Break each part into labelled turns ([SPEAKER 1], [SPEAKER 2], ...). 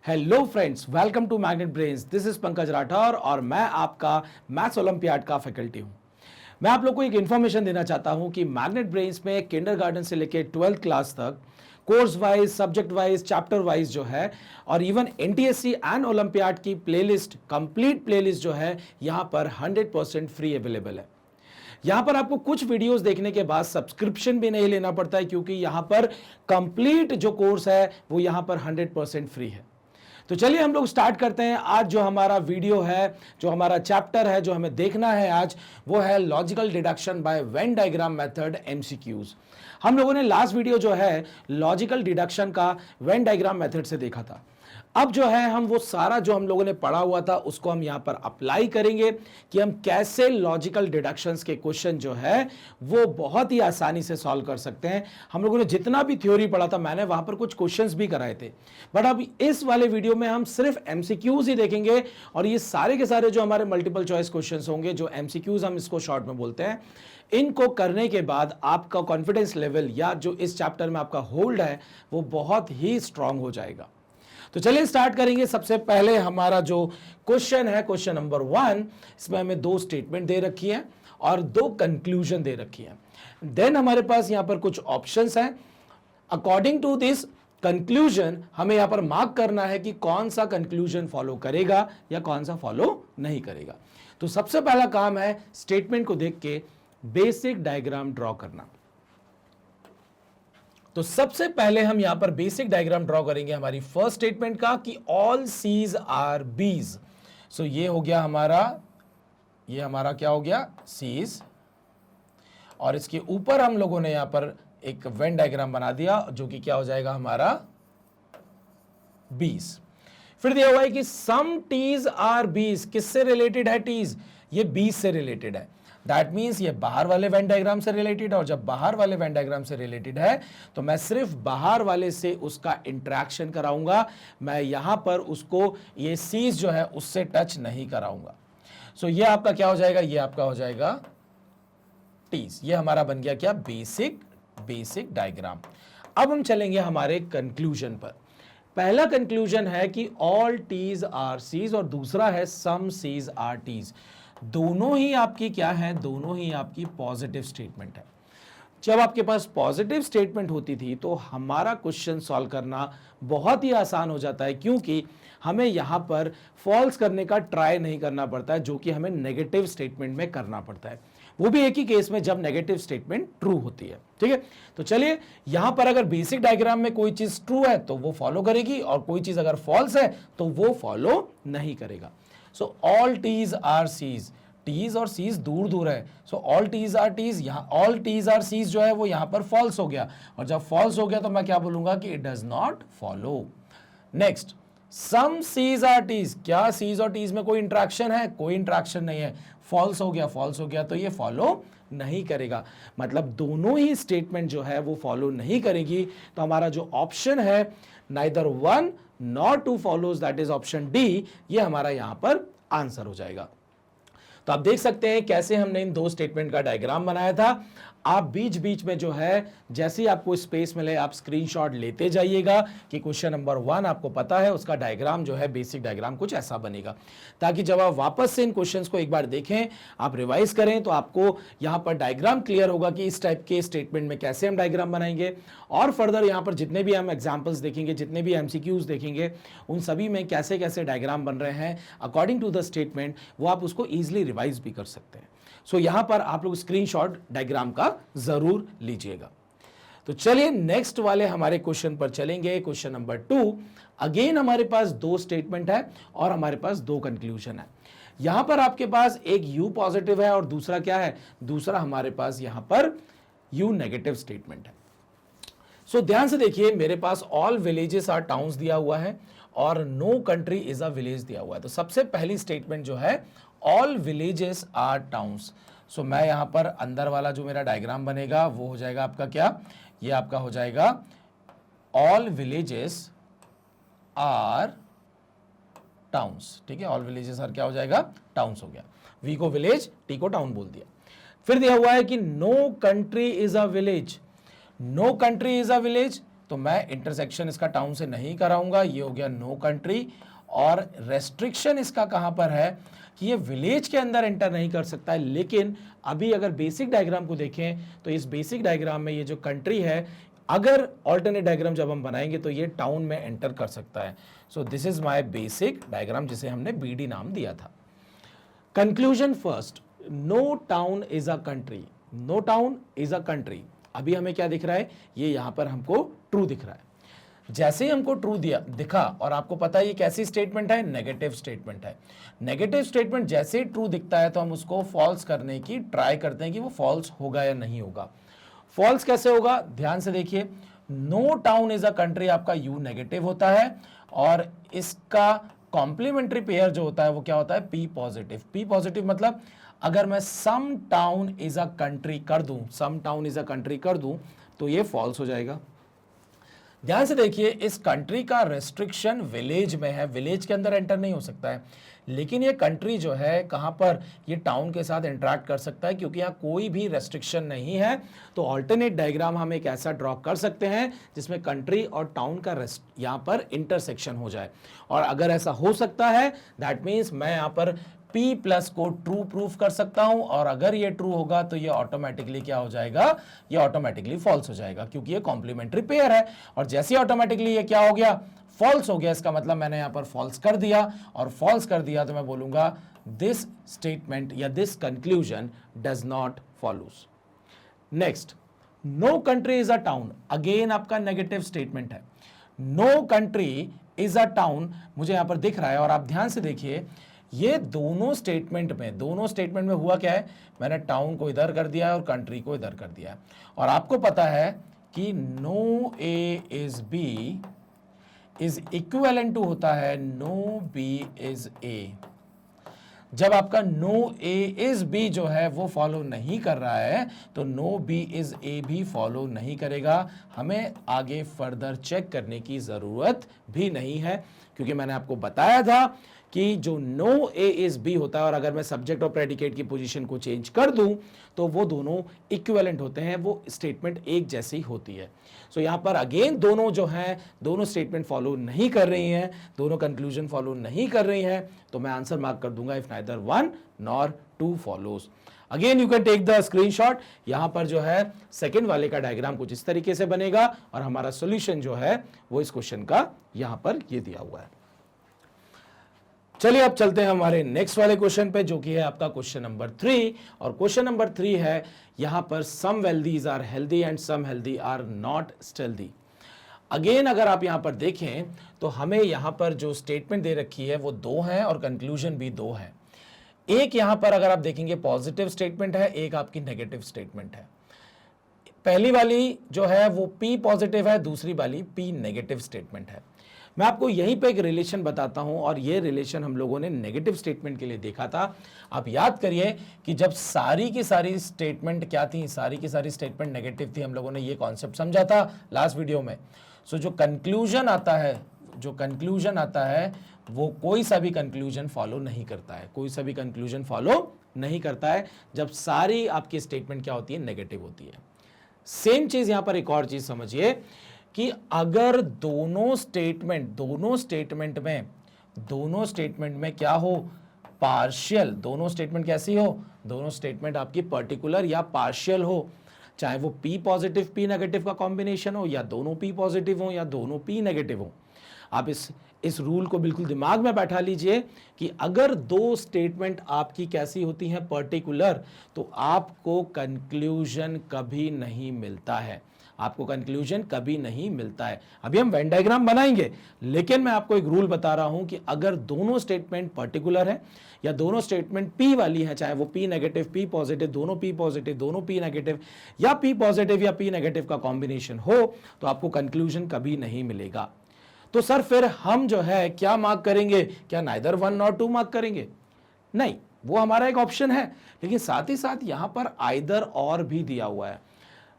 [SPEAKER 1] Hello friends, welcome to Magnet Brains. This is Pankaj Rathore और मैं आपका मैथ्स ओलंपियाड का फैकल्टी हूं। मैं आप लोग को एक इन्फॉर्मेशन देना चाहता हूं कि मैग्नेट ब्रेन्स में किंडरगार्टन से लेकर 12th क्लास तक course wise, subject wise, chapter wise जो है और इवन एनटीएससी एंड ओलंपियाड की प्लेलिस्ट, कंप्लीट प्लेलिस्ट जो है यहां पर 100% फ्री अवेलेबल है। यहां पर आपको कुछ वीडियोस देखने के बाद सब्सक्रिप्शन भी नहीं लेना पड़ता है, क्योंकि यहां पर कंप्लीट जो कोर्स है वो यहां पर 100% फ्री है। तो चलिए हम लोग स्टार्ट करते हैं। आज जो हमारा वीडियो है, जो हमारा चैप्टर है, जो हमें देखना है आज, वो है logical deduction by Venn diagram method MCQs. हम लोगों ने लास्ट वीडियो जो है लॉजिकल डिडक्शन का वेन डायग्राम मेथड से देखा था। अब जो है हम वो सारा जो हम लोगों ने पढ़ा हुआ था उसको हम यहां पर अप्लाई करेंगे कि हम कैसे लॉजिकल डिडक्शंस के क्वेश्चन जो है वो बहुत ही आसानी से सॉल्व कर सकते हैं। हम लोगों ने जितना भी थ्योरी पढ़ा था, मैंने वहां पर कुछ क्वेश्चंस भी कराए थे, बट अब इस वाले वीडियो में हम सिर्फ एमसीक्यूज ही देखेंगे और ये सारे के सारे जो हमारे मल्टीपल चॉइस क्वेश्चंस होंगे, जो एमसीक्यूज हम इसको शॉर्ट में बोलते हैं, इनको करने के बाद आपका कॉन्फिडेंस लेवल या जो इस चैप्टर में आपका होल्ड है वो बहुत ही स्ट्रांग हो जाएगा। तो चलिए स्टार्ट करेंगे। सबसे पहले हमारा जो क्वेश्चन है, क्वेश्चन नंबर 1, इसमें हमें 2 स्टेटमेंट दे रखी है और 2 कंक्लूजन दे रखी है। देन हमारे पास यहां पर कुछ ऑप्शंस हैं। अकॉर्डिंग टू दिस कंक्लूजन हमें यहां पर मार्क करना है कि कौन सा कंक्लूजन फॉलो करेगा या कौन सा फॉलो नहीं करेगा। तो सबसे पहला काम है स्टेटमेंट को देख के बेसिक डायग्राम ड्रॉ करना। तो सबसे पहले हम यहां पर बेसिक डायग्राम ड्रॉ करेंगे हमारी फर्स्ट स्टेटमेंट का कि ऑल सीज आर बीज। सो ये हो गया हमारा, ये हमारा क्या हो गया, सीज, और इसके ऊपर हम लोगों ने यहां पर एक वेन डायग्राम बना दिया जो कि क्या हो जाएगा हमारा बीज। फिर दिया हुआ है कि सम टीज आर बीज। किससे रिलेटेड है टीज? ये बीज से रिलेटेड है। दैट मीन्स ये बाहर वाले वेन डायग्राम से रिलेटेड है, और जब बाहर वाले वेन डायग्राम से रिलेटेड है तो मैं सिर्फ बाहर वाले से उसका इंटरेक्शन कराऊंगा, मैं यहां पर उसको ये सीज जो है उससे टच नहीं कराऊंगा। सो ये आपका क्या हो जाएगा, ये आपका हो जाएगा टीज। ये हमारा बन गया क्या, बेसिक डायग्राम। अब हम चलेंगे हमारे कंक्लूजन पर। पहला कंक्लूजन है कि ऑल टीज आर सीज और दूसरा है सम सीज आर टीज। दोनों ही आपकी क्या है, दोनों ही आपकी पॉजिटिव स्टेटमेंट है। जब आपके पास पॉजिटिव स्टेटमेंट होती थी तो हमारा क्वेश्चन सॉल्व करना बहुत ही आसान हो जाता है, क्योंकि हमें यहां पर फॉल्स करने का ट्राई नहीं करना पड़ता है, जो कि हमें नेगेटिव स्टेटमेंट में करना पड़ता है। वो भी एक ही केस में जब नेगेटिव स्टेटमेंट ट्रू होती है। ठीक है, तो चलिए यहां पर अगर बेसिक डायग्राम में कोई चीज ट्रू है तो वो फॉलो करेगी, और कोई चीज अगर फॉल्स है तो वो फॉलो नहीं करेगा। So all Ts are Cs, Ts और सीज दूर दूर है, so all Ts are Ts, यहां ऑल टीज आर सीज जो है वो यहां पर फॉल्स हो गया, और जब फॉल्स हो गया तो मैं क्या बोलूंगा कि it does not follow. Next, some Cs are Ts. क्या सीज और टीज में कोई इंट्रैक्शन है? कोई इंट्रैक्शन नहीं है, फॉल्स हो गया तो ये फॉलो नहीं करेगा। मतलब दोनों ही स्टेटमेंट जो है वो फॉलो नहीं करेगी। तो हमारा जो ऑप्शन है neither 1 nor 2 follows, that is option D, ये हमारा यहां पर आंसर हो जाएगा। तो आप देख सकते हैं कैसे हमने इन 2 स्टेटमेंट का डायग्राम बनाया था। आप बीच बीच में जो है जैसे ही आपको स्पेस मिले आप स्क्रीनशॉट लेते जाइएगा कि क्वेश्चन नंबर 1 आपको पता है उसका डायग्राम जो है, बेसिक डायग्राम कुछ ऐसा बनेगा, ताकि जब आप वापस से इन क्वेश्चंस को एक बार देखें, आप रिवाइज करें, तो आपको यहां पर डायग्राम क्लियर होगा कि इस टाइप के स्टेटमेंट में कैसे हम डायग्राम बनाएंगे, और फर्दर यहां पर जितने भी हम एग्जाम्पल्स देखेंगे, जितने भी एमसीक्यूज देखेंगे, उन सभी में कैसे कैसे डायग्राम बन रहे हैं अकॉर्डिंग टू द स्टेटमेंट, वो आप उसको ईजिली रिवाइज भी कर सकते हैं। सो यहां पर आप लोग स्क्रीनशॉट डायग्राम का जरूर लीजिएगा। तो चलिए नेक्स्ट वाले हमारे क्वेश्चन पर चलेंगे। क्वेश्चन नंबर 2, अगेन हमारे पास 2 स्टेटमेंट है और हमारे पास 2 कंक्लूजन है। यहां पर आपके पास एक यू पॉजिटिव है और दूसरा क्या है, दूसरा हमारे पास यहां पर यू नेगेटिव स्टेटमेंट है। सो ध्यान से देखिए, मेरे पास ऑल विलेजेस आर टाउन्स दिया हुआ है और no country is a village दिया हुआ है। तो सबसे पहली स्टेटमेंट जो है all villages are towns. So मैं यहां पर अंदर वाला जो मेरा डायग्राम बनेगा वो हो जाएगा आपका क्या, ये आपका हो जाएगा ऑल विलेजेस आर टाउन्स। ठीक है, ऑल विलेजेस आर क्या हो जाएगा, टाउन्स हो गया। वी को विलेज, टी को टाउन बोल दिया। फिर दिया हुआ है कि no country is a village. No country is a village, तो मैं इंटरसेक्शन इसका टाउन से नहीं कराऊंगा, ये हो गया नो कंट्री। और रेस्ट्रिक्शन इसका कहां पर है कि ये विलेज के अंदर एंटर नहीं कर सकता है। लेकिन अभी अगर बेसिक डायग्राम को देखें तो इस बेसिक डायग्राम में ये जो कंट्री है, अगर ऑल्टरनेट डायग्राम जब हम बनाएंगे तो ये टाउन में एंटर कर सकता है। So this is my basic diagram जिसे हमने बीडी नाम दिया था। Conclusion first, no town is a country, no town is a country. अभी हमें क्या दिख रहा है, ये यहां पर हमको ट्रू दिख रहा है। जैसे ही हमको ट्रू दिखा, और आपको पता है ये कैसी स्टेटमेंट है, नेगेटिव स्टेटमेंट है। नेगेटिव स्टेटमेंट जैसे ही ट्रू दिखता है तो हम उसको फॉल्स करने की ट्राई करते हैं कि वो फॉल्स होगा या नहीं होगा। फॉल्स कैसे होगा, ध्यान से देखिए, no town is a country आपका यू नेगेटिव होता है, और इसका कॉम्प्लीमेंट्री पेयर जो होता है वो क्या होता है, पी पॉजिटिव। पी पॉजिटिव मतलब अगर मैं सम टाउन इज अ कंट्री कर दूं, सम टाउन इज अ कंट्री कर दूं, तो ये फॉल्स हो जाएगा। ध्यान से देखिए, इस कंट्री का रेस्ट्रिक्शन विलेज में है, विलेज के अंदर एंटर नहीं हो सकता है। लेकिन ये कंट्री जो है कहां पर, ये टाउन के साथ इंटरेक्ट कर सकता है, क्योंकि यहाँ कोई भी रेस्ट्रिक्शन नहीं है। तो ऑल्टरनेट डायग्राम हम एक ऐसा ड्रॉ कर सकते हैं जिसमें कंट्री और टाउन का यहाँ पर इंटरसेक्शन हो जाए। और अगर ऐसा हो सकता है, दैट मीन्स मैं यहाँ पर P प्लस को ट्रू प्रूफ कर सकता हूं, और अगर ये ट्रू होगा तो ये ऑटोमेटिकली क्या हो जाएगा, ये ऑटोमेटिकली फॉल्स हो जाएगा, क्योंकि ये कॉम्प्लीमेंट्री पेयर है। और जैसे ही ऑटोमेटिकली ये क्या हो गया, फॉल्स हो गया, इसका मतलब मैंने यहां पर फॉल्स कर दिया, और फॉल्स कर दिया तो मैं बोलूंगा दिस स्टेटमेंट या this conclusion does not follows. Next, no country is a town, again आपका नेगेटिव स्टेटमेंट है। No country is a town मुझे यहां पर दिख रहा है, और आप ध्यान से देखिए, ये दोनों स्टेटमेंट में हुआ क्या है, मैंने टाउन को इधर कर दिया है और कंट्री को इधर कर दिया है। और आपको पता है कि no A is B is equivalent to होता है नो बी इज ए। जब आपका नो ए इज बी जो है वो फॉलो नहीं कर रहा है, तो नो बी इज ए भी फॉलो नहीं करेगा। हमें आगे फर्दर चेक करने की जरूरत भी नहीं है, क्योंकि मैंने आपको बताया था कि जो नो ए इज बी होता है, और अगर मैं सब्जेक्ट और प्रेडिकेट की पोजीशन को चेंज कर दूं तो वो दोनों इक्विवेलेंट होते हैं, वो स्टेटमेंट एक जैसी होती है। सो यहां पर अगेन दोनों जो हैं, दोनों स्टेटमेंट फॉलो नहीं कर रही हैं, दोनों कंक्लूजन फॉलो नहीं कर रही हैं, तो मैं आंसर मार्क कर दूंगा if neither one nor two follows. Again you can take the screenshot. यहां पर जो है सेकंड वाले का डायग्राम कुछ इस तरीके से बनेगा, और हमारा सॉल्यूशन जो है वो इस क्वेश्चन का यहां पर ये दिया हुआ है। चलिए अब चलते हैं हमारे नेक्स्ट वाले क्वेश्चन पे, जो कि है आपका क्वेश्चन नंबर 3। और क्वेश्चन नंबर 3 है यहां पर some wealthies are healthy and some healthy are not stealthy. Again अगर आप यहां पर देखें तो हमें यहां पर जो स्टेटमेंट दे रखी है वो दो है, और कंक्लूजन भी दो है। एक यहां पर अगर आप देखेंगे पॉजिटिव स्टेटमेंट है, एक आपकी नेगेटिव स्टेटमेंट है। पहली वाली जो है वो P पॉजिटिव है, दूसरी वाली P नेगेटिव स्टेटमेंट है। मैं आपको यहीं पे एक रिलेशन बताता हूं, और ये रिलेशन हम लोगों ने नेगेटिव स्टेटमेंट के लिए देखा था। आप याद करिए कि जब सारी की सारी स्टेटमेंट क्या थी, सारी की सारी स्टेटमेंट नेगेटिव थी, हम लोगों ने ये कॉन्सेप्ट समझा था लास्ट वीडियो में। सो जो कंक्लूजन आता है वो कोई सा भी कंक्लूजन फॉलो नहीं करता है, कोई सा भी कंक्लूजन फॉलो नहीं करता है जब सारी आपकी स्टेटमेंट क्या होती है, नेगेटिव होती है। सेम चीज यहां पर एक और चीज समझिए कि अगर दोनों स्टेटमेंट में क्या हो, पार्शियल, दोनों स्टेटमेंट कैसी हो, दोनों स्टेटमेंट आपकी पर्टिकुलर या पार्शियल हो, चाहे वो P पॉजिटिव P नेगेटिव का कॉम्बिनेशन हो, या दोनों P पॉजिटिव हो या दोनों P नेगेटिव हो। आप इस रूल को बिल्कुल दिमाग में बैठा लीजिए कि अगर दो स्टेटमेंट आपकी कैसी होती हैं, पर्टिकुलर, तो आपको कंक्लूजन कभी नहीं मिलता है, आपको कंक्लूजन कभी नहीं मिलता है। अभी हम वेन डायग्राम बनाएंगे, लेकिन मैं आपको एक रूल बता रहा हूं कि अगर दोनों स्टेटमेंट पर्टिकुलर है या दोनों स्टेटमेंट P वाली है, चाहे वो P नेगेटिव P पॉजिटिव, दोनों P पॉजिटिव दोनों P नेगेटिव, या P पॉजिटिव या P नेगेटिव का कॉम्बिनेशन हो, तो आपको कंक्लूजन कभी नहीं मिलेगा। तो सर फिर हम जो है क्या मार्क करेंगे, क्या neither one nor two mark करेंगे? नहीं, वो हमारा एक ऑप्शन है, लेकिन साथ ही साथ यहां पर आइदर और भी दिया हुआ है।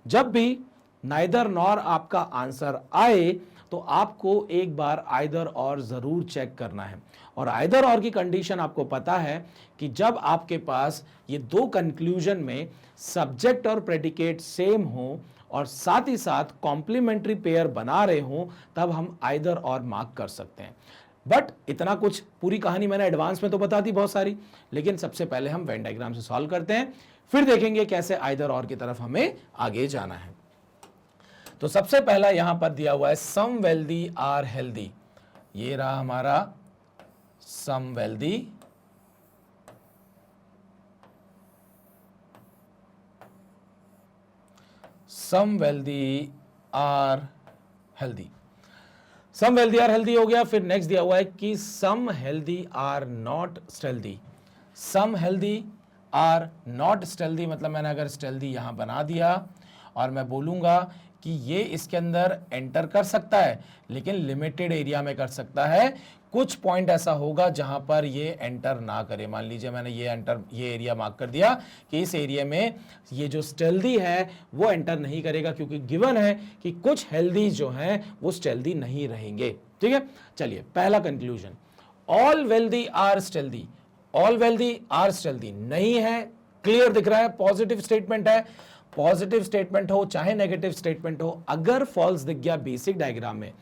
[SPEAKER 1] जब भी नाइदर नॉर आपका आंसर आए तो आपको एक बार आइदर और जरूर चेक करना है। और आइदर और की कंडीशन आपको पता है कि जब आपके पास ये दो कंक्लूजन में सब्जेक्ट और प्रेडिकेट सेम हो और साथ ही साथ कॉम्प्लीमेंट्री पेयर बना रहे हो तब हम आइदर और मार्क कर सकते हैं। बट इतना कुछ पूरी कहानी मैंने एडवांस में तो बता दी बहुत सारी, लेकिन सबसे पहले हम वेन डायग्राम से सॉल्व करते हैं, फिर देखेंगे कैसे आइदर और की तरफ हमें आगे जाना है। तो सबसे पहला यहां पर दिया हुआ है सम वेल्दी आर हेल्दी। ये रहा हमारा some wealthy are healthy. Some wealthy are healthy हो गया। फिर नेक्स्ट दिया हुआ है कि some healthy are not stealthy. Some healthy are not stealthy मतलब मैंने अगर स्टेल्दी यहां बना दिया और मैं बोलूंगा कि ये इसके अंदर एंटर कर सकता है लेकिन लिमिटेड एरिया में कर सकता है, कुछ पॉइंट ऐसा होगा जहां पर ये एंटर ना करे। मान लीजिए मैंने ये एरिया मार्क कर दिया कि इस एरिया में ये जो स्टेल्दी है वो एंटर नहीं करेगा, क्योंकि गिवन है कि कुछ हेल्दी जो हैं वो स्टेल्दी नहीं रहेंगे। ठीक है, चलिए पहला conclusion, all wealthy are stealthy. All wealthy are stealthy नहीं है, क्लियर दिख रहा है, पॉजिटिव स्टेटमेंट है। पॉजिटिव स्टेटमेंट हो चाहे नेगेटिव स्टेटमेंट हो, अगर फॉल्स दिख गया बेसिक डायग्राम में,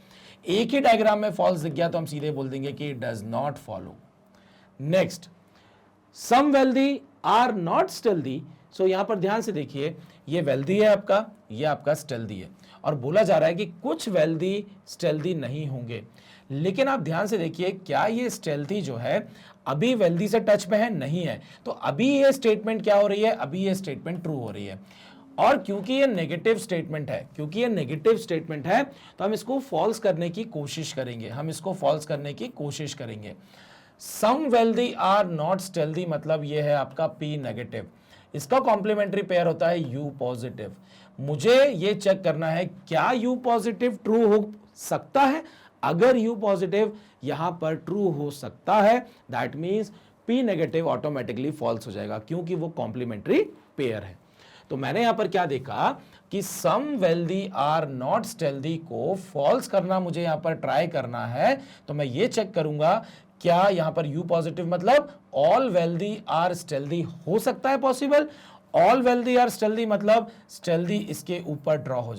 [SPEAKER 1] एक ही डायग्राम में फॉल्स दिख गया तो हम सीधे बोल देंगे कि does not follow. Next, some wealthy are not stealthy. So यहां पर ध्यान से देखिए, ये वेल्दी है आपका, ये आपका स्टेल्दी है, और बोला जा रहा है कि कुछ वेल्दी स्टेल्दी नहीं होंगे। लेकिन आप ध्यान से देखिए, क्या ये स्टेल्दी जो है अभी वेल्दी से टच में है? नहीं है। तो अभी ये स्टेटमेंट क्या हो रही है? अभी ये स्टेटमेंट ट्रू हो रही है। और क्योंकि ये नेगेटिव स्टेटमेंट है, तो हम इसको फॉल्स करने की कोशिश करेंगे। सम वेल्दी आर नॉट स्टेल्दी मतलब ये है आपका पी नेगेटिव। इसका कॉम्प्लीमेंट्री पेयर होता है यू पॉजिटिव। मुझे ये चेक करना है क्या यू पॉजिटिव ट्रू हो सकता है। अगर यू पॉजिटिव यहां पर ट्रू हो सकता है, that means P negative automatically false हो जाएगा, क्योंकि वो कॉम्प्लीमेंट्री पेयर है। तो मैंने यहां पर क्या देखा कि सम वेल्दी आर नॉट स्टेल्दी को फॉल्स करना मुझे यहां पर ट्राई करना है। तो मैं ये चेक करूंगा क्या यहां पर यू पॉजिटिव मतलब ऑल वेल्दी आर स्टेल्दी हो सकता है पॉसिबल। ऑल वेल्दी आर स्टेल्दी मतलब स्टेल्दी इसके ऊपर ड्रॉ हो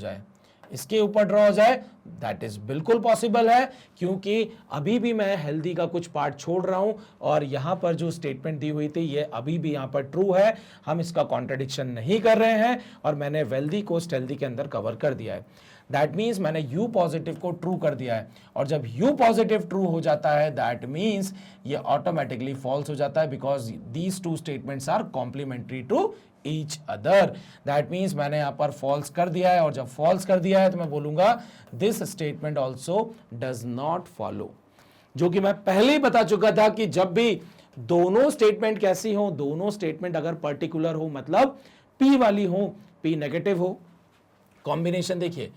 [SPEAKER 1] जाए, दैट इज बिल्कुल पॉसिबल है, क्योंकि अभी भी मैं हेल्दी का कुछ पार्ट छोड़ रहा हूं और यहां पर जो स्टेटमेंट दी हुई थी ये अभी भी यहां पर ट्रू है। हम इसका कॉन्ट्रडिक्शन नहीं कर रहे हैं और मैंने वेल्दी को स्टेल्दी के अंदर कवर कर दिया है। दैट मीन्स मैंने यू पॉजिटिव को ट्रू कर दिया है, और जब यू पॉजिटिव ट्रू हो जाता है दैट मीन्स ये ऑटोमेटिकली फॉल्स हो जाता है, because these two statements are complementary to each other. That means मैंने यहां पर फॉल्स कर दिया है, और जब फॉल्स कर दिया है तो मैं बोलूंगा this statement also does not follow, जो कि मैं पहले ही बता चुका था कि जब भी दोनों स्टेटमेंट कैसी हो, दोनों स्टेटमेंट अगर पर्टिकुलर हो मतलब पी वाली हो, पी नेगेटिव हो, कॉम्बिनेशन देखिए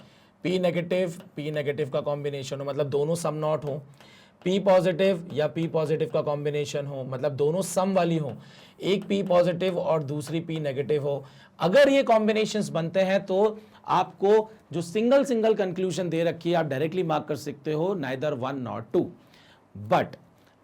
[SPEAKER 1] पी नेगेटिव का कॉम्बिनेशन हो मतलब दोनों सम नॉट हो, पी पॉजिटिव या पी पॉजिटिव का कॉम्बिनेशन हो मतलब दोनों सम वाली हो, एक पी पॉजिटिव और दूसरी पी नेगेटिव हो। अगर ये कॉम्बिनेशंस बनते हैं तो आपको जो सिंगल कंक्लूजन दे रखी है आप डायरेक्टली मार्क कर सकते हो, neither one not two. But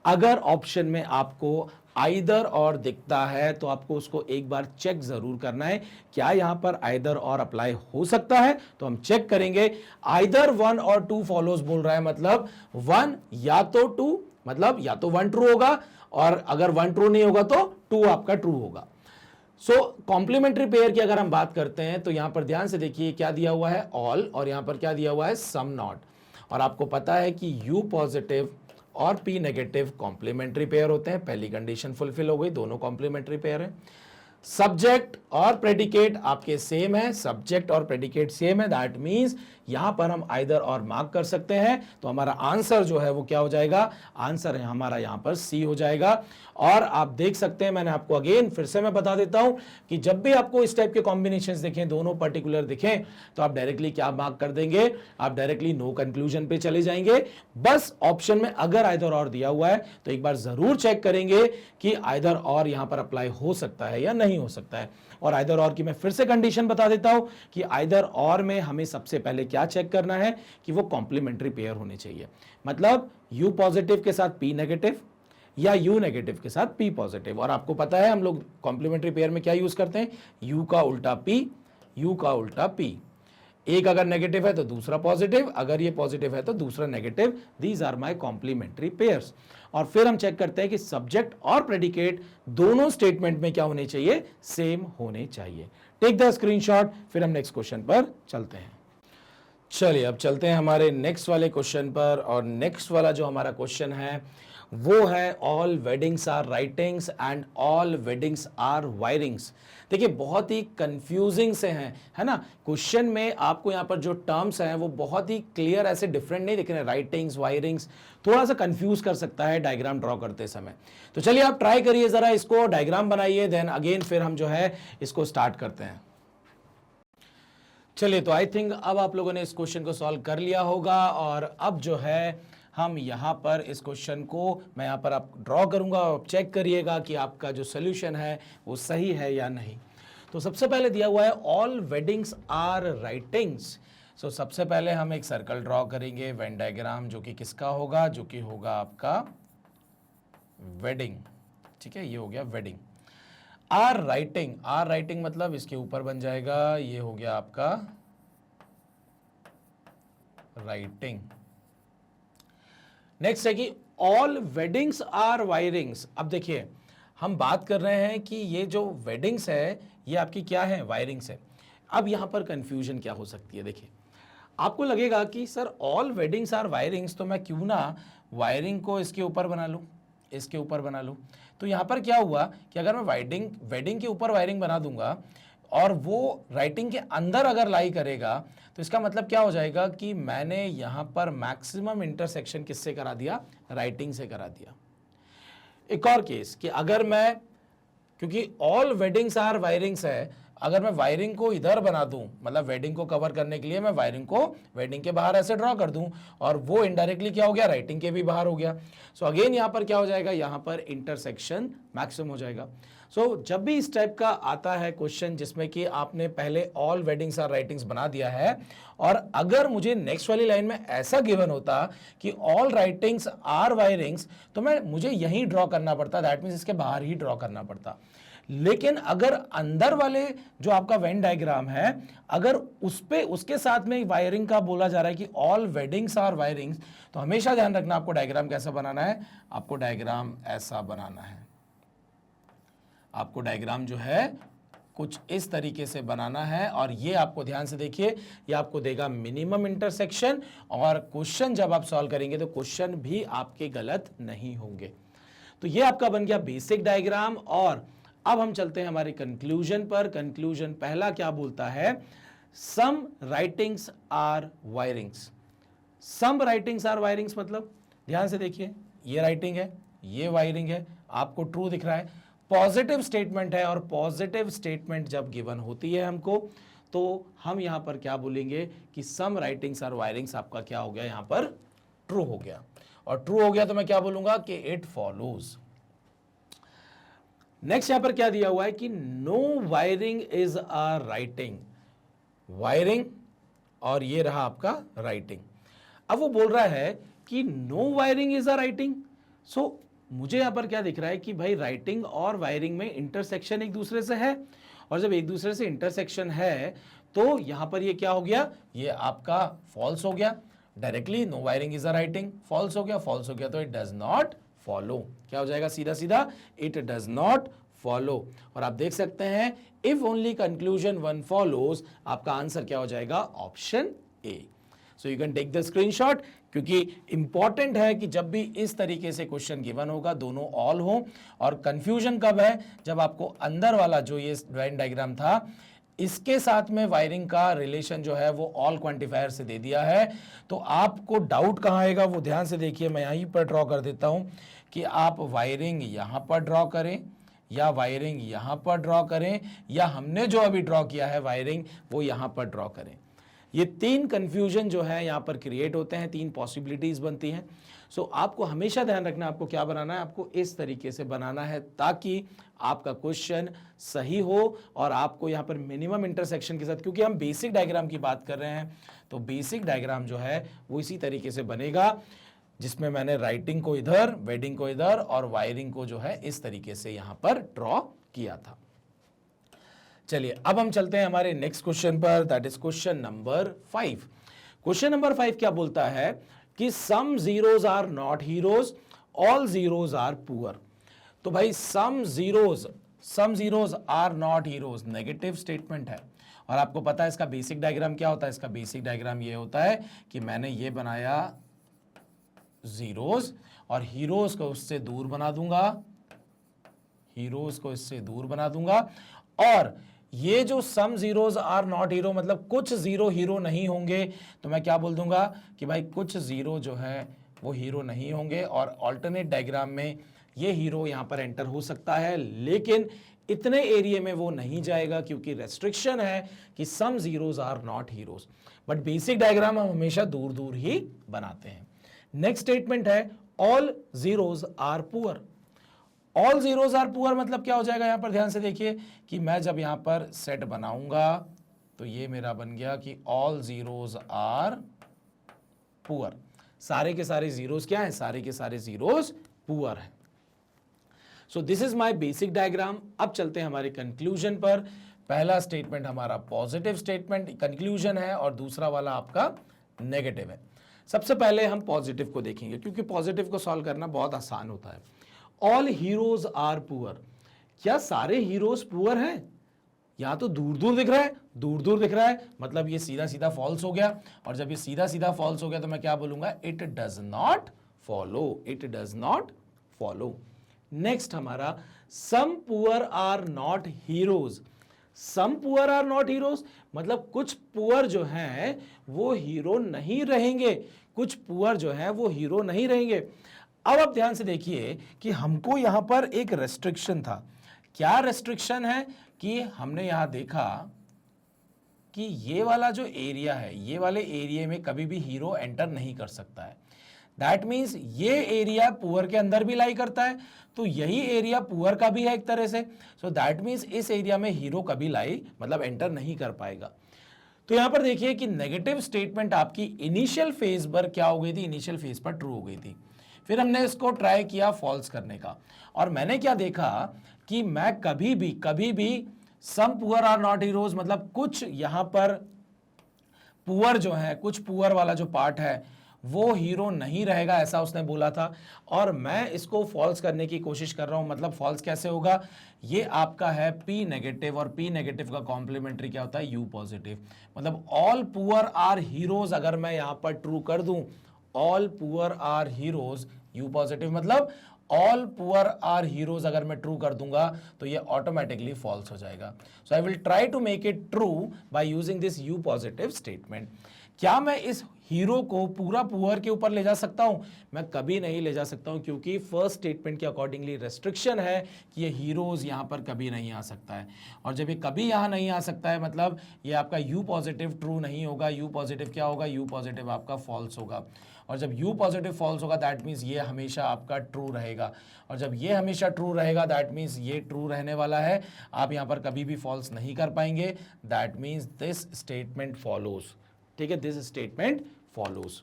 [SPEAKER 1] अगर ऑप्शन में आपको आइदर और दिखता है तो आपको उसको एक बार चेक जरूर करना है, क्या यहां पर आइदर और अप्लाई हो सकता है। तो हम चेक करेंगे, आइदर वन और टू फॉलोज बोल रहा है मतलब वन या तो टू मतलब या तो वन ट्रू होगा, और अगर वन ट्रू नहीं होगा तो टू आपका ट्रू होगा। सो कॉम्प्लीमेंट्री पेयर की अगर हम बात करते हैं तो यहां पर ध्यान से देखिए क्या दिया हुआ है ऑल, और यहां पर क्या दिया हुआ है सम नॉट। और आपको पता है कि यू पॉजिटिव और पी नेगेटिव कॉम्प्लीमेंट्री पेयर होते हैं। पहली कंडीशन फुलफिल हो गई, दोनों कॉम्प्लीमेंट्री पेयर है। सब्जेक्ट और प्रेडिकेट आपके सेम है, सब्जेक्ट और प्रेडिकेट सेम है, दैट मींस यहां पर हम आइदर और मार्क कर सकते हैं। तो हमारा आंसर जो है वो क्या हो जाएगा, आंसर है हमारा यहां पर सी हो जाएगा। और आप देख सकते हैं, मैंने आपको अगेन फिर से मैं बता देता हूं कि जब भी आपको इस टाइप के कॉम्बिनेशंस दिखें, दोनों पर्टिकुलर दिखें, तो आप डायरेक्टली क्या मार्क कर देंगे, आप डायरेक्टली नो कंक्लूजन पे चले जाएंगे। बस ऑप्शन में अगर आइदर और दिया हुआ है तो एक बार जरूर चेक करेंगे कि आइदर और यहां पर अप्लाई हो सकता है या नहीं हो सकता है। और आइदर और की मैं फिर से कंडीशन बता देता हूं कि आइदर और में हमें सबसे पहले क्या चेक करना है कि वो कॉम्प्लीमेंट्री पेयर होने चाहिए, मतलब यू पॉजिटिव के साथ पी नेगेटिव या यू नेगेटिव के साथ पी पॉजिटिव। और आपको पता है हम लोग कॉम्प्लीमेंट्री पेयर में क्या यूज करते हैं, यू का उल्टा पी, यू का उल्टा पी। एक अगर नेगेटिव है तो दूसरा पॉजिटिव, अगर ये पॉजिटिव है तो दूसरा negative. These are my complementary pairs. और फिर हम चेक करते हैं कि सब्जेक्ट और प्रेडिकेट दोनों स्टेटमेंट में क्या होने चाहिए, सेम होने चाहिए। टेक द स्क्रीनशॉट, फिर हम नेक्स्ट क्वेश्चन पर चलते हैं। चलिए अब चलते हैं हमारे नेक्स्ट वाले क्वेश्चन पर। और नेक्स्ट वाला जो हमारा क्वेश्चन है वो है all weddings are writings and all weddings are wirings. देखिए बहुत ही कंफ्यूजिंग से हैं, है ना। क्वेश्चन में आपको यहाँ पर जो टर्म्स हैं वो बहुत ही क्लियर ऐसे डिफरेंट नहीं दिख रहे, राइटिंग्स वायरिंग्स, थोड़ा सा कंफ्यूज कर सकता है डायग्राम ड्रॉ करते समय। तो चलिए आप ट्राई करिए जरा, इसको डायग्राम बनाइए, देन अगेन फिर हम जो है इसको स्टार्ट करते हैं। चलिए तो आई थिंक अब आप लोगों ने इस क्वेश्चन को सॉल्व कर लिया होगा। और अब जो है हम यहाँ पर इस क्वेश्चन को मैं यहाँ पर आप ड्रॉ करूँगा और चेक करिएगा कि आपका जो सोल्यूशन है वो सही है या नहीं। तो सबसे पहले दिया हुआ है ऑल वेडिंग्स आर राइटिंग्स। सो सबसे पहले हम एक सर्कल ड्रॉ करेंगे, वेन डायग्राम, जो कि किसका होगा, जो कि होगा आपका वेडिंग। ठीक है, ये हो गया वेडिंग। आर राइटिंग मतलब इसके ऊपर बन जाएगा, ये हो गया आपका राइटिंग। नेक्स्ट है कि ऑल वेडिंग्स आर वायरिंग्स। अब देखिए हम बात कर रहे हैं कि ये जो वेडिंग्स है ये आपकी क्या है, वायरिंग्स है। अब यहां पर कंफ्यूजन क्या हो सकती है, देखिए आपको लगेगा कि sir all weddings are wirings, तो मैं क्यों ना वायरिंग को इसके ऊपर बना लूं, इसके ऊपर बना लूं। तो यहां पर क्या हुआ कि अगर मैं वेडिंग के ऊपर वायरिंग बना दूंगा और वो राइटिंग के अंदर अगर लाई करेगा, तो इसका मतलब क्या हो जाएगा कि मैंने यहां पर मैक्सिमम इंटरसेक्शन किससे करा दिया, राइटिंग से करा दिया। एक और केस कि अगर मैं, क्योंकि ऑल वेडिंग्स आर वायरिंग्स है, अगर मैं वायरिंग को इधर बना दूं, मतलब वेडिंग को कवर करने के लिए मैं वायरिंग को वेडिंग के बाहर ऐसे ड्रॉ कर दूं, और वो इनडायरेक्टली क्या हो गया, राइटिंग के भी बाहर हो गया। सो अगेन यहां पर क्या हो जाएगा, यहां पर इंटरसेक्शन मैक्सिमम हो जाएगा। सो जब भी इस टाइप का आता है क्वेश्चन जिसमें कि आपने पहले ऑल वेडिंग्स आर राइटिंग्स बना दिया है, और अगर मुझे नेक्स्ट वाली लाइन में ऐसा गिवन होता कि ऑल राइटिंग्स आर वायरिंग्स, तो मुझे यहीं ड्रॉ करना पड़ता, दैट मीन्स इसके बाहर ही ड्रॉ करना पड़ता। लेकिन अगर अंदर वाले जो आपका वेन डायग्राम है, अगर उस पे उसके साथ में वायरिंग का बोला जा रहा है कि ऑल वेडिंग्स आर वायरिंग्स, तो हमेशा ध्यान रखना आपको डायग्राम कैसा बनाना है, आपको डायग्राम ऐसा बनाना है। आपको डायग्राम जो है कुछ इस तरीके से बनाना है, और ये आपको ध्यान से देखिए, ये आपको देगा मिनिमम इंटरसेक्शन, और क्वेश्चन जब आप सॉल्व करेंगे तो क्वेश्चन भी आपके गलत नहीं होंगे। तो ये आपका बन गया बेसिक डायग्राम। और अब हम चलते हैं हमारे कंक्लूजन पर। कंक्लूजन पहला क्या बोलता है, some writings are wirings. Some writings are wirings मतलब ध्यान से देखिए, ये राइटिंग है, ये वायरिंग है, आपको ट्रू दिख रहा है, पॉजिटिव स्टेटमेंट है, और पॉजिटिव स्टेटमेंट जब गिवन होती है हमको, तो हम यहां पर क्या बोलेंगे कि सम राइटिंग्स आर वायरिंग्स आपका क्या हो गया, यहां पर ट्रू हो गया। और ट्रू हो गया तो मैं क्या बोलूंगा कि इट फॉलोज। नेक्स्ट यहां पर क्या दिया हुआ है कि no wiring is a writing, wiring, और ये रहा आपका राइटिंग। अब वो बोल रहा है कि no wiring is a writing. So मुझे यहां पर क्या दिख रहा है कि भाई राइटिंग और वायरिंग में इंटरसेक्शन एक दूसरे से है, और जब एक दूसरे से इंटरसेक्शन है तो यहां पर ये क्या हो गया, ये आपका फॉल्स हो गया। Directly no wiring is a writing, false हो गया, फॉल्स हो गया तो इट डज नॉट फॉलो। क्या हो जाएगा, सीधा सीधा इट डज नॉट फॉलो। और आप देख सकते हैं if only conclusion one follows, आपका आंसर क्या हो जाएगा, option A. So you can take the screenshot, क्योंकि इंपॉर्टेंट है कि जब भी इस तरीके से क्वेश्चन गिवन होगा दोनों ऑल हो। और कंफ्यूजन कब है, जब आपको अंदर वाला जो ये वेन डायग्राम था इसके साथ में वायरिंग का रिलेशन जो है वो ऑल क्वांटिफायर से दे दिया है, तो आपको डाउट कहां आएगा वो ध्यान से देखिए। मैं यहीं पर ड्रॉ कर देता हूं कि आप वायरिंग यहां पर ड्रॉ करें या वायरिंग यहां पर ड्रॉ करें, या हमने जो अभी ड्रॉ किया है वायरिंग वो यहां पर ड्रॉ करें। ये तीन कंफ्यूजन जो है यहां पर क्रिएट होते हैं, तीन पॉसिबिलिटीज बनती हैं। सो आपको हमेशा ध्यान रखना, आपको क्या बनाना है, आपको इस तरीके से बनाना है ताकि आपका क्वेश्चन सही हो। और आपको यहां पर मिनिमम इंटरसेक्शन के साथ, क्योंकि हम बेसिक डायग्राम की बात कर रहे हैं, तो बेसिक डायग्राम जो है वो इसी तरीके से बनेगा, जिसमें मैंने राइटिंग को इधर, वेडिंग को इधर, और वायरिंग को जो है इस तरीके से यहां पर ड्रॉ किया था। चलिए अब हम चलते हैं हमारे नेक्स्ट क्वेश्चन पर, that is question number 5। Question number 5 क्या बोलता है कि some zeros are not heroes, all zeros are poor. तो भाई some zeros are not heroes negative statement है, और आपको पता है इसका बेसिक डायग्राम क्या होता है। इसका बेसिक डायग्राम ये होता है कि मैंने ये बनाया जीरोज और हीरोज को उससे दूर बना दूंगा, हीरोज को इससे दूर बना दूंगा, और ये जो सम जीरोज आर नॉट हीरो मतलब कुछ जीरो हीरो नहीं होंगे, तो मैं क्या बोल दूंगा कि भाई कुछ जीरो जो है वो हीरो नहीं होंगे, और ऑल्टरनेट डायग्राम में ये हीरो यहां पर एंटर हो सकता है, लेकिन इतने एरिया में वो नहीं जाएगा क्योंकि रेस्ट्रिक्शन है कि some zeros are not heroes. But basic diagram हम हमेशा दूर दूर ही बनाते हैं। नेक्स्ट स्टेटमेंट है all zeros are poor. All zeros are poor मतलब क्या हो जाएगा, यहां पर ध्यान से देखिए कि मैं जब यहां पर सेट बनाऊंगा तो ये मेरा बन गया कि ऑल जीरोज आर पुअर। सारे के सारे जीरोज क्या है, सारे के सारे जीरोज पुअर है। So this is my basic diagram. अब चलते हैं हमारे कंक्लूजन पर। पहला स्टेटमेंट हमारा पॉजिटिव स्टेटमेंट कंक्लूजन है और दूसरा वाला आपका नेगेटिव है। सबसे पहले हम पॉजिटिव को देखेंगे क्योंकि पॉजिटिव को सॉल्व करना बहुत आसान होता है। ऑल हीरोज आर पुअर, क्या सारे हीरोज पुअर हैं? यहां तो दूर दूर दिख रहा है, दूर दूर दिख रहा है, मतलब ये सीधा सीधा फॉल्स हो गया, और जब ये सीधा सीधा फॉल्स हो गया तो मैं क्या बोलूंगा, it does not follow, it does not follow. Next हमारा some poor are not heroes. Some poor are not heroes मतलब कुछ पुअर जो हैं वो हीरो नहीं रहेंगे, कुछ पुअर जो हैं वो हीरो नहीं रहेंगे। अब आप ध्यान से देखिए कि हमको यहां पर एक रेस्ट्रिक्शन था। क्या रेस्ट्रिक्शन है कि हमने यहां देखा कि ये वाला जो एरिया है, ये वाले एरिया में कभी भी हीरो एंटर नहीं कर सकता है। दैट मीन्स ये एरिया पुअर के अंदर भी लाई करता है, तो यही एरिया पुअर का भी है एक तरह से। सो दैट मीन्स इस एरिया में हीरो कभी लाई मतलब एंटर नहीं कर पाएगा। तो यहां पर देखिए कि नेगेटिव स्टेटमेंट आपकी इनिशियल फेज पर क्या हो गई थी, इनिशियल फेज पर ट्रू हो गई थी। फिर हमने इसको ट्राई किया फॉल्स करने का, और मैंने क्या देखा कि मैं कभी भी some poor are not heroes मतलब कुछ यहां पर पुअर जो है, कुछ पुअर वाला जो पार्ट है वो हीरो नहीं रहेगा, ऐसा उसने बोला था। और मैं इसको फॉल्स करने की कोशिश कर रहा हूं। मतलब फॉल्स कैसे होगा, ये आपका है P नेगेटिव, और P नेगेटिव का कॉम्प्लीमेंट्री क्या होता है, U पॉजिटिव। मतलब ऑल पुअर आर हीरोज अगर मैं यहां पर ट्रू कर दूं, all poor are heroes, U positive मतलब ऑल पुअर आर हीरोज अगर मैं ट्रू कर दूंगा तो ये ऑटोमेटिकली फॉल्स हो जाएगा। So I will try to make it true by using this U positive statement. क्या मैं इस हीरो को पूरा पुअर के ऊपर ले जा सकता हूं? मैं कभी नहीं ले जा सकता हूं क्योंकि फर्स्ट स्टेटमेंट के अकॉर्डिंगली रेस्ट्रिक्शन है कि ये हीरोज यहां पर कभी नहीं आ सकता है, और जब ये कभी यहां नहीं आ सकता है मतलब ये आपका U पॉजिटिव ट्रू नहीं होगा। U पॉजिटिव क्या होगा, U पॉजिटिव आपका फॉल्स होगा, और जब U पॉजिटिव फॉल्स होगा दैट मीन्स ये हमेशा आपका ट्रू रहेगा, और जब ये हमेशा ट्रू रहेगा दैट मीन्स ये ट्रू रहने वाला है। आप यहां पर कभी भी फॉल्स नहीं कर पाएंगे। That means this statement follows, ठीक है, दिस स्टेटमेंट फॉलोज।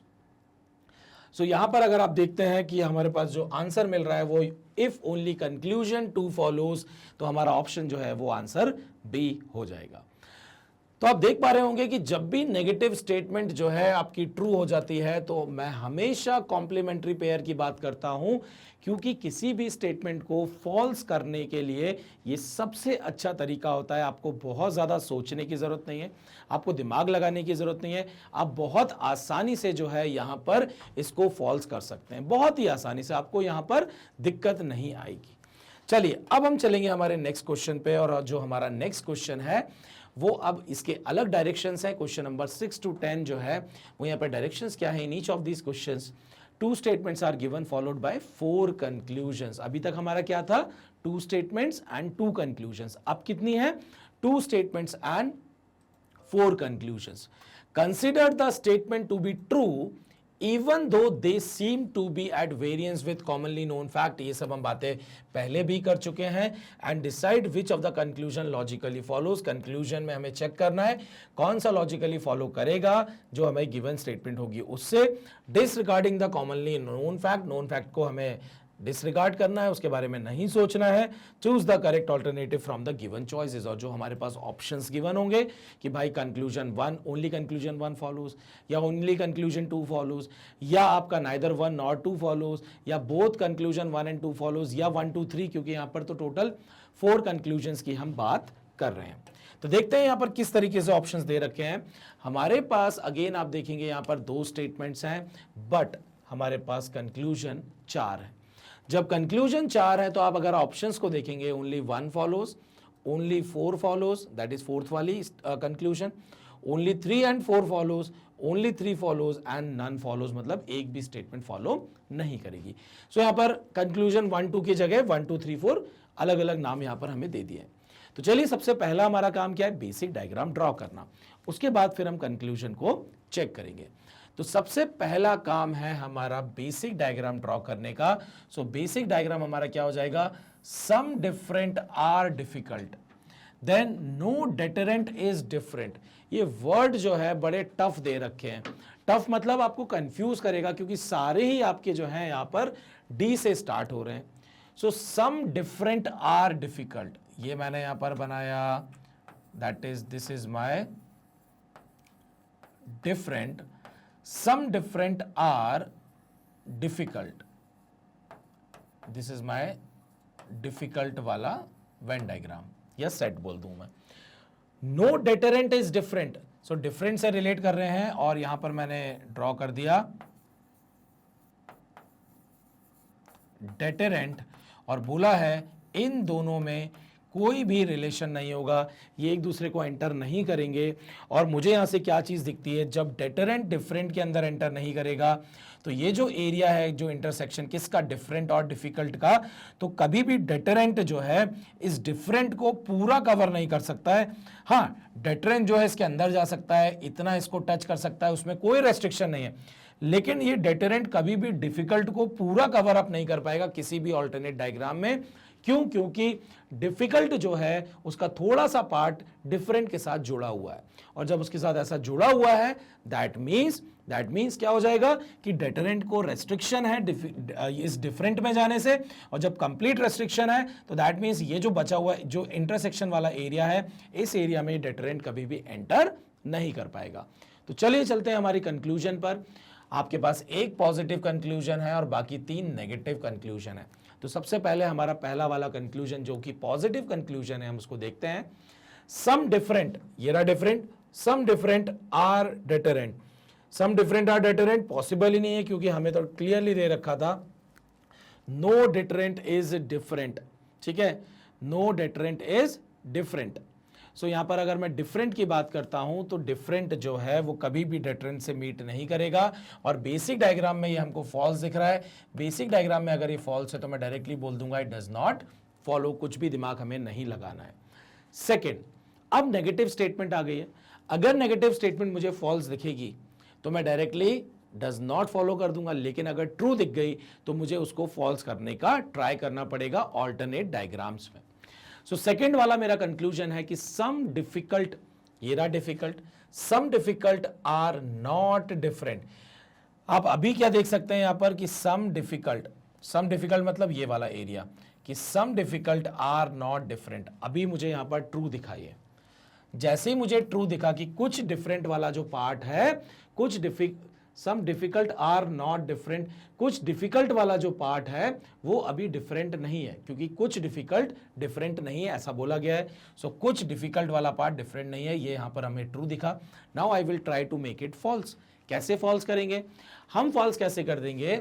[SPEAKER 1] सो यहां पर अगर आप देखते हैं कि हमारे पास जो आंसर मिल रहा है वो if only conclusion two follows, तो हमारा ऑप्शन जो है वो आंसर बी हो जाएगा। तो आप देख पा रहे होंगे कि जब भी नेगेटिव स्टेटमेंट जो है आपकी ट्रू हो जाती है तो मैं हमेशा कॉम्प्लीमेंट्री पेयर की बात करता हूं, क्योंकि किसी भी स्टेटमेंट को फॉल्स करने के लिए ये सबसे अच्छा तरीका होता है। आपको बहुत ज़्यादा सोचने की ज़रूरत नहीं है, आपको दिमाग लगाने की ज़रूरत नहीं है, आप बहुत आसानी से जो है यहाँ पर इसको फॉल्स कर सकते हैं, बहुत ही आसानी से, आपको यहाँ पर दिक्कत नहीं आएगी। चलिए अब हम चलेंगे हमारे नेक्स्ट क्वेश्चन पे, और जो हमारा नेक्स्ट क्वेश्चन है वो अब इसके अलग डायरेक्शंस हैं। क्वेश्चन नंबर 6 to 10 जो है वो यहाँ पर डायरेक्शंस क्या है, in each of this questions 2 statements are given followed by 4 conclusions. अभी तक हमारा क्या था, 2 स्टेटमेंट्स एंड 2 कंक्लूजंस। अब कितनी है, 2 statements and 4 conclusions. Consider the statement to be true even though they seem to be at variance with commonly known fact. ये सब हम बातें पहले भी कर चुके हैं। And decide which of the conclusion logically follows. Conclusion में हमें चेक करना है कौन सा logically follow करेगा जो हमें given statement होगी उससे। Disregarding the commonly known fact, known fact को हमें डिसरिगार्ड करना है, उसके बारे में नहीं सोचना है। Choose the correct alternative from the given choices, और जो हमारे पास ऑप्शंस गिवन होंगे कि भाई कंक्लूजन 1 ओनली कंक्लूजन 1 फॉलोज, या ओनली कंक्लूजन 2 फॉलोज, या आपका नाइदर 1 नॉर 2 फॉलोज, या बोथ कंक्लूजन 1 एंड 2 फॉलोज, या 1 2 3, क्योंकि यहां पर तो टोटल 4 कंक्लूजन्स की हम बात कर रहे हैं। तो देखते हैं यहां पर किस तरीके से ऑप्शंस दे रखे हैं हमारे पास। अगेन आप देखेंगे यहां पर 2 स्टेटमेंट्स हैं, बट हमारे पास कंक्लूजन 4 है। जब कंक्लूजन 4 है तो आप अगर ऑप्शंस को देखेंगे, only 1 follows, only 4 follows, that is fourth वाली conclusion, only 3 and 4 follows, only 3 follows and none follows, मतलब एक भी स्टेटमेंट फॉलो नहीं करेगी। सो यहां पर कंक्लूजन 1 2 की जगह 1 2 3 4 अलग अलग नाम यहां पर हमें दे दिए। तो चलिए सबसे पहला हमारा काम क्या है, बेसिक डायग्राम ड्रॉ करना। उसके बाद फिर हम कंक्लूजन को चेक करेंगे। तो सबसे पहला काम है हमारा बेसिक डायग्राम ड्रॉ करने का। सो बेसिक डायग्राम हमारा क्या हो जाएगा, some different are difficult then no deterrent is different. ये वर्ड जो है बड़े टफ दे रखे हैं। टफ मतलब आपको कंफ्यूज करेगा, क्योंकि सारे ही आपके जो हैं यहां पर डी से स्टार्ट हो रहे हैं। So some different are difficult, ये मैंने यहां पर बनाया, that is this is my different, some different are difficult, this is my difficult वाला वेन डायग्राम, या सेट बोल दूं मैं। No deterrent is different, so different से रिलेट कर रहे हैं, और यहां पर मैंने ड्रॉ कर दिया डेटरेंट, और बोला है इन दोनों में कोई भी रिलेशन नहीं होगा, ये एक दूसरे को एंटर नहीं करेंगे। और मुझे यहां से क्या चीज दिखती है, जब डेटरेंट डिफरेंट के अंदर एंटर नहीं करेगा तो ये जो एरिया है, जो इंटरसेक्शन किसका, डिफरेंट और डिफिकल्ट का, तो कभी भी डेटरेंट जो है इस डिफरेंट को पूरा कवर नहीं कर सकता है। हाँ, डेटरेंट जो है इसके अंदर जा सकता है, इतना इसको टच कर सकता है, उसमें कोई रेस्ट्रिक्शन नहीं है, लेकिन ये डेटरेंट कभी भी डिफिकल्ट को पूरा कवर अप नहीं कर पाएगा किसी भी ऑल्टरनेट डायग्राम में। क्यों? क्योंकि डिफिकल्ट जो है उसका थोड़ा सा पार्ट डिफरेंट के साथ जुड़ा हुआ है, और जब उसके साथ ऐसा जुड़ा हुआ है दैट मीन्स क्या हो जाएगा कि डेटरेंट को रेस्ट्रिक्शन है इस डिफरेंट में जाने से, और जब कंप्लीट रेस्ट्रिक्शन है तो दैट मीन्स ये जो बचा हुआ जो इंटरसेक्शन वाला एरिया है, इस एरिया में डेटरेंट कभी भी एंटर नहीं कर पाएगा। तो चलिए चलते हैं हमारी कंक्लूजन पर। आपके पास एक पॉजिटिव कंक्लूजन है और बाकी 3 नेगेटिव कंक्लूजन है। तो सबसे पहले हमारा पहला वाला कंक्लूजन जो कि पॉजिटिव कंक्लूजन है, हम उसको देखते हैं। सम डिफरेंट, ये रहा different, some different are deterrent. Some different are deterrent possible ही नहीं है, क्योंकि हमें तो क्लियरली दे रखा था नो डेटरेंट इज डिफरेंट। ठीक है, नो डेटरेंट इज डिफरेंट। सो यहां पर अगर मैं डिफरेंट की बात करता हूं तो डिफरेंट जो है वो कभी भी डेटरेंट से मीट नहीं करेगा, और बेसिक डायग्राम में ये हमको फॉल्स दिख रहा है। बेसिक डायग्राम में अगर ये फॉल्स है तो मैं डायरेक्टली बोल दूंगा इट डज नॉट फॉलो, कुछ भी दिमाग हमें नहीं लगाना है। सेकेंड, अब नेगेटिव स्टेटमेंट आ गई है। अगर नेगेटिव स्टेटमेंट मुझे फॉल्स दिखेगी तो मैं डायरेक्टली डज नॉट फॉलो कर दूंगा, लेकिन अगर ट्रू दिख गई तो मुझे उसको फॉल्स करने का ट्राई करना पड़ेगा ऑल्टरनेट डायग्राम्स में। सो सेकेंड वाला मेरा कंक्लूजन है कि सम डिफिकल्ट, ये रहा difficult, some difficult are not different. आप अभी क्या देख सकते हैं यहां पर कि सम डिफिकल्ट मतलब ये वाला एरिया, कि some difficult are not different. अभी मुझे यहां पर ट्रू दिखाइए। जैसे ही मुझे ट्रू दिखा कि कुछ डिफरेंट वाला जो पार्ट है, some difficult are not different, कुछ डिफिकल्ट वाला जो पार्ट है वो अभी डिफरेंट नहीं है, क्योंकि कुछ डिफिकल्ट डिफरेंट नहीं है ऐसा बोला गया है। सो कुछ डिफिकल्ट वाला पार्ट डिफरेंट नहीं है, ये यहां पर हमें ट्रू दिखा। Now I will try to make it false. कैसे फॉल्स करेंगे हम? फॉल्स कैसे कर देंगे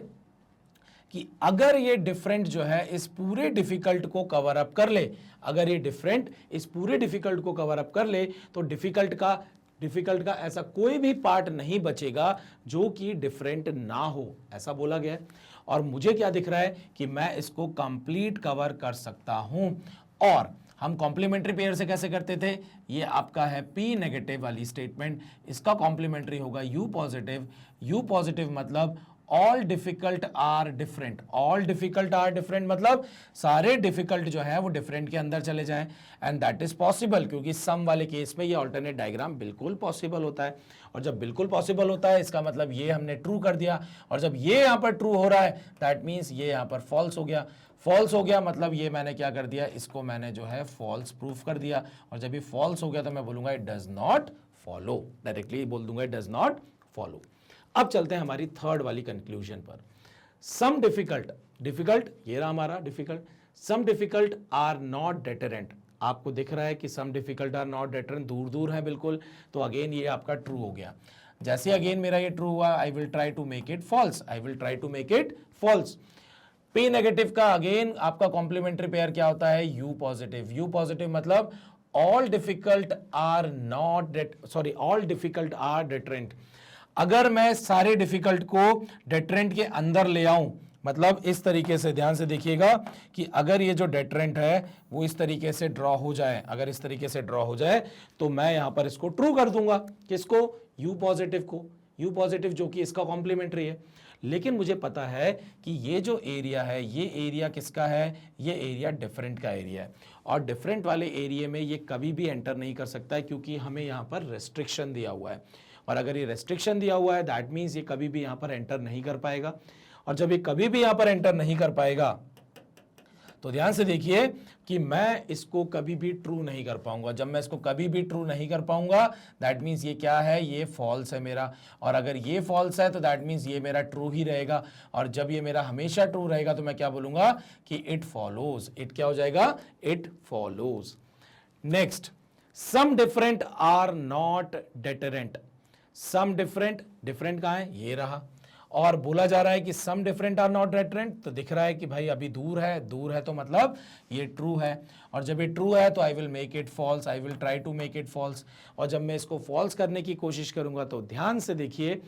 [SPEAKER 1] कि अगर ये डिफरेंट जो है इस पूरे डिफिकल्ट को कवर अप कर ले, अगर ये डिफरेंट इस पूरे डिफिकल्ट को कवर अप कर ले तो डिफिकल्ट का ऐसा कोई भी पार्ट नहीं बचेगा जो कि डिफरेंट ना हो, ऐसा बोला गया है। और मुझे क्या दिख रहा है कि मैं इसको कंप्लीट कवर कर सकता हूं। और हम कॉम्प्लीमेंट्री पेयर से कैसे करते थे, ये आपका है P नेगेटिव वाली स्टेटमेंट, इसका कॉम्प्लीमेंट्री होगा U पॉजिटिव। U पॉजिटिव मतलब all difficult are different, all difficult are different मतलब सारे डिफिकल्ट जो है वो डिफरेंट के अंदर चले जाएं, एंड दैट इज पॉसिबल, क्योंकि सम वाले केस में ये ऑल्टरनेट डायग्राम बिल्कुल पॉसिबल होता है। और जब बिल्कुल पॉसिबल होता है इसका मतलब ये हमने ट्रू कर दिया, और जब ये यहां पर ट्रू हो रहा है दैट मीन्स ये यहां पर फॉल्स हो गया। फॉल्स हो गया मतलब ये मैंने क्या कर दिया, इसको मैंने जो है फॉल्स प्रूफ कर दिया, और जब ये फॉल्स हो गया तो मैं बोलूंगा it does not follow, directly बोल दूंगा इट डज नॉट फॉलो। अब चलते हैं हमारी थर्ड वाली कंक्लूजन पर। सम डिफिकल्ट, डिफिकल्ट ये रहा हमारा difficult, some difficult are not deterrent. आपको दिख रहा है कि some difficult are not deterrent, दूर दूर है बिल्कुल, तो अगेन ये आपका ट्रू हो गया। जैसे अगेन मेरा ये ट्रू हुआ, I will try to make it false, I will try to make it false. P negative का अगेन आपका कॉम्प्लीमेंट्री पेयर क्या होता है, यू पॉजिटिव। यू पॉजिटिव मतलब all difficult are not sorry all difficult are deterrent. अगर मैं सारे difficult को डेटरेंट के अंदर ले आऊं, मतलब इस तरीके से, ध्यान से देखिएगा कि अगर ये जो डेटरेंट है वो इस तरीके से ड्रॉ हो जाए, अगर इस तरीके से ड्रॉ हो जाए तो मैं यहां पर इसको ट्रू कर दूंगा। किसको, यू पॉजिटिव को, यू पॉजिटिव जो कि इसका कॉम्प्लीमेंट्री है। लेकिन मुझे पता है कि ये जो एरिया है ये एरिया किसका है, ये एरिया डिफरेंट का एरिया है, और डिफरेंट वाले एरिया में ये कभी भी एंटर नहीं कर सकता है, क्योंकि हमें यहां पर रेस्ट्रिक्शन दिया हुआ है, और अगर ये रेस्ट्रिक्शन दिया हुआ है दैट मीन्स ये कभी भी यहां पर एंटर नहीं कर पाएगा। और जब ये कभी भी यहां पर एंटर नहीं कर पाएगा तो ध्यान से देखिए कि मैं इसको कभी भी ट्रू नहीं कर पाऊंगा। जब मैं इसको कभी भी ट्रू नहीं कर पाऊंगा दैट मीन्स ये क्या है, ये फॉल्स है मेरा, और अगर ये फॉल्स है तो दैट मीन्स ये मेरा ट्रू ही रहेगा, और जब ये मेरा हमेशा ट्रू रहेगा तो मैं क्या बोलूंगा कि इट फॉलोज। इट क्या हो जाएगा, it follows. Next, some different are not deterrent. Some different, different कहां है, ये रहा, और बोला जा रहा है कि some different are not deterrent, तो दिख रहा है कि भाई अभी दूर है, दूर है तो मतलब ये ट्रू है, और जब ये ट्रू है तो I will make it false, I will try to make it false. और जब मैं इसको फॉल्स करने की कोशिश करूंगा तो ध्यान से देखिए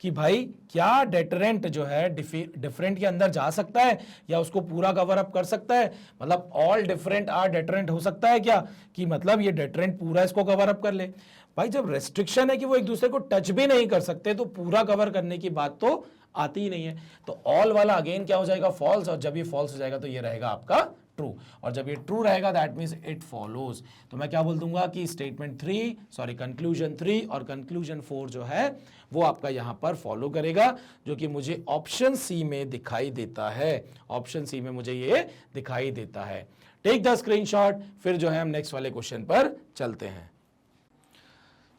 [SPEAKER 1] कि भाई क्या डेटरेंट जो है डिफरेंट के अंदर जा सकता है या उसको पूरा कवर अप कर सकता है, मतलब ऑल डिफरेंट आर डेटरेंट हो सकता है क्या, कि मतलब ये डेटरेंट पूरा इसको कवर अप कर ले। भाई जब रेस्ट्रिक्शन है कि वो एक दूसरे को टच भी नहीं कर सकते तो पूरा कवर करने की बात तो आती ही नहीं है। तो ऑल वाला अगेन क्या हो जाएगा, फॉल्स, और जब ये फॉल्स हो जाएगा तो ये रहेगा आपका ट्रू, और जब ये ट्रू रहेगा दैट मीन्स इट फॉलोज। तो मैं क्या बोल दूंगा कि स्टेटमेंट 3 सॉरी कंक्लूजन 3 और कंक्लूजन 4 जो है वो आपका यहां पर फॉलो करेगा, जो कि मुझे ऑप्शन सी में दिखाई देता है, ऑप्शन सी में मुझे ये दिखाई देता है। टेक द स्क्रीनशॉट, फिर जो है हम नेक्स्ट वाले क्वेश्चन पर चलते हैं।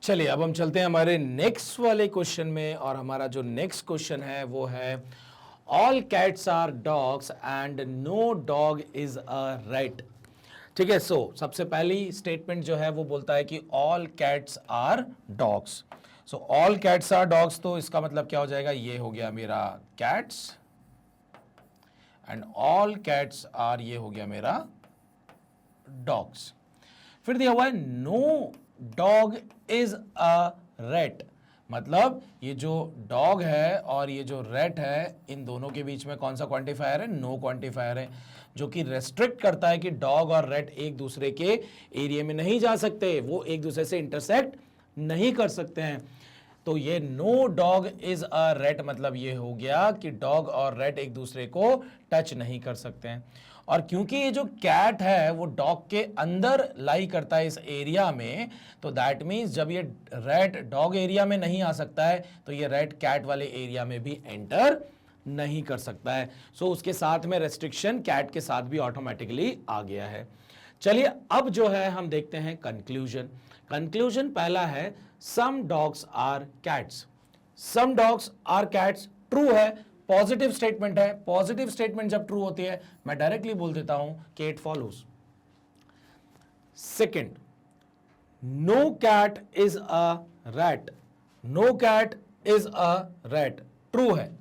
[SPEAKER 1] चलिए अब हम चलते हैं हमारे नेक्स्ट वाले क्वेश्चन में, और हमारा जो नेक्स्ट क्वेश्चन है वो है all cats are dogs and no dog is a rat. ठीक है, सो सबसे पहली स्टेटमेंट जो है वो बोलता है कि all cats are dogs. So all cats are dogs, तो इसका मतलब क्या हो जाएगा, ये हो गया मेरा cats, and all cats are, ये हो गया मेरा डॉग्स। फिर दिया हुआ है no dog is a rat, मतलब ये जो डॉग है और ये जो रैट है इन दोनों के बीच में कौन सा क्वांटिफायर है, नो क्वांटिफायर है, जो कि रेस्ट्रिक्ट करता है कि डॉग और रैट एक दूसरे के एरिया में नहीं जा सकते, वो एक दूसरे से इंटरसेक्ट नहीं कर सकते हैं। तो ये no dog is a rat मतलब ये हो गया कि डॉग और रैट एक दूसरे को टच नहीं कर सकते हैं। और क्योंकि ये जो कैट है वो डॉग के अंदर लाई करता है इस एरिया में, तो दैट मीन्स जब ये रैट डॉग एरिया में नहीं आ सकता है तो ये रैट कैट वाले एरिया में भी एंटर नहीं कर सकता है। सो उसके साथ में रेस्ट्रिक्शन कैट के साथ भी ऑटोमेटिकली आ गया है। चलिए अब जो है हम देखते हैं कंक्लूजन। कंक्लूजन पहला है some dogs are cats. Some dogs are cats true है, पॉजिटिव स्टेटमेंट है। पॉजिटिव स्टेटमेंट जब ट्रू होती है मैं डायरेक्टली बोल देता हूं कि it follows. Second, no cat is a rat. No cat is a rat true है,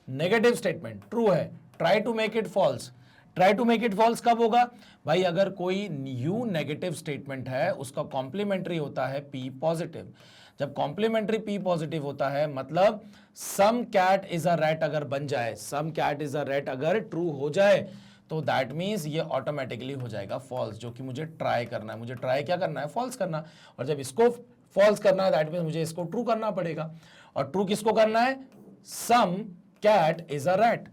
[SPEAKER 1] नेगेटिव स्टेटमेंट ट्रू है। Try to make it false. Try to make it false कब होगा भाई, अगर कोई यू नेगेटिव स्टेटमेंट है उसका कॉम्प्लीमेंट्री होता है पी पॉजिटिव। जब कॉम्प्लीमेंट्री पी पॉजिटिव होता है मतलब सम कैट इज अ रैट अगर बन जाए, सम कैट इज अ रैट अगर ट्रू हो जाए तो दैट मीन्स ये ऑटोमेटिकली हो जाएगा फॉल्स, जो कि मुझे ट्राई करना है। मुझे ट्राई क्या करना है, फॉल्स करना। और जब इसको फॉल्स करना है दैट मीन्स मुझे इसको ट्रू करना पड़ेगा। और ट्रू किसको करना है, some cat is a rat.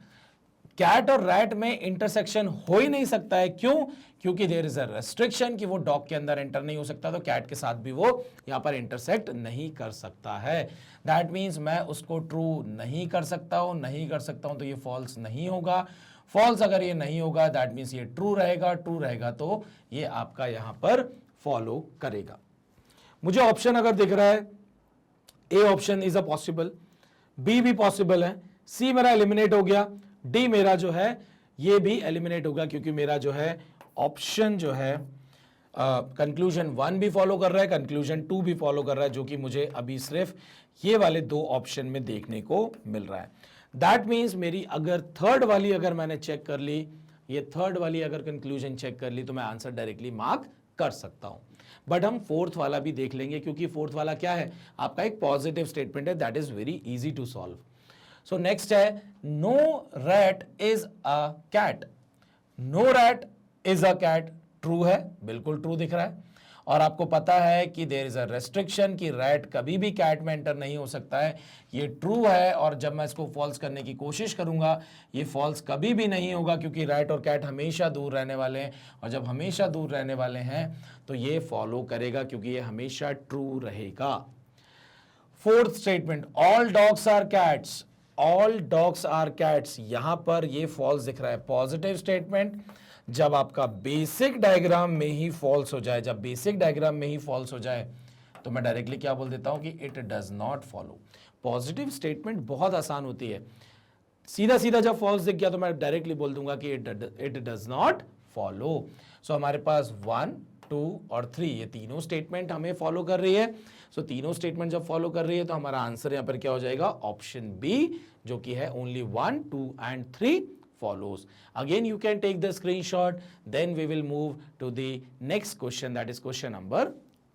[SPEAKER 1] Cat और रैट में इंटरसेक्शन हो ही नहीं सकता है, क्यों? क्योंकि देयर इज अ रेस्ट्रिक्शन कि वो डॉग के अंदर एंटर नहीं हो सकता, तो कैट के साथ भी वो यहां पर इंटरसेक्ट नहीं कर सकता है। दैट मीन्स मैं उसको ट्रू नहीं कर सकता हूं, तो ये फॉल्स नहीं होगा। फॉल्स अगर ये नहीं होगा दैट मीन्स ये ट्रू रहेगा तो ये आपका यहां पर फॉलो करेगा। मुझे ऑप्शन अगर दिख रहा है A option is a possible, B भी पॉसिबल है, सी मेरा एलिमिनेट हो गया, डी मेरा जो है ये भी एलिमिनेट होगा, क्योंकि मेरा जो है ऑप्शन जो है कंक्लूजन 1 भी फॉलो कर रहा है, कंक्लूजन 2 भी फॉलो कर रहा है, जो कि मुझे अभी सिर्फ ये वाले 2 ऑप्शन में देखने को मिल रहा है। दैट मीन्स मेरी अगर थर्ड वाली अगर मैंने चेक कर ली, ये थर्ड वाली अगर कंक्लूजन चेक कर ली, तो मैं आंसर डायरेक्टली मार्क कर सकता हूं। बट हम फोर्थ वाला भी देख लेंगे, क्योंकि फोर्थ वाला क्या है, आपका एक पॉजिटिव स्टेटमेंट है, that is very easy to solve. So next है no rat is a cat. No rat is a cat true है, बिल्कुल ट्रू दिख रहा है। और आपको पता है कि देयर इज अ रेस्ट्रिक्शन कि रैट कभी भी कैट में एंटर नहीं हो सकता है, ये ट्रू है। और जब मैं इसको फॉल्स करने की कोशिश करूंगा, ये फॉल्स कभी भी नहीं होगा, क्योंकि रैट और कैट हमेशा दूर रहने वाले हैं, और जब हमेशा दूर रहने वाले हैं तो ये फॉलो करेगा, क्योंकि ये हमेशा ट्रू रहेगा। Fourth statement all dogs are cats, all dogs are cats, यहां पर ये फॉल्स दिख रहा है, पॉजिटिव स्टेटमेंट। जब आपका बेसिक डायग्राम में ही फॉल्स हो जाए, जब बेसिक डायग्राम में ही फॉल्स हो जाए, तो मैं डायरेक्टली क्या बोल देता हूं कि it does not follow. Positive statement बहुत आसान होती है, सीधा सीधा जब फॉल्स दिख गया तो मैं डायरेक्टली बोल दूंगा कि इट डज नॉट फॉलो। सो हमारे पास 1, 2 और 3 ये तीनों स्टेटमेंट हमें फॉलो कर रही है। सो तीनों स्टेटमेंट जब फॉलो कर रही है तो हमारा आंसर यहां पर क्या हो जाएगा, ऑप्शन बी, जो कि है only 1, 2 and 3 follows. Again you can take the screenshot, then we will move to the next question, that is question number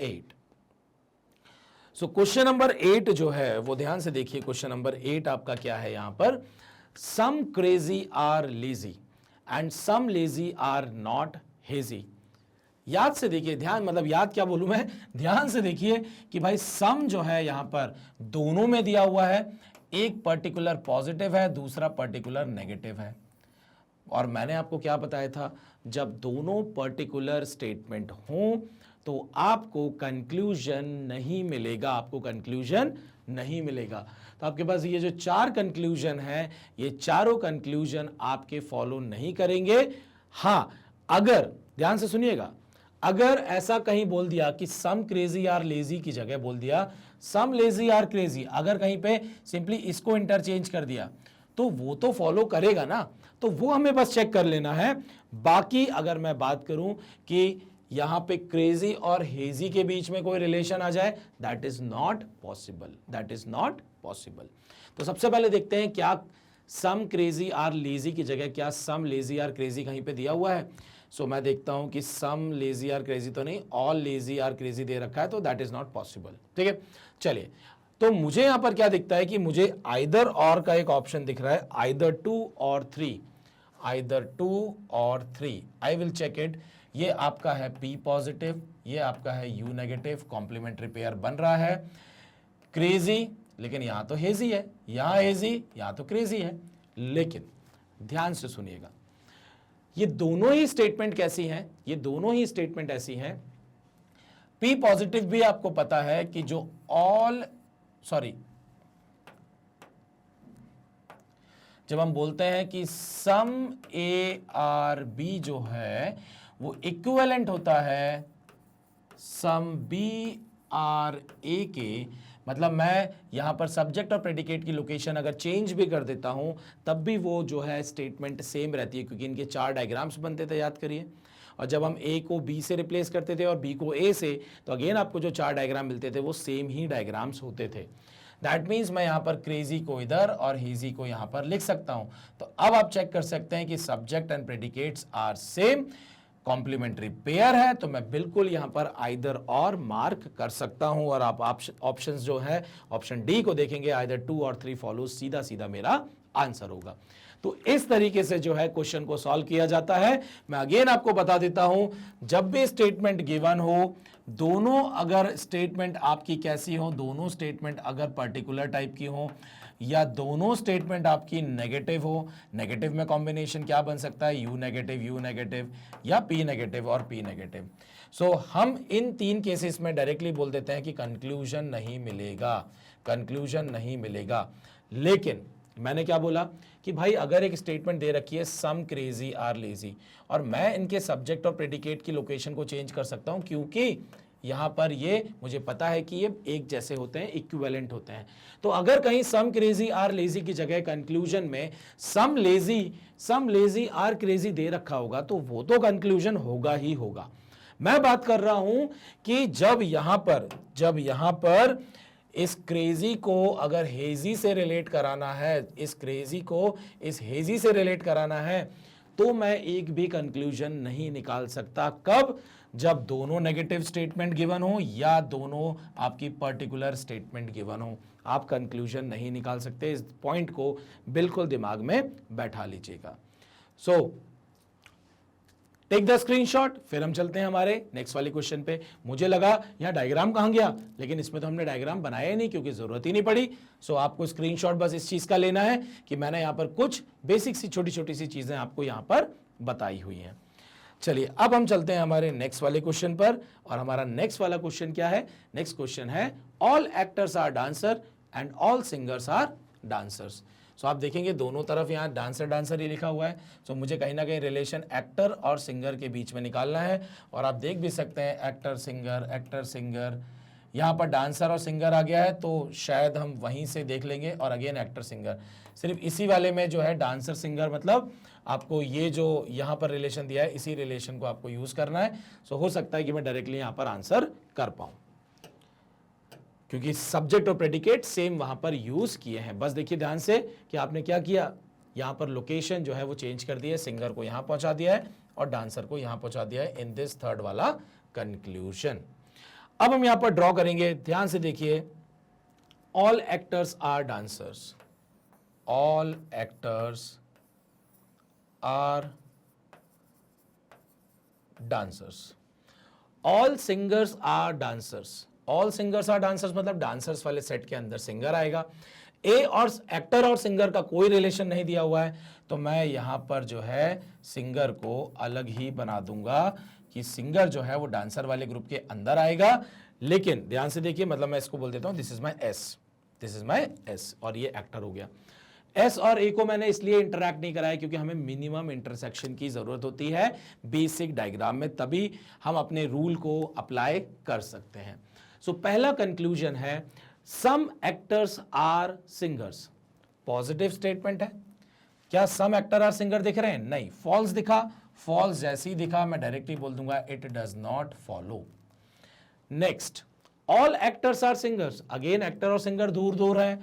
[SPEAKER 1] 8. So question number 8 जो है वो ध्यान से देखिए, question number 8 आपका क्या है यहां पर, some crazy are lazy and some lazy are not hazy। याद से देखिए, ध्यान मतलब याद क्या बोलूं मैं, ध्यान से देखिए कि भाई सम जो है यहां पर दोनों में दिया हुआ है, एक पर्टिकुलर पॉजिटिव है, दूसरा पर्टिकुलर नेगेटिव है। और मैंने आपको क्या बताया था, जब दोनों पर्टिकुलर स्टेटमेंट हों तो आपको कंक्लूजन नहीं मिलेगा, आपको कंक्लूजन नहीं मिलेगा। तो आपके पास ये जो 4 कंक्लूजन है, ये चारों कंक्लूजन आपके फॉलो नहीं करेंगे। हां, अगर ध्यान से सुनिएगा, अगर ऐसा कहीं बोल दिया कि सम क्रेजी आर लेजी की जगह बोल दिया सम लेजी आर क्रेजी, अगर कहीं पे सिंपली इसको इंटरचेंज कर दिया तो वो तो फॉलो करेगा ना, तो वो हमें बस चेक कर लेना है। बाकी अगर मैं बात करूं कि यहां पे क्रेजी और हेजी के बीच में कोई रिलेशन आ जाए, that is not possible, that is not possible. तो सबसे पहले देखते हैं क्या सम क्रेजी आर लेजी की जगह क्या सम लेजी आर क्रेजी कहीं पे दिया हुआ है। सो मैं देखता हूं कि सम लेजी आर क्रेजी तो नहीं, ऑल लेजी आर क्रेजी दे रखा है, तो दैट इज नॉट पॉसिबल। ठीक है, चलिए, तो मुझे यहां पर क्या दिखता है कि मुझे आइदर और का एक ऑप्शन दिख रहा है, आइदर 2 और 3, आइदर 2 और 3। I will check it. ये आपका है P पॉजिटिव, ये आपका है U नेगेटिव, कॉम्प्लीमेंट्री पेयर बन रहा है। क्रेजी, लेकिन यहां तो हेजी है, यहां हेजी, यहां तो क्रेजी है। लेकिन ध्यान से सुनिएगा, ये दोनों ही स्टेटमेंट कैसी हैं, ये दोनों ही स्टेटमेंट ऐसी हैं, P पॉजिटिव भी आपको पता है कि जो जब हम बोलते हैं कि सम ए आर बी जो है वो इक्विवेलेंट होता है सम बी आर ए के, मतलब मैं यहां पर सब्जेक्ट और प्रेडिकेट की लोकेशन अगर चेंज भी कर देता हूं तब भी वो जो है स्टेटमेंट सेम रहती है, क्योंकि इनके 4 डायग्राम्स बनते थे, याद करिए। और जब हम ए को बी से रिप्लेस करते थे और बी को ए से, तो अगेन आपको जो 4 डायग्राम मिलते थे वो सेम ही डायग्राम्स होते थे। दैट मीन्स मैं यहां पर क्रेजी को इधर और हेजी को यहां पर लिख सकता हूं। तो अब आप चेक कर सकते हैं कि subject and predicates are same, complementary pair है, तो मैं बिल्कुल यहां पर आइदर और मार्क कर सकता हूं। और आप ऑप्शंस जो है ऑप्शन डी को देखेंगे, आइदर 2 और 3 फॉलो, सीधा सीधा मेरा आंसर होगा। तो इस तरीके से जो है क्वेश्चन को सॉल्व किया जाता है। मैं अगेन आपको बता देता हूं, जब भी स्टेटमेंट गिवन हो, दोनों अगर स्टेटमेंट आपकी कैसी हो, दोनों स्टेटमेंट अगर पर्टिकुलर टाइप की हो या दोनों स्टेटमेंट आपकी नेगेटिव हो, नेगेटिव में कॉम्बिनेशन क्या बन सकता है, यू नेगेटिव या पी नेगेटिव और पी नेगेटिव। सो हम इन तीन केसेस में डायरेक्टली बोल देते हैं कि कंक्लूजन नहीं मिलेगा, कंक्लूजन नहीं मिलेगा। लेकिन मैंने क्या बोला कि भाई अगर एक स्टेटमेंट दे रखी है सम क्रेजी आर लेजी, और मैं इनके सब्जेक्ट और प्रेडिकेट की लोकेशन को चेंज कर सकता हूं, क्योंकि यहां पर ये मुझे पता है कि ये एक जैसे होते हैं, इक्विवेलेंट होते हैं। तो अगर कहीं सम क्रेजी आर लेजी की जगह कंक्लूजन में सम लेजी आर क्रेजी दे रखा होगा तो वो तो कंक्लूजन होगा ही होगा। मैं बात कर रहा हूं कि जब यहां पर इस क्रेजी को अगर हेजी से रिलेट कराना है, इस क्रेजी को इस हेजी से रिलेट कराना है, तो मैं एक भी कंक्लूजन नहीं निकाल सकता। कब? जब दोनों नेगेटिव स्टेटमेंट गिवन हो या दोनों आपकी पर्टिकुलर स्टेटमेंट गिवन हो, आप कंक्लूजन नहीं निकाल सकते। इस पॉइंट को बिल्कुल दिमाग में बैठा लीजिएगा। सो टेक द स्क्रीनशॉट, फिर हम चलते हैं हमारे नेक्स्ट वाले क्वेश्चन पे। मुझे लगा यहां डायग्राम कहां गया, लेकिन इसमें तो हमने डायग्राम बनाया ही नहीं क्योंकि जरूरत ही नहीं पड़ी। सो आपको स्क्रीनशॉट बस इस चीज का लेना है कि मैंने यहां पर कुछ बेसिक सी छोटी छोटी सी चीजें आपको यहां पर बताई हुई हैं। चलिए अब हम चलते हैं हमारे नेक्स्ट वाले क्वेश्चन पर, और हमारा नेक्स्ट वाला क्वेश्चन क्या है? नेक्स्ट क्वेश्चन है all actors are dancer and all singers are dancers. So आप देखेंगे दोनों तरफ यहाँ डांसर ही लिखा हुआ है। सो मुझे कहीं ना कहीं रिलेशन एक्टर और सिंगर के बीच में निकालना है, और आप देख भी सकते हैं एक्टर सिंगर, यहाँ पर डांसर और सिंगर आ गया है, तो शायद हम वहीं से देख लेंगे। और अगेन एक्टर सिंगर, सिर्फ इसी वाले में जो है डांसर सिंगर, मतलब आपको ये जो यहाँ पर रिलेशन दिया है इसी रिलेशन को आपको यूज करना है। सो हो सकता है कि मैं डायरेक्टली यहाँ पर आंसर कर पाऊं, क्योंकि सब्जेक्ट और प्रेडिकेट सेम वहां पर यूज किए हैं। बस देखिए ध्यान से कि आपने क्या किया, यहां पर लोकेशन जो है वो चेंज कर दी है, सिंगर को यहां पहुंचा दिया है और डांसर को यहां पहुंचा दिया है इन दिस थर्ड वाला कंक्लूजन। अब हम यहां पर ड्रॉ करेंगे, ध्यान से देखिए, all actors are dancers, all actors are dancers, all singers are dancers, all singers are dancers मतलब डांसर्स वाले सेट के अंदर सिंगर आएगा। ए और एक्टर और सिंगर का कोई रिलेशन नहीं दिया हुआ है, तो मैं यहां पर जो है सिंगर को अलग ही बना दूंगा कि सिंगर जो है वो डांसर वाले ग्रुप के अंदर आएगा। लेकिन ध्यान से देखिए, मतलब मैं इसको बोल देता हूं दिस इज माई एस, और ये एक्टर हो गया। एस और ए को मैंने इसलिए इंटरैक्ट नहीं कराया क्योंकि हमें मिनिमम इंटरसेक्शन की जरूरत होती है बेसिक डायग्राम में, तभी हम अपने रूल को अप्लाई कर सकते हैं। सो पहला कंक्लूजन है some actors are singers, positive statement है। क्या सम एक्टर आर सिंगर दिख रहे हैं? नहीं, फॉल्स दिखा, फॉल्स जैसे ही दिखा मैं डायरेक्टली बोल दूंगा it does not follow. Next, all actors are singers, again actor और सिंगर दूर दूर है,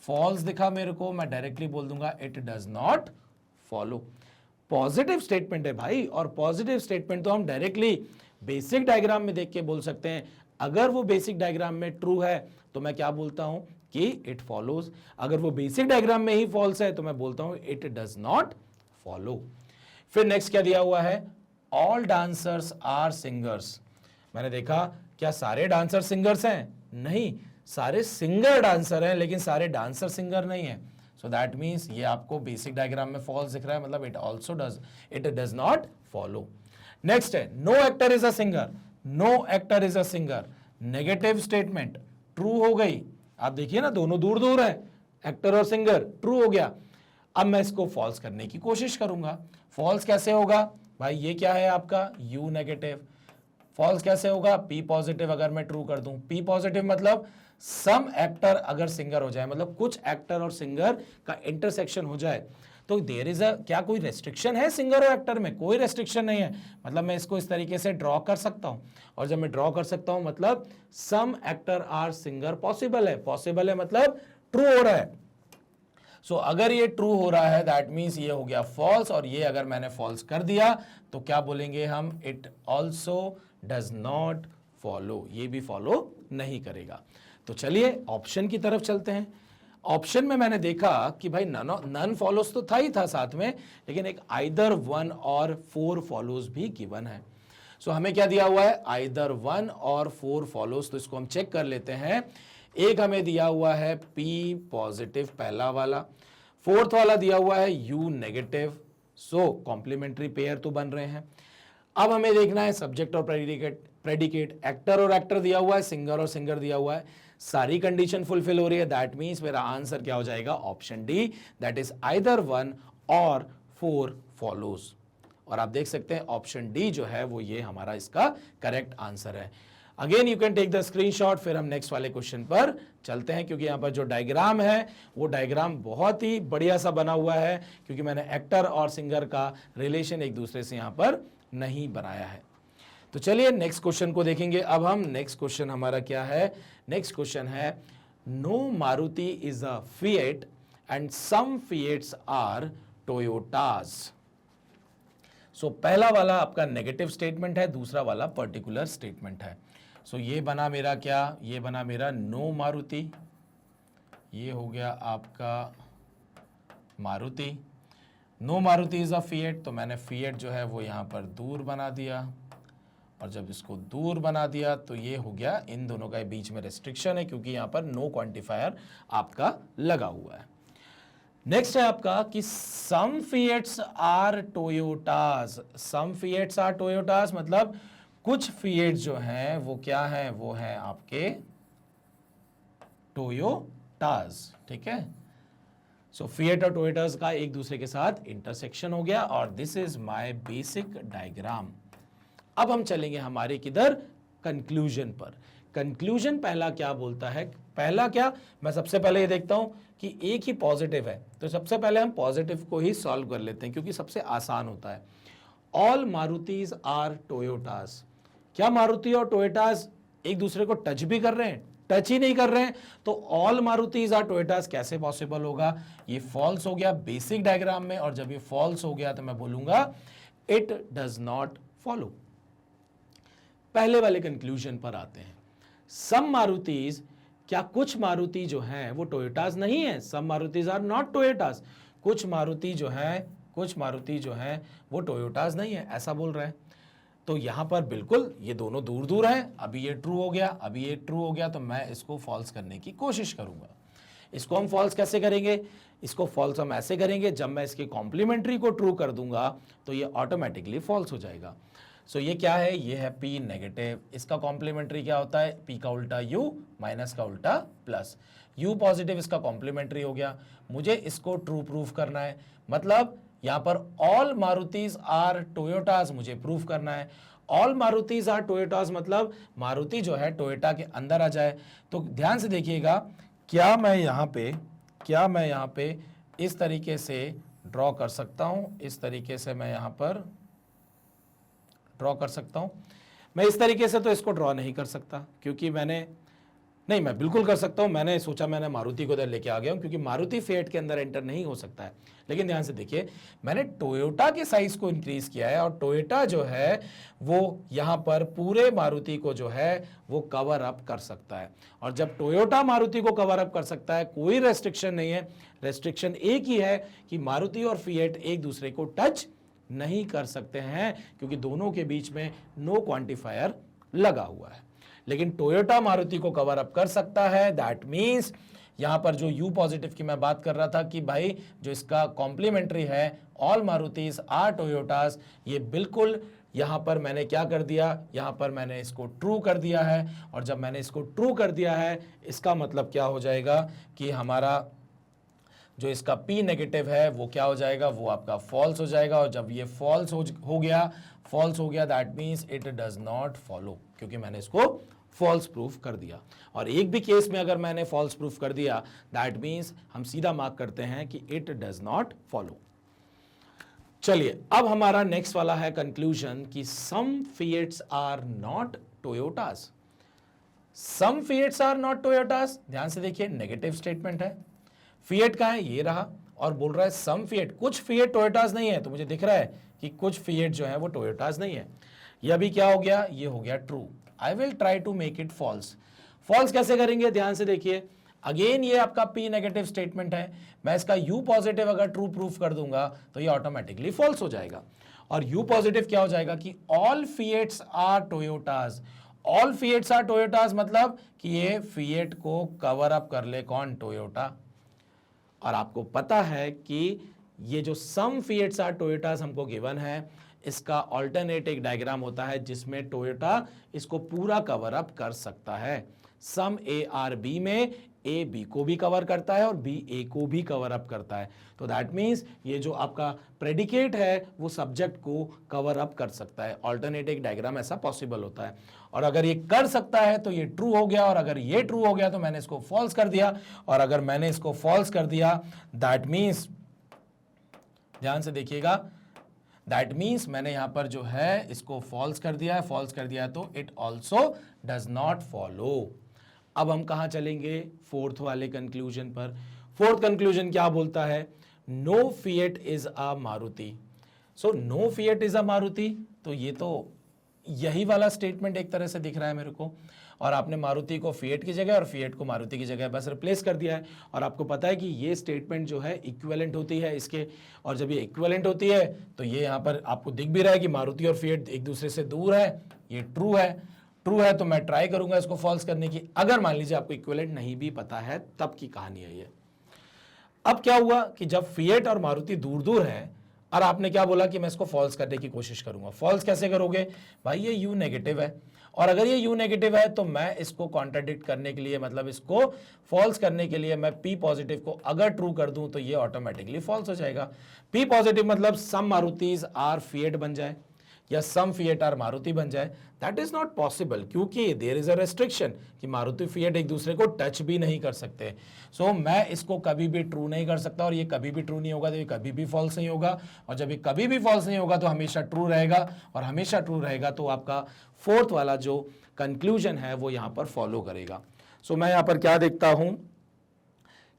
[SPEAKER 1] फॉल्स दिखा मेरे को, मैं डायरेक्टली बोल दूंगा it does not follow. Positive statement है भाई, और पॉजिटिव स्टेटमेंट तो हम डायरेक्टली बेसिक डायग्राम में देख के बोल सकते हैं। अगर वो बेसिक डायग्राम में ट्रू है तो मैं क्या बोलता हूं कि इट फॉलोज, अगर वो बेसिक डायग्राम में ही फॉल्स है तो मैं बोलता हूं इट डज नॉट फॉलो। फिर नेक्स्ट क्या दिया हुआ है? All dancers are singers. मैंने देखा क्या सारे डांसर सिंगर्स हैं? नहीं, सारे सिंगर डांसर हैं लेकिन सारे डांसर सिंगर नहीं है। सो दैट मीन्स ये आपको बेसिक डायग्राम में फॉल्स दिख रहा है, मतलब it does not follow. Next है no actor is a singer, no actor is a singer, negative statement, true हो गई। आप देखिए ना दोनों दूर दूर है, एक्टर और सिंगर, ट्रू हो गया। अब मैं इसको फॉल्स करने की कोशिश करूंगा। फॉल्स कैसे होगा भाई? ये क्या है आपका यू नेगेटिव, फॉल्स कैसे होगा? पी पॉजिटिव अगर मैं ट्रू कर दूं, पी पॉजिटिव मतलब सम एक्टर अगर सिंगर हो जाए, मतलब कुछ एक्टर और सिंगर का इंटरसेक्शन हो जाए, तो देयर इज क्या कोई रेस्ट्रिक्शन है सिंगर और एक्टर में? कोई रेस्ट्रिक्शन नहीं है। मतलब मैं इसको इस तरीके से ड्रॉ कर सकता हूं, और जब मैं ड्रॉ कर सकता हूं मतलब सम एक्टर आर सिंगर पॉसिबल है, पॉसिबल है मतलब ट्रू हो रहा है। सो अगर ये ट्रू हो रहा है दैट मीन्स ये हो गया फॉल्स, और ये अगर मैंने फॉल्स कर दिया तो क्या बोलेंगे हम? It also does not follow, ये भी फॉलो नहीं करेगा। तो चलिए ऑप्शन की तरफ चलते हैं। ऑप्शन में मैंने देखा कि भाई नन फॉलोज तो था ही था साथ में, लेकिन एक आइदर 1 और 4 फॉलोज भी गिवन है। सो हमें क्या दिया हुआ है, आइदर 1 और 4 फॉलोज। तो इसको हम चेक कर लेते हैं। एक हमें दिया हुआ है P पॉजिटिव पहला वाला, फोर्थ वाला दिया हुआ है U नेगेटिव। सो कॉम्प्लीमेंट्री पेयर तो बन रहे हैं। अब हमें देखना है सब्जेक्ट और प्रेडिकेट, एक्टर और एक्टर दिया हुआ है, सिंगर और सिंगर दिया हुआ है। सारी कंडीशन फुलफिल हो रही है, दैट मींस मेरा आंसर क्या हो जाएगा, option D, that is either 1 और 4 फॉलोज। और आप देख सकते हैं ऑप्शन डी जो है वो ये हमारा इसका करेक्ट आंसर है। Again you can take the screenshot, फिर हम नेक्स्ट वाले क्वेश्चन पर चलते हैं, क्योंकि यहाँ पर जो डायग्राम है वो डायग्राम बहुत ही बढ़िया सा बना हुआ है, क्योंकि मैंने एक्टर और सिंगर का रिलेशन एक दूसरे से यहाँ पर नहीं बनाया है। तो चलिए नेक्स्ट क्वेश्चन को देखेंगे। अब हम नेक्स्ट क्वेश्चन हमारा क्या है, नेक्स्ट क्वेश्चन है no Maruti is a Fiat and some Fiats are Toyotas. So पहला वाला आपका नेगेटिव स्टेटमेंट है, दूसरा वाला पर्टिकुलर स्टेटमेंट है। सो ये बना मेरा क्या, ये बना मेरा नो मारुति, ये हो गया आपका Maruti. No Maruti is a Fiat, तो मैंने फिएट जो है वो यहाँ पर दूर बना दिया, और जब इसको दूर बना दिया तो ये हो गया, इन दोनों का बीच में रेस्ट्रिक्शन है क्योंकि यहाँ पर नो क्वांटिफायर आपका लगा हुआ है। नेक्स्ट है आपका कि some Fiats are टोयोटास। Some Fiats are टोयोटास मतलब कुछ फिएट जो हैं वो क्या हैं, वो हैं आपके टोयोटास। ठीक है, सो फिएट और टोयोटास का एक दूसरे के साथ इंटरसेक्शन हो गया, और this is my basic diagram. अब हम चलेंगे हमारे किधर, कंक्लूजन पर। कंक्लूजन पहला क्या बोलता है, पहला क्या, मैं सबसे पहले ये देखता हूं कि एक ही पॉजिटिव है, तो सबसे पहले हम पॉजिटिव को ही सॉल्व कर लेते हैं क्योंकि सबसे आसान होता है। All Marutis are Toyotas. क्या मारुति और टोयोटास एक दूसरे को टच भी कर रहे हैं, टच ही नहीं कर रहे हैं, तो ऑल मारुतिज आर टोयोटास कैसे पॉसिबल होगा, ये फॉल्स हो गया बेसिक डायग्राम में, और जब ये फॉल्स हो गया तो मैं बोलूंगा इट डज नॉट फॉलो। पहले वाले कंक्लूजन पर आते हैं। सम मारुतिज, क्या कुछ मारुति जो हैं वो टोयोटास नहीं है, सम मारुतिज आर नॉट टोयोटास। कुछ मारुति जो हैं वो टोयोटास नहीं है, ऐसा बोल रहा है। तो यहां पर बिल्कुल ये दोनों दूर दूर हैं, अभी ये ट्रू हो गया, अभी ये ट्रू हो गया, तो मैं इसको फॉल्स करने की कोशिश करूंगा। इसको हम फॉल्स कैसे करेंगे, इसको फॉल्स हम ऐसे करेंगे, जब मैं इसके कॉम्प्लीमेंट्री को ट्रू कर दूंगा तो ये ऑटोमेटिकली फॉल्स हो जाएगा। सो ये क्या है, ये है P नेगेटिव, इसका कॉम्प्लीमेंट्री क्या होता है, P का उल्टा U माइनस का उल्टा प्लस, U पॉजिटिव इसका कॉम्प्लीमेंट्री हो गया। मुझे इसको ट्रू प्रूफ करना है, मतलब यहां पर ऑल मारुतिज आर टोयोटास मुझे प्रूफ करना है। ऑल मारुतिज आर टोयोटास मतलब मारुति जो है टोयोटा के अंदर आ जाए। तो ध्यान से देखिएगा, क्या मैं यहाँ पे इस तरीके से ड्रॉ कर सकता हूं, इस तरीके से मैं यहां पर ड्रॉ कर सकता हूं। मैं इस तरीके से तो इसको ड्रॉ नहीं कर सकता क्योंकि मैं बिल्कुल कर सकता हूं, मैंने सोचा मैंने मारुति को इधर लेके आ गया हूं क्योंकि मारुति फिएट के अंदर एंटर नहीं हो सकता है। लेकिन ध्यान से देखिए, मैंने टोयोटा के साइज को इंक्रीज किया है, और टोयोटा जो है वो यहां पर पूरे मारुति को जो है वो कवर अप कर सकता है। और जब टोयोटा मारुति को कवर अप कर सकता है, कोई रेस्ट्रिक्शन नहीं है, रेस्ट्रिक्शन एक ही है कि मारुति और फिएट एक दूसरे को टच नहीं कर सकते हैं क्योंकि दोनों के बीच में नो क्वांटिफायर लगा हुआ है। लेकिन टोयोटा मारुति को कवर अप कर सकता है, दैट मींस यहां पर जो U पॉजिटिव की मैं बात कर रहा था कि भाई जो इसका कॉम्प्लीमेंट्री है ऑल मारुतिज आर टोयोटास, ये बिल्कुल यहां पर मैंने क्या कर दिया, यहां पर मैंने इसको ट्रू कर दिया है। और जब मैंने इसको ट्रू कर दिया है, इसका मतलब क्या हो जाएगा कि हमारा जो इसका P नेगेटिव है वो क्या हो जाएगा, वो आपका फॉल्स हो जाएगा। और जब ये फॉल्स हो गया that means it does not follow, क्योंकि मैंने इसको फॉल्स प्रूफ कर दिया। और एक भी केस में अगर मैंने फॉल्स प्रूफ कर दिया दैट मींस हम सीधा मार्क करते हैं कि इट डज नॉट फॉलो। चलिए अब हमारा नेक्स्ट वाला है कंक्लूजन कि some Fiats are not Toyotas. Some Fiats are not Toyotas, ध्यान से देखिए नेगेटिव स्टेटमेंट है, फिएट का है ये रहा, और बोल रहा है सम फिएट, कुछ फिएट टोयोटास नहीं है। तो मुझे दिख रहा है कि कुछ फिएट जो है वो टोयोटास नहीं है। ये अभी क्या हो गया, ये हो गया true. I will try to make it false. False कैसे करेंगे, ध्यान से देखिए, अगेन ये आपका P नेगेटिव स्टेटमेंट है, मैं इसका U पॉजिटिव अगर ट्रू प्रूफ कर दूंगा तो ये ऑटोमेटिकली फॉल्स हो जाएगा। और U पॉजिटिव क्या हो जाएगा कि ऑल फिएट्स आर टोयोटाज। ऑल फिएट्स आर टोयोटाज मतलब कि ये फिएट को कवर अप कर ले कौन? टोयोटा। और आपको पता है कि ये जो सम फिएट्स आर टोयोटाज हमको गिवन है, इसका ऑल्टरनेट एक डायग्राम होता है जिसमें टोयोटा इसको पूरा कवर अप कर सकता है। सम ए आर बी में ए बी को भी कवर करता है और बी ए को भी कवर अप करता है। तो दैट मीन्स ये जो आपका प्रेडिकेट है वो सब्जेक्ट को कवर अप कर सकता है। ऑल्टरनेट एक डायग्राम ऐसा पॉसिबल होता है, और अगर ये कर सकता है तो ये ट्रू हो गया, और अगर ये ट्रू हो गया तो मैंने इसको फॉल्स कर दिया, और अगर मैंने इसको फॉल्स कर दिया दैट मीन्स, ध्यान से देखिएगा, दैट मीन्स मैंने यहां पर जो है इसको फॉल्स कर दिया है। फॉल्स कर दिया तो it also does not follow. अब हम कहां चलेंगे? फोर्थ वाले कंक्लूजन पर। फोर्थ कंक्लूजन क्या बोलता है? No Fiat is a Maruti. So no Fiat is a Maruti, तो ये तो यही वाला स्टेटमेंट एक तरह से दिख रहा है मेरे को, और आपने मारुति को फिएट की जगह और फिएट को मारुति की जगह बस रिप्लेस कर दिया है। और आपको पता है कि ये स्टेटमेंट जो है इक्विवेलेंट होती है इसके, और जब ये इक्विवेलेंट होती है तो ये यहाँ पर आपको दिख भी रहा है कि मारुति और फिएट एक दूसरे से दूर है। ये ट्रू है, ट्रू है तो मैं ट्राई करूंगा इसको फॉल्स करने की। अगर मान लीजिए आपको इक्विवेलेंट नहीं भी पता है तब की कहानी है ये। अब क्या हुआ कि जब फिएट और मारुति दूर दूर है, और आपने क्या बोला कि मैं इसको फॉल्स करने की कोशिश करूंगा। फॉल्स कैसे करोगे भाई? ये यू नेगेटिव है, और अगर ये यू नेगेटिव है तो मैं इसको कॉन्ट्राडिक्ट करने के लिए, मतलब इसको फॉल्स करने के लिए मैं पी पॉजिटिव को अगर ट्रू कर दूं तो ये ऑटोमेटिकली फॉल्स हो जाएगा। पी पॉजिटिव मतलब सम मारुतिज आर फिएट बन जाए या सम फिएट आर मारुति बन जाए। दैट इज नॉट पॉसिबल, क्योंकि देयर इज अ रेस्ट्रिक्शन कि मारुति फिएट एक दूसरे को टच भी नहीं कर सकते। सो मैं इसको कभी भी ट्रू नहीं कर सकता, और ये कभी भी ट्रू नहीं होगा तो ये कभी भी फॉल्स नहीं होगा, और जब ये कभी भी फॉल्स नहीं होगा तो हमेशा ट्रू रहेगा, और हमेशा ट्रू रहेगा तो आपका फोर्थ वाला जो कंक्लूजन है वो यहां पर फॉलो करेगा। सो मैं यहां पर क्या देखता हूं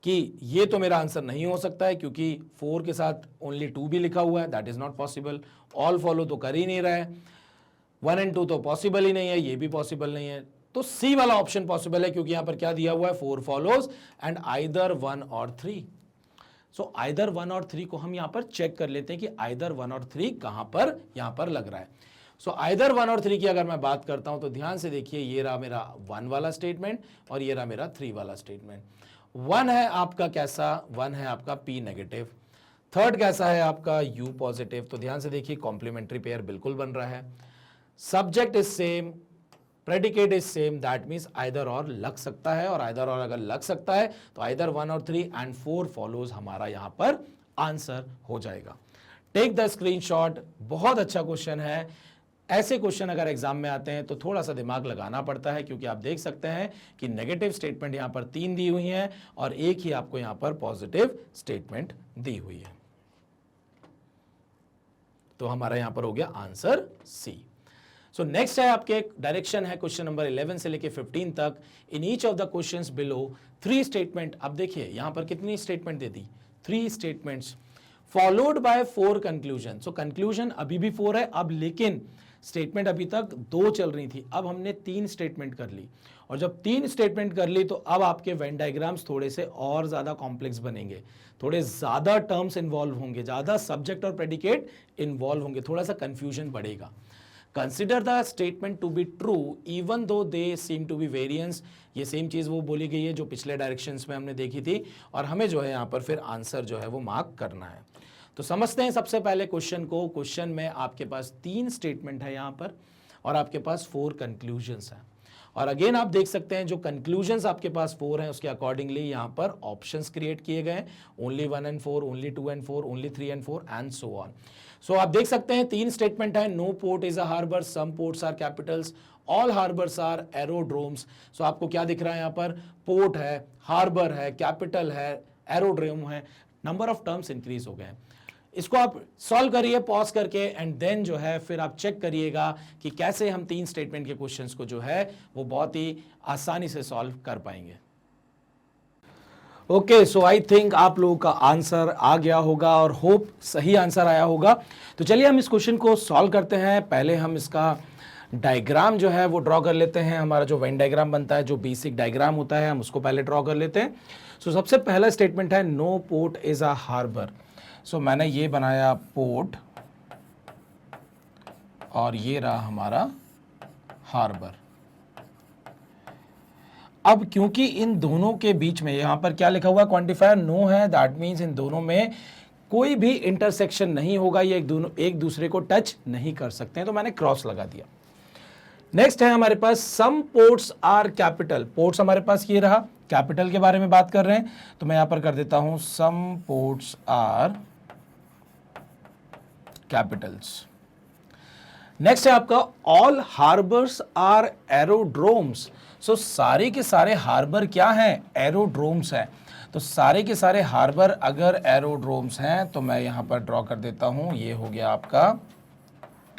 [SPEAKER 1] कि ये तो मेरा आंसर नहीं हो सकता है, क्योंकि 4 के साथ ओनली 2 भी लिखा हुआ है, that is not possible. All follow तो कर ही नहीं रहा है, 1 and 2 तो पॉसिबल ही नहीं है, ये भी पॉसिबल नहीं है। तो सी वाला ऑप्शन पॉसिबल है, क्योंकि यहां पर क्या दिया हुआ है? 4 फॉलोज एंड आइदर 1 और 3। सो आइदर 1 और 3 को हम यहां पर चेक कर लेते हैं कि आइदर 1 और 3 कहां पर यहां पर लग रहा है। सो आइदर 1 और 3 की अगर मैं बात करता हूं तो ध्यान से देखिए, ये रहा मेरा 1 वाला स्टेटमेंट और ये रहा मेरा 3 वाला स्टेटमेंट। 1 है आपका कैसा? 1 है आपका P नेगेटिव। थर्ड कैसा है आपका? U positive. तो ध्यान से देखिए, कॉम्प्लीमेंट्री पेयर बिल्कुल बन रहा है। Subject is same, predicate is same, that means either और लग सकता है, और आइदर और अगर लग सकता है तो आइदर 1 और 3 एंड 4 फॉलोज हमारा यहां पर आंसर हो जाएगा। Take the screenshot. बहुत अच्छा क्वेश्चन है। ऐसे क्वेश्चन अगर एग्जाम में आते हैं तो थोड़ा सा दिमाग लगाना पड़ता है, क्योंकि आप देख सकते हैं कि नेगेटिव स्टेटमेंट यहां पर 3 दी हुई हैं और एक ही आपको यहां पर पॉजिटिव स्टेटमेंट दी हुई है। तो हमारा यहां पर हो गया आंसर सी। सो नेक्स्ट है आपके डायरेक्शन है क्वेश्चन नंबर 11 से लेके 15 तक। इन each of the questions below 3 statement. अब देखिए यहां पर कितनी statement they the? 3 statements followed by 4 conclusion. So conclusion अभी भी 4 है अब, लेकिन स्टेटमेंट अभी तक 2 चल रही थी, अब हमने 3 स्टेटमेंट कर ली, और जब 3 स्टेटमेंट कर ली तो अब आपके वेन डायग्राम्स थोड़े से और ज्यादा कॉम्प्लेक्स बनेंगे, थोड़े ज्यादा टर्म्स इन्वॉल्व होंगे, ज्यादा सब्जेक्ट और प्रेडिकेट इन्वॉल्व होंगे, थोड़ा सा कंफ्यूजन बढ़ेगा। Consider the statement to be true even though they seem to be variance. ये सेम चीज वो बोली गई है जो पिछले डायरेक्शंस में हमने देखी थी, और हमें जो है यहाँ पर फिर आंसर जो है वो मार्क करना है। तो समझते हैं सबसे पहले क्वेश्चन को। क्वेश्चन में आपके पास 3 स्टेटमेंट है यहाँ पर, और आपके पास 4 कंक्लूजन्स हैं, और अगेन आप देख सकते हैं जो कंक्लूजन्स आपके पास 4 हैं उसके अकॉर्डिंगली यहाँ पर ऑप्शंस क्रिएट किए गए, only 1 and 4, only 2 and 4, only 3 and 4 and so on. So आप देख सकते हैं 3 स्टेटमेंट है। No port is a harbour, some ports are capitals, all harbours are aerodromes. So आपको क्या दिख रहा है यहाँ पर? पोर्ट है, हार्बर है, कैपिटल है, एरोड्रोम है, नंबर ऑफ टर्म्स इंक्रीज हो गए हैं। इसको आप सॉल्व करिए पॉज करके, एंड देन जो है फिर आप चेक करिएगा कि कैसे हम 3 स्टेटमेंट के क्वेश्चंस को जो है वो बहुत ही आसानी से सॉल्व कर पाएंगे। ओके, सो आई थिंक आप लोगों का आंसर आ गया होगा, और होप सही आंसर आया होगा। तो चलिए हम इस क्वेश्चन को सॉल्व करते हैं। पहले हम इसका डायग्राम जो है वो ड्रॉ कर लेते हैं। हमारा जो वेन डायग्राम बनता है, जो बेसिक डायग्राम होता है, हम उसको पहले ड्रॉ कर लेते हैं। सो सबसे पहला स्टेटमेंट है no port is a harbour. So मैंने ये बनाया पोर्ट और ये रहा हमारा हार्बर। अब क्योंकि इन दोनों के बीच में यहां पर क्या लिखा हुआ है, क्वांटिफायर नो है, दैट मीन्स इन दोनों में कोई भी इंटरसेक्शन नहीं होगा, ये एक दूसरे को टच नहीं कर सकते हैं, तो मैंने क्रॉस लगा दिया। नेक्स्ट है हमारे पास सम पोर्ट्स आर कैपिटल। पोर्ट्स हमारे पास ये रहा, कैपिटल के बारे में बात कर रहे हैं, तो मैं यहां पर कर देता हूं सम पोर्ट्स आर कैपिटल्स। नेक्स्ट है आपका ऑल हार्बर्स आर एरोड्रोम्स। सो सारे के सारे हार्बर क्या हैं, एरोड्रोम्स हैं। तो सारे के सारे हार्बर अगर एरोड्रोम्स हैं तो मैं यहां पर ड्रॉ कर देता हूं, ये हो गया आपका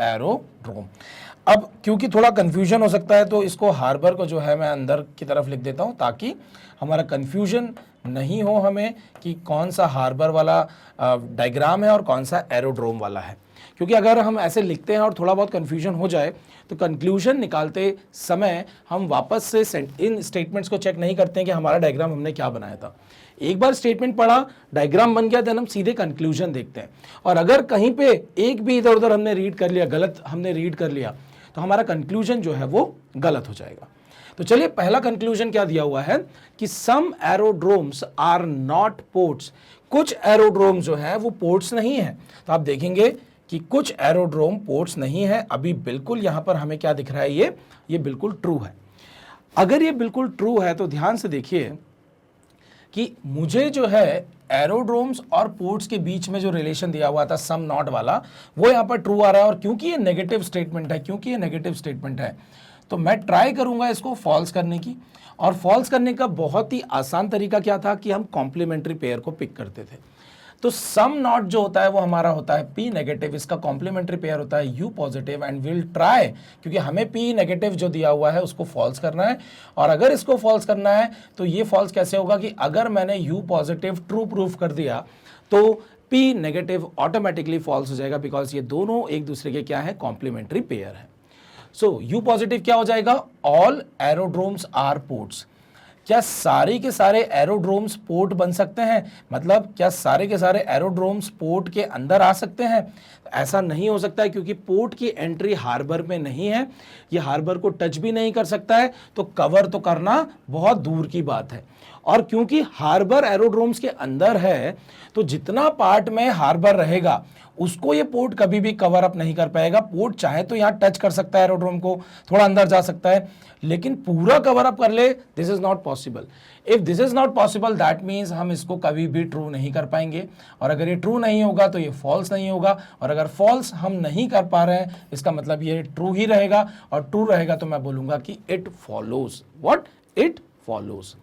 [SPEAKER 1] एरोड्रोम। अब क्योंकि थोड़ा कंफ्यूजन हो सकता है तो इसको हार्बर को जो है मैं अंदर की तरफ लिख देता हूं ताकि हमारा कंफ्यूजन नहीं हो हमें कि कौन सा हार्बर वाला डायग्राम है और कौन सा एरोड्रोम वाला है। क्योंकि अगर हम ऐसे लिखते हैं और थोड़ा बहुत कंफ्यूजन हो जाए तो कंक्लूजन निकालते समय हम वापस से इन स्टेटमेंट्स को चेक नहीं करते हैं कि हमारा डायग्राम हमने क्या बनाया था। एक बार स्टेटमेंट पढ़ा, डायग्राम बन गया, देन हम सीधे कंक्लूजन देखते हैं। और अगर कहीं पे एक भी इधर उधर हमने रीड कर लिया, गलत हमने रीड कर लिया, तो हमारा कंक्लूजन जो है वो गलत हो जाएगा। तो चलिए, पहला कंक्लूजन क्या दिया हुआ है कि सम एरोड्रोम्स आर नॉट पोर्ट्स। कुछ एरोड्रोम जो है वो पोर्ट्स नहीं है। तो आप देखेंगे कि कुछ एरोड्रोम पोर्ट्स नहीं है। अभी बिल्कुल यहां पर हमें क्या दिख रहा है, ये बिल्कुल ट्रू है। अगर ये बिल्कुल ट्रू है तो ध्यान से देखिए कि मुझे जो है एरोड्रोम्स और पोर्ट्स के बीच में जो रिलेशन दिया हुआ था सम नॉट वाला, वो यहां पर ट्रू आ रहा है। और क्योंकि ये नेगेटिव स्टेटमेंट है, तो मैं ट्राई करूंगा इसको फॉल्स करने की। और फॉल्स करने का बहुत ही आसान तरीका क्या था कि हम कॉम्प्लीमेंट्री पेयर को पिक करते थे। तो सम नॉट जो होता है वो हमारा होता है P नेगेटिव, इसका कॉम्प्लीमेंट्री पेयर होता है U positive. And will try, क्योंकि हमें P नेगेटिव जो दिया हुआ है उसको फॉल्स करना है। और अगर इसको फॉल्स करना है तो ये फॉल्स कैसे होगा कि अगर मैंने U पॉजिटिव ट्रू प्रूफ कर दिया तो P नेगेटिव ऑटोमेटिकली फॉल्स हो जाएगा, बिकॉज ये दोनों एक दूसरे के क्या है, कॉम्प्लीमेंट्री पेयर है। सो U पॉजिटिव क्या हो जाएगा, ऑल एरोड्रोम्स आर पोर्ट्स। क्या सारे के सारे एरोड्रोम्स पोर्ट बन सकते हैं, मतलब क्या सारे के सारे एरोड्रोम्स पोर्ट के अंदर आ सकते हैं? ऐसा नहीं हो सकता है, क्योंकि पोर्ट की एंट्री हार्बर में नहीं है, ये हार्बर को टच भी नहीं कर सकता है, तो कवर तो करना बहुत दूर की बात है। और क्योंकि हार्बर एरोड्रोम्स के अंदर है, तो जितना पार्ट में हार्बर रहेगा उसको ये पोर्ट कभी भी कवर अप नहीं कर पाएगा। पोर्ट चाहे तो यहाँ टच कर सकता है एरोड्रोम को, थोड़ा अंदर जा सकता है, लेकिन पूरा कवर अप कर ले, this is not possible. If this is not possible, that means हम इसको कभी भी ट्रू नहीं कर पाएंगे। और अगर ये ट्रू नहीं होगा तो ये फॉल्स नहीं होगा। और अगर फॉल्स हम नहीं कर पा रहे हैं, इसका मतलब ये ट्रू ही रहेगा। और ट्रू रहेगा तो मैं बोलूंगा कि it follows. What? It follows.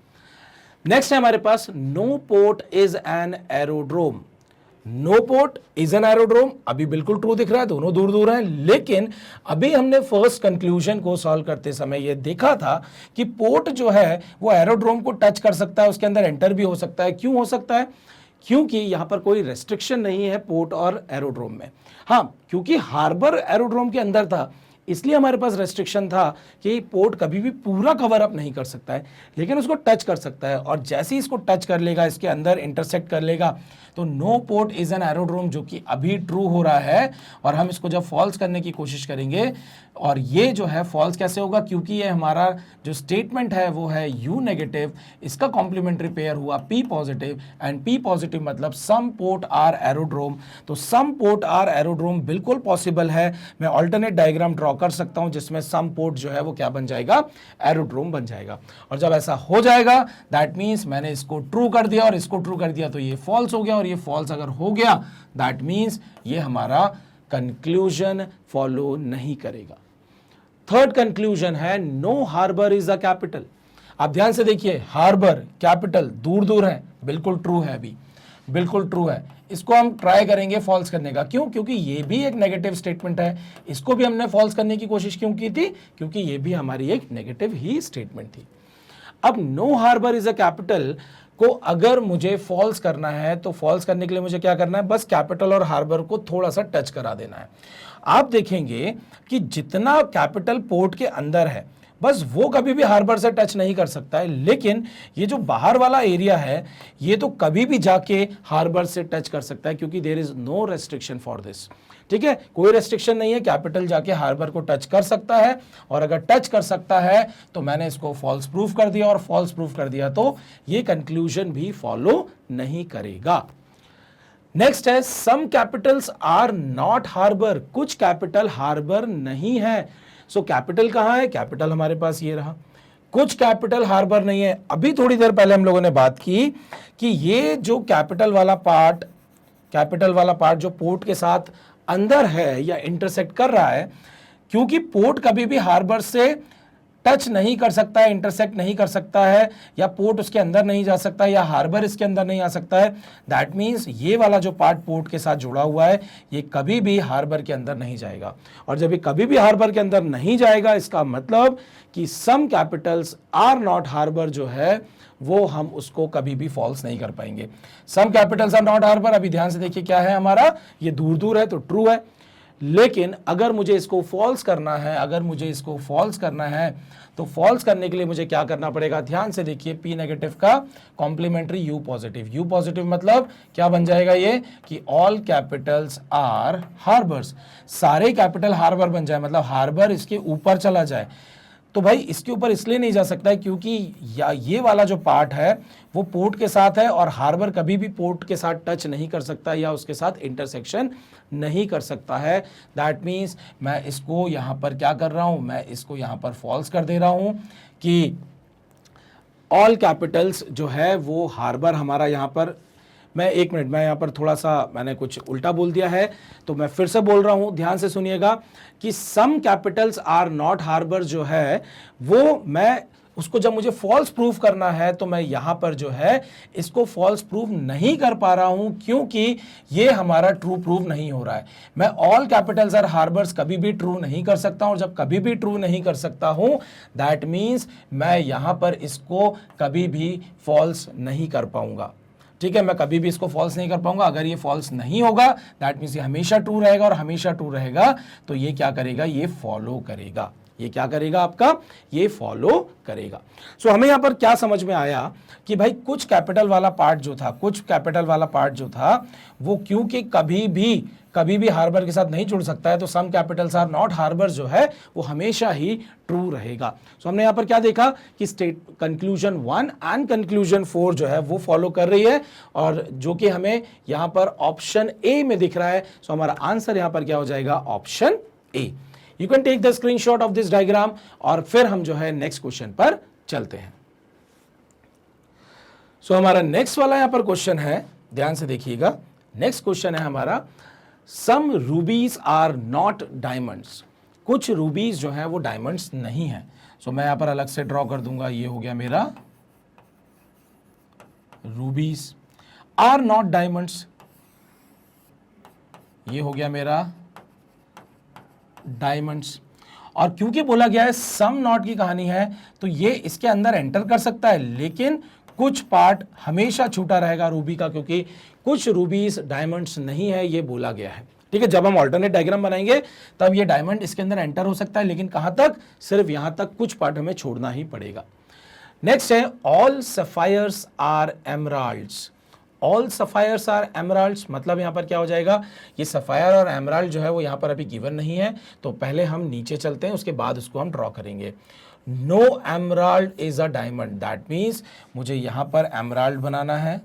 [SPEAKER 1] Next है हमारे पास no port is an aerodrome. No port is an aerodrome, अभी बिल्कुल ट्रू दिख रहा है, दोनों दूर दूर हैं। लेकिन अभी हमने फर्स्ट कंक्लूजन को सॉल्व करते समय ये देखा था कि पोर्ट जो है वो एरोड्रोम को टच कर सकता है, उसके अंदर एंटर भी हो सकता है। क्यों हो सकता है? क्योंकि यहां पर कोई रेस्ट्रिक्शन नहीं है पोर्ट और एरोड्रोम में। हाँ, क्योंकि हार्बर एरोड्रोम के अंदर था, इसलिए हमारे पास रेस्ट्रिक्शन था कि पोर्ट कभी भी पूरा कवर अप नहीं कर सकता है, लेकिन उसको टच कर सकता है। और जैसे ही इसको टच कर लेगा, इसके अंदर इंटरसेक्ट कर लेगा, तो no port is an aerodrome, जो कि अभी ट्रू हो रहा है। और हम इसको जब फॉल्स करने की कोशिश करेंगे, और ये जो है फॉल्स कैसे होगा, क्योंकि ये हमारा जो स्टेटमेंट है वो है U नेगेटिव, इसका कॉम्प्लीमेंट्री पेयर हुआ P positive. And P positive मतलब सम पोर्ट आर एरोड्रोम। तो सम पोर्ट आर एरोड्रोम बिल्कुल पॉसिबल है। मैं ऑल्टरनेट डायग्राम ड्रॉ कर सकता हूं जिसमें सम पोर्ट जो है वो क्या बन जाएगा, एरोड्रोम बन जाएगा। और जब ऐसा हो जाएगा, दैट मीन्स मैंने इसको ट्रू कर दिया और इसको ट्रू कर दिया, तो ये फॉल्स हो गया। और ये फॉल्स अगर हो गया, दैट मीन्स ये हमारा कंक्लूजन फॉलो नहीं करेगा। थर्ड कंक्लूजन है no harbour is a capital. आप ध्यान से देखिए, हार्बर कैपिटल दूर दूर है, बिल्कुल ट्रू है, अभी बिल्कुल ट्रू है। इसको हम ट्राई करेंगे फॉल्स करने का। क्यों? क्योंकि ये भी एक नेगेटिव स्टेटमेंट है। इसको भी हमने फॉल्स करने की कोशिश क्यों की थी? क्योंकि ये भी हमारी एक नेगेटिव ही स्टेटमेंट थी। अब no harbour is a capital को अगर मुझे फॉल्स करना है, तो फॉल्स करने के लिए मुझे क्या करना है, बस कैपिटल और हार्बर को थोड़ा सा टच करा देना है। आप देखेंगे कि जितना कैपिटल पोर्ट के अंदर है बस वो कभी भी हार्बर से टच नहीं कर सकता है, लेकिन ये जो बाहर वाला एरिया है ये तो कभी भी जाके हार्बर से टच कर सकता है, क्योंकि there is no restriction for this. ठीक है, कोई रेस्ट्रिक्शन नहीं है, कैपिटल जाके हार्बर को टच कर सकता है, और अगर टच कर सकता है तो मैंने इसको फॉल्स प्रूफ कर दिया, और फॉल्स प्रूफ कर दिया तो ये कंक्लूजन भी फॉलो नहीं करेगा। नेक्स्ट है सम कैपिटल्स आर नॉट हार्बर, कुछ कैपिटल हार्बर नहीं है। सो कैपिटल कहां है? कैपिटल हमारे पास ये रहा। कुछ कैपिटल हार्बर नहीं है। अभी थोड़ी देर पहले हम लोगों ने बात की कि ये जो कैपिटल वाला पार्ट जो पोर्ट के साथ अंदर है या इंटरसेक्ट कर रहा है, क्योंकि पोर्ट कभी भी हार्बर से टच नहीं कर सकता है, इंटरसेक्ट नहीं कर सकता है, या पोर्ट उसके अंदर नहीं जा सकता है, या हार्बर इसके अंदर नहीं आ सकता है, दैट मीन्स ये वाला जो पार्ट पोर्ट के साथ जुड़ा हुआ है ये कभी भी हार्बर के अंदर नहीं जाएगा। और जब ये कभी भी हार्बर के अंदर नहीं जाएगा, इसका मतलब कि सम कैपिटल्स आर नॉट हार्बर जो है वो हम उसको कभी भी फॉल्स नहीं कर पाएंगे। सम कैपिटल्स आर नॉट हार्बर, अभी ध्यान से देखिए क्या है हमारा, ये दूर दूर है तो ट्रू है, लेकिन अगर मुझे इसको फॉल्स करना है, तो फॉल्स करने के लिए मुझे क्या करना पड़ेगा? ध्यान से देखिए, P नेगेटिव का कॉम्प्लीमेंट्री U पॉजिटिव मतलब क्या बन जाएगा ये कि ऑल कैपिटल्स आर हार्बर्स, सारे कैपिटल हार्बर बन जाए, मतलब हार्बर इसके ऊपर चला जाए। तो भाई इसके ऊपर इसलिए नहीं जा सकता है क्योंकि ये वाला जो पार्ट है वो पोर्ट के साथ है, और हार्बर कभी भी पोर्ट के साथ टच नहीं कर सकता या उसके साथ इंटरसेक्शन नहीं कर सकता है। दैट मीन्स मैं इसको यहाँ पर क्या कर रहा हूँ, मैं इसको यहाँ पर फॉल्स कर दे रहा हूँ कि ऑल कैपिटल्स जो है वो हार्बर हमारा यहाँ पर, मैं एक मिनट, मैं यहाँ पर थोड़ा सा मैंने कुछ उल्टा बोल दिया है, तो मैं फिर से बोल रहा हूँ, ध्यान से सुनिएगा कि सम कैपिटल्स आर नॉट हार्बर जो है वो मैं उसको जब मुझे फॉल्स प्रूफ करना है तो मैं यहाँ पर जो है इसको फॉल्स प्रूफ नहीं कर पा रहा हूँ, क्योंकि ये हमारा ट्रू प्रूफ नहीं हो रहा है। मैं ऑल कैपिटल्स आर हार्बर्स कभी भी ट्रू नहीं कर सकता हूँ, और जब कभी भी ट्रू नहीं कर सकता हूँ दैट मीन्स मैं यहाँ पर इसको कभी भी फॉल्स नहीं कर पाऊंगा। ठीक है, मैं कभी भी इसको फॉल्स नहीं कर पाऊंगा। अगर ये फॉल्स नहीं होगा दैट मीन्स ये हमेशा ट्रू रहेगा, और हमेशा ट्रू रहेगा तो ये क्या करेगा, ये फॉलो करेगा। ये क्या करेगा आपका, ये फॉलो करेगा। सो हमें यहां पर क्या समझ में आया कि भाई कुछ कैपिटल वाला पार्ट जो था वो क्योंकि कभी भी हार्बर के साथ नहीं जुड़ सकता है, तो सम कैपिटल्स आर नॉट हार्बर जो है वो हमेशा ही ट्रू रहेगा। सो हमने यहां पर क्या देखा कि स्टेट कंक्लूजन 1 एंड कंक्लूजन 4 जो है वो फॉलो कर रही है, और जो कि हमें यहां पर ऑप्शन ए में दिख रहा है। सो हमारा आंसर यहां पर क्या हो जाएगा, option A. You can take the screenshot of this diagram, और फिर हम जो है नेक्स्ट क्वेश्चन पर चलते हैं। सो हमारा नेक्स्ट वाला यहां पर क्वेश्चन है, ध्यान से देखिएगा, नेक्स्ट क्वेश्चन है हमारा सम रूबीज आर नॉट डायमंड्स, कुछ रूबीज जो है वो डायमंड्स नहीं है। सो मैं यहां पर अलग से ड्रॉ कर दूंगा, ये हो गया मेरा रूबीज आर नॉट डायमंड्स, ये हो गया मेरा डायमंड्स। और क्योंकि बोला गया है सम नॉट की कहानी है तो ये इसके अंदर एंटर कर सकता है, लेकिन कुछ पार्ट हमेशा छूटा रहेगा रूबी का, क्योंकि कुछ रूबीज डायमंड्स नहीं है, ये बोला गया है। ठीक है, जब हम ऑल्टरनेट डायग्राम बनाएंगे तब ये डायमंड इसके अंदर एंटर हो सकता है, लेकिन कहां तक, सिर्फ यहां तक, कुछ पार्ट हमें छोड़ना ही पड़ेगा। नेक्स्ट है all sapphires are emeralds, all sapphires are emeralds मतलब यहां पर क्या हो जाएगा, ये सफायर और एमराल्ड जो है वो यहां पर अभी गिवन नहीं है, तो पहले हम नीचे चलते हैं, उसके बाद उसको हम ड्रॉ करेंगे। No emerald is a diamond, that means मुझे यहां पर एमराल्ड बनाना है,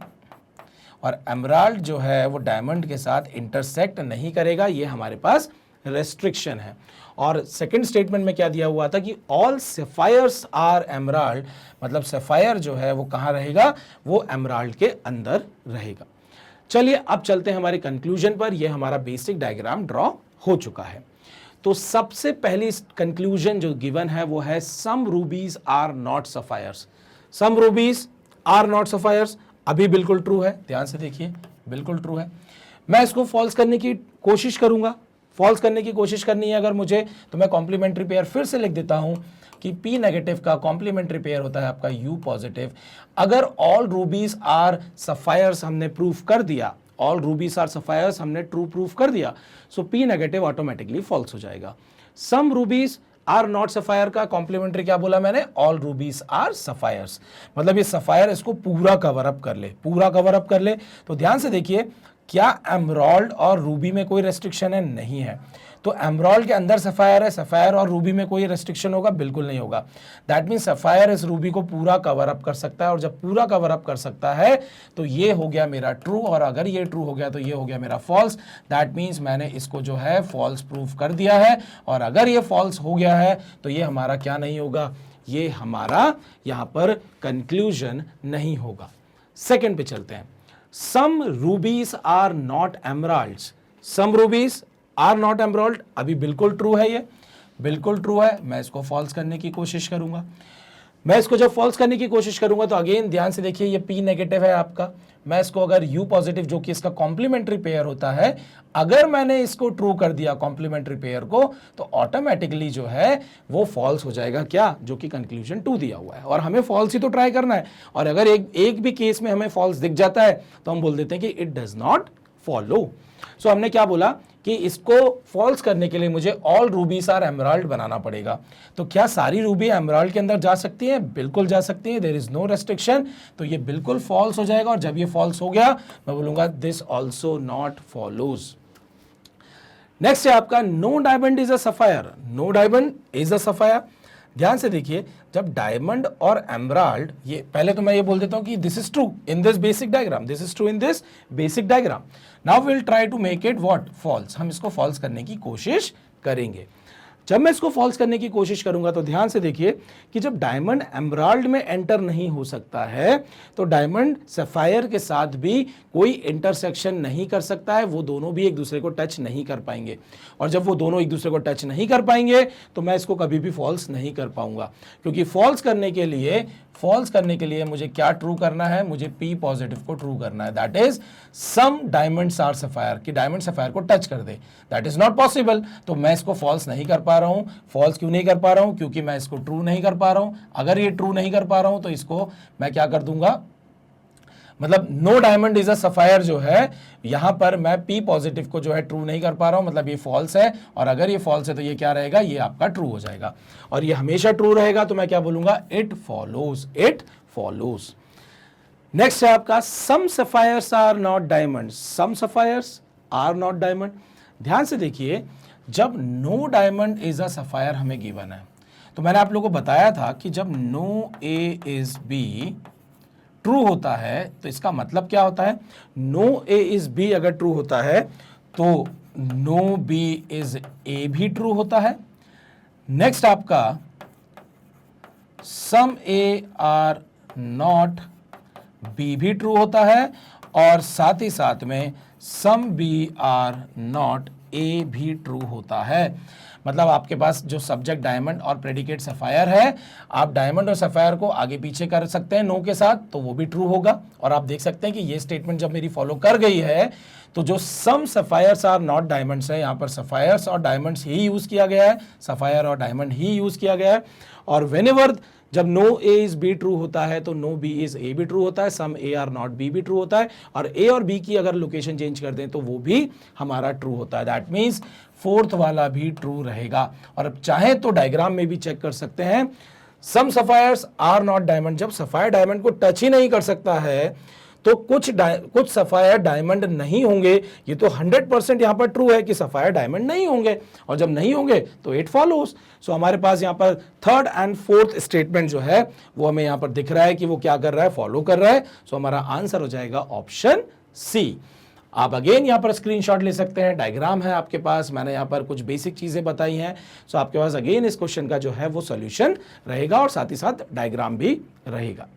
[SPEAKER 1] और एमराल्ड जो है वो डायमंड के साथ इंटरसेक्ट नहीं करेगा, ये हमारे पास रेस्ट्रिक्शन है। और सेकंड स्टेटमेंट में क्या दिया हुआ था कि ऑल सफायर्स आर एमराल्ड, मतलब सफायर जो है वो कहां रहेगा, वो एमराल्ड के अंदर रहेगा। चलिए अब चलते हैं हमारे कंक्लूजन पर। ये हमारा बेसिक डायग्राम ड्रॉ हो चुका है। तो सबसे पहली कंक्लूजन जो गिवन है वो है some rubies are not sapphires, some rubies are not sapphires, अभी बिल्कुल ट्रू है, ध्यान से देखिए बिल्कुल ट्रू है। मैं इसको फॉल्स करने की कोशिश करूंगा, फॉल्स करने की कोशिश करनी है अगर मुझे, तो मैं कॉम्प्लीमेंट्री पेयर फिर से लिख देता हूं कि P नेगेटिव का कॉम्प्लीमेंट्री पेयर होता है आपका U पॉजिटिव। अगर ऑल रूबीज आर सफायर्स हमने प्रूफ कर दिया, ऑल रूबीज आर सफायर्स हमने ट्रू प्रूफ कर दिया, सो पी नेगेटिव ऑटोमेटिकली फॉल्स हो जाएगा। सम रूबीज आर नॉट सफायर का कॉम्प्लीमेंट्री क्या बोला मैंने, ऑल रूबीज आर सफायर्स, मतलब ये सफायर इसको पूरा कवर अप कर ले, पूरा कवर अप कर ले। तो ध्यान से देखिए, क्या एमराल्ड और रूबी में कोई रेस्ट्रिक्शन है, नहीं है। तो एमराल्ड के अंदर सफायर है, सफायर और रूबी में कोई रेस्ट्रिक्शन होगा, बिल्कुल नहीं होगा। दैट मीन सफायर इस रूबी को पूरा कवर अप कर सकता है, और जब पूरा कवर अप कर सकता है तो ये हो गया मेरा ट्रू, और अगर ये ट्रू हो गया तो ये हो गया मेरा फॉल्स। दैट मीन्स मैंने इसको जो है फॉल्स प्रूफ कर दिया है, और अगर ये फॉल्स हो गया है तो ये हमारा क्या नहीं होगा, ये हमारा यहां पर कंक्लूजन नहीं होगा। सेकेंड पे चलते हैं। Some rubies are not emeralds, some rubies are not emerald, अभी बिल्कुल ट्रू है, ये बिल्कुल ट्रू है। मैं इसको फॉल्स करने की कोशिश करूंगा। मैं इसको जब फॉल्स करने की कोशिश करूंगा तो अगेन ध्यान से देखिए, ये पी नेगेटिव है आपका, मैं इसको अगर यू पॉजिटिव जो कि इसका कॉम्प्लीमेंट्री पेयर होता है, अगर मैंने इसको ट्रू कर दिया कॉम्प्लीमेंट्री पेयर को, तो ऑटोमेटिकली जो है वो फॉल्स हो जाएगा, क्या, जो कि कंक्लूजन 2 दिया हुआ है, और हमें फॉल्स ही तो ट्राई करना है। और अगर एक भी केस में हमें फॉल्स दिख जाता है तो हम बोल देते हैं कि इट डज नॉट फॉलो। सो हमने क्या बोला कि इसको फॉल्स करने के लिए मुझे ऑल रूबीज आर एमराल्ड बनाना पड़ेगा। तो क्या सारी रूबी एमराल्ड के अंदर जा सकती है, बिल्कुल जा सकती है, देयर इज नो रेस्ट्रिक्शन। तो ये बिल्कुल फॉल्स हो जाएगा, और जब ये फॉल्स हो गया मैं बोलूंगा this also not follows. Next है आपका no diamond is a sapphire, no diamond is a sapphire. ध्यान से देखिए, जब डायमंड और एमराल्ड, ये पहले तो मैं ये बोल देता हूं कि this is true in this basic diagram, this is true in this basic diagram. Now will try to make it what, false. हम इसको फॉल्स करने की कोशिश करेंगे। जब मैं इसको फॉल्स करने की कोशिश करूंगा तो ध्यान से देखिए कि जब डायमंड एमराल्ड में एंटर नहीं हो सकता है, तो डायमंड सफायर के साथ भी कोई इंटरसेक्शन नहीं कर सकता है, वो दोनों भी एक दूसरे को टच नहीं कर पाएंगे। और जब वो दोनों एक दूसरे को टच नहीं कर पाएंगे तो मैं इसको कभी भी फॉल्स नहीं कर पाऊंगा, क्योंकि फॉल्स करने के लिए मुझे क्या ट्रू करना है, मुझे पी पॉजिटिव को ट्रू करना है, that is some diamonds are sapphire, कि डायमंड सफायर को टच कर दे। दैट इज नॉट पॉसिबल, तो मैं इसको फॉल्स नहीं कर पा रहा हूं। फॉल्स क्यों नहीं कर पा रहा हूं, क्योंकि मैं इसको ट्रू नहीं कर पा रहा हूं। अगर ये ट्रू नहीं कर पा रहा हूं तो इसको मैं क्या कर दूंगा, मतलब no diamond is a sapphire जो है, यहां पर मैं पी पॉजिटिव को जो है ट्रू नहीं कर पा रहा हूं, मतलब ये फॉल्स है। और अगर ये फॉल्स है तो ये क्या रहेगा, ये आपका ट्रू हो जाएगा, और ये हमेशा ट्रू रहेगा। तो मैं क्या बोलूंगा, it follows, it follows. Next है आपका some sapphires are not diamond, some sapphires are not diamond. ध्यान से देखिए, जब no diamond is a sapphire हमें गिवन है, तो मैंने आप लोगों को बताया था कि जब no A is B true होता है तो इसका मतलब क्या होता है, नो ए इज बी अगर ट्रू होता है तो नो बी इज ए भी ट्रू होता है। नेक्स्ट आपका some A are not B भी ट्रू होता है, और साथ ही साथ में some B are not A भी ट्रू होता है। मतलब आपके पास जो सब्जेक्ट डायमंड और प्रेडिकेट सफायर है, आप डायमंड और सफायर को आगे पीछे कर सकते हैं नो के साथ, तो वो भी ट्रू होगा। और आप देख सकते हैं कि ये स्टेटमेंट जब मेरी फॉलो कर गई है, तो जो सम सफायर्स आर नॉट डायमंड्स है, यहां पर सफायर्स और डायमंड्स ही यूज किया गया है, सफायर और डायमंड ही यूज किया गया है। और व्हेनेवर जब no A is B true होता है तो नो बी इज ए भी ट्रू होता है, सम ए आर नॉट बी भी ट्रू होता है, और ए और बी की अगर लोकेशन चेंज कर दें तो वो भी हमारा ट्रू होता है। दैट मीन्स फोर्थ वाला भी ट्रू रहेगा। और अब चाहे तो डायग्राम में भी चेक कर सकते हैं, सम सफायर्स आर नॉट डायमंड, जब सफायर डायमंड को टच ही नहीं कर सकता है तो कुछ सफायर डायमंड नहीं होंगे। ये तो 100% यहां पर ट्रू है कि सफायर डायमंड नहीं होंगे, और जब नहीं होंगे तो इट फॉलोज। सो हमारे पास यहां पर थर्ड एंड फोर्थ स्टेटमेंट जो है वो हमें यहां पर दिख रहा है कि वो क्या कर रहा है, फॉलो कर रहा है। सो हमारा आंसर हो जाएगा ऑप्शन सी। आप अगेन यहां पर स्क्रीनशॉट ले सकते हैं, डायग्राम है आपके पास, मैंने यहां पर कुछ बेसिक चीजें बताई हैं। सो आपके पास अगेन इस क्वेश्चन का जो है वो सॉल्यूशन रहेगा, और साथ ही साथ डायग्राम भी रहेगा।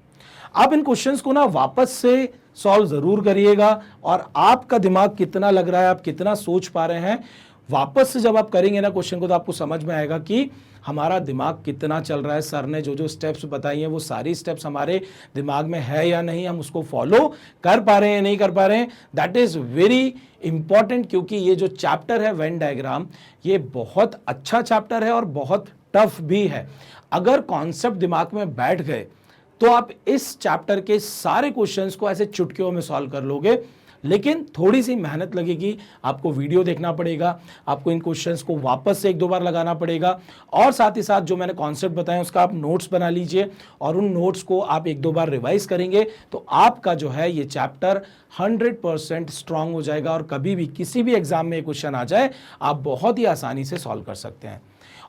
[SPEAKER 1] आप इन क्वेश्चंस को ना वापस से सॉल्व जरूर करिएगा, और आपका दिमाग कितना लग रहा है, आप कितना सोच पा रहे हैं, वापस से जब आप करेंगे ना क्वेश्चन को तो आपको समझ में आएगा कि हमारा दिमाग कितना चल रहा है। सर ने जो जो स्टेप्स बताई हैं वो सारी स्टेप्स हमारे दिमाग में है या नहीं, हम उसको फॉलो कर पा रहे हैं नहीं कर पा रहे हैं। दैट इज वेरी इंपॉर्टेंट, क्योंकि ये जो चैप्टर है वेन डायग्राम, ये बहुत अच्छा चैप्टर है और बहुत टफ भी है। अगर कॉन्सेप्ट दिमाग में बैठ गए तो आप इस चैप्टर के सारे क्वेश्चंस को ऐसे चुटकियों में सॉल्व कर लोगे। लेकिन थोड़ी सी मेहनत लगेगी, आपको वीडियो देखना पड़ेगा, आपको इन क्वेश्चंस को वापस से 1-2 बार लगाना पड़ेगा, और साथ ही साथ जो मैंने कॉन्सेप्ट बताया उसका आप नोट्स बना लीजिए, और उन नोट्स को आप 1-2 बार रिवाइज करेंगे तो आपका जो है ये चैप्टर 100% स्ट्रांग हो जाएगा, और कभी भी किसी भी एग्जाम में क्वेश्चन आ जाए आप बहुत ही आसानी से सॉल्व कर सकते हैं।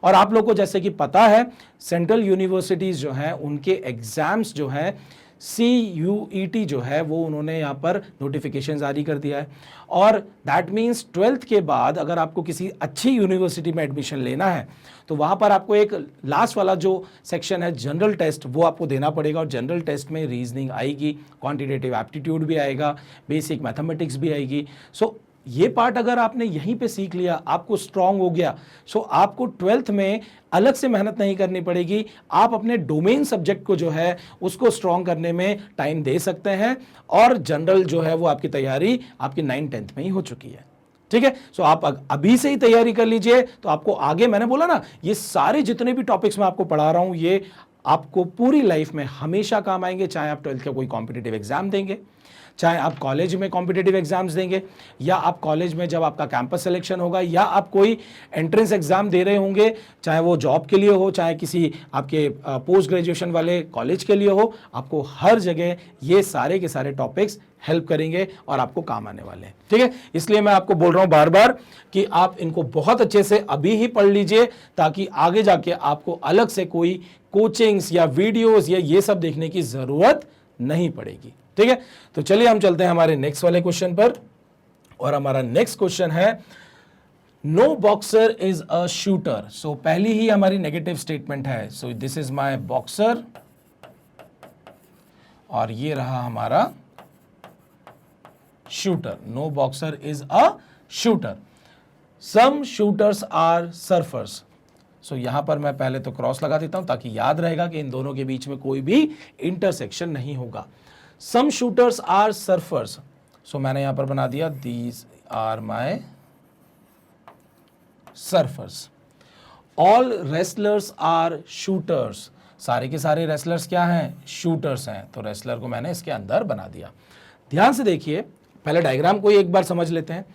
[SPEAKER 1] और आप लोग को जैसे कि पता है, सेंट्रल यूनिवर्सिटीज जो हैं उनके एग्जाम्स जो हैं CUET जो है वो उन्होंने यहाँ पर नोटिफिकेशन जारी कर दिया है, और दैट मीन्स 12th के बाद अगर आपको किसी अच्छी यूनिवर्सिटी में एडमिशन लेना है तो वहाँ पर आपको एक लास्ट वाला जो सेक्शन है जनरल टेस्ट वो आपको देना पड़ेगा, और जनरल टेस्ट में रीजनिंग आएगी, क्वांटिटेटिव एप्टीट्यूड भी आएगा, बेसिक मैथमेटिक्स भी आएगी। सो ये पार्ट अगर आपने यहीं पे सीख लिया, आपको स्ट्रांग हो गया, सो आपको 12th में अलग से मेहनत नहीं करनी पड़ेगी, आप अपने डोमेन सब्जेक्ट को जो है उसको स्ट्रांग करने में टाइम दे सकते हैं, और जनरल जो है वो आपकी तैयारी आपकी 9th-10th में ही हो चुकी है। ठीक है, सो आप अभी से ही तैयारी कर लीजिए, तो आपको आगे, मैंने बोला ना, ये सारे जितने भी टॉपिक्स मैं आपको पढ़ा रहा हूं ये आपको पूरी लाइफ में हमेशा काम आएंगे, चाहे आप 12th का कोई कॉम्पिटिटिव एग्जाम देंगे, चाहे आप कॉलेज में कॉम्पिटिटिव एग्जाम्स देंगे, या आप कॉलेज में जब आपका कैंपस सिलेक्शन होगा, या आप कोई एंट्रेंस एग्जाम दे रहे होंगे, चाहे वो जॉब के लिए हो, चाहे किसी आपके पोस्ट ग्रेजुएशन वाले कॉलेज के लिए हो, आपको हर जगह ये सारे के सारे टॉपिक्स हेल्प करेंगे और आपको काम आने वाले हैं। ठीक है, इसलिए मैं आपको बोल रहा हूं बार बार कि आप इनको बहुत अच्छे से अभी ही पढ़ लीजिए, ताकि आगे जाके आपको अलग से कोई कोचिंग्स या वीडियोस या ये सब देखने की जरूरत नहीं पड़ेगी। ठीक है, तो चलिए हम चलते हैं हमारे नेक्स्ट वाले क्वेश्चन पर, और हमारा नेक्स्ट क्वेश्चन है no boxer is a shooter. So पहली ही हमारी नेगेटिव स्टेटमेंट है, so this is my boxer, और ये रहा हमारा shooter. No boxer is a shooter. Some shooters are surfers. So यहां पर मैं पहले तो क्रॉस लगा देता हूं ताकि याद रहेगा कि इन दोनों के बीच में कोई भी इंटरसेक्शन नहीं होगा। Some shooters are surfers, so मैंने यहां पर बना दिया these are my surfers. All wrestlers are shooters, सारे के सारे रेसलर्स क्या हैं? शूटर्स हैं, तो रेसलर को मैंने इसके अंदर बना दिया। ध्यान से देखिए, पहले डायग्राम को एक बार समझ लेते हैं।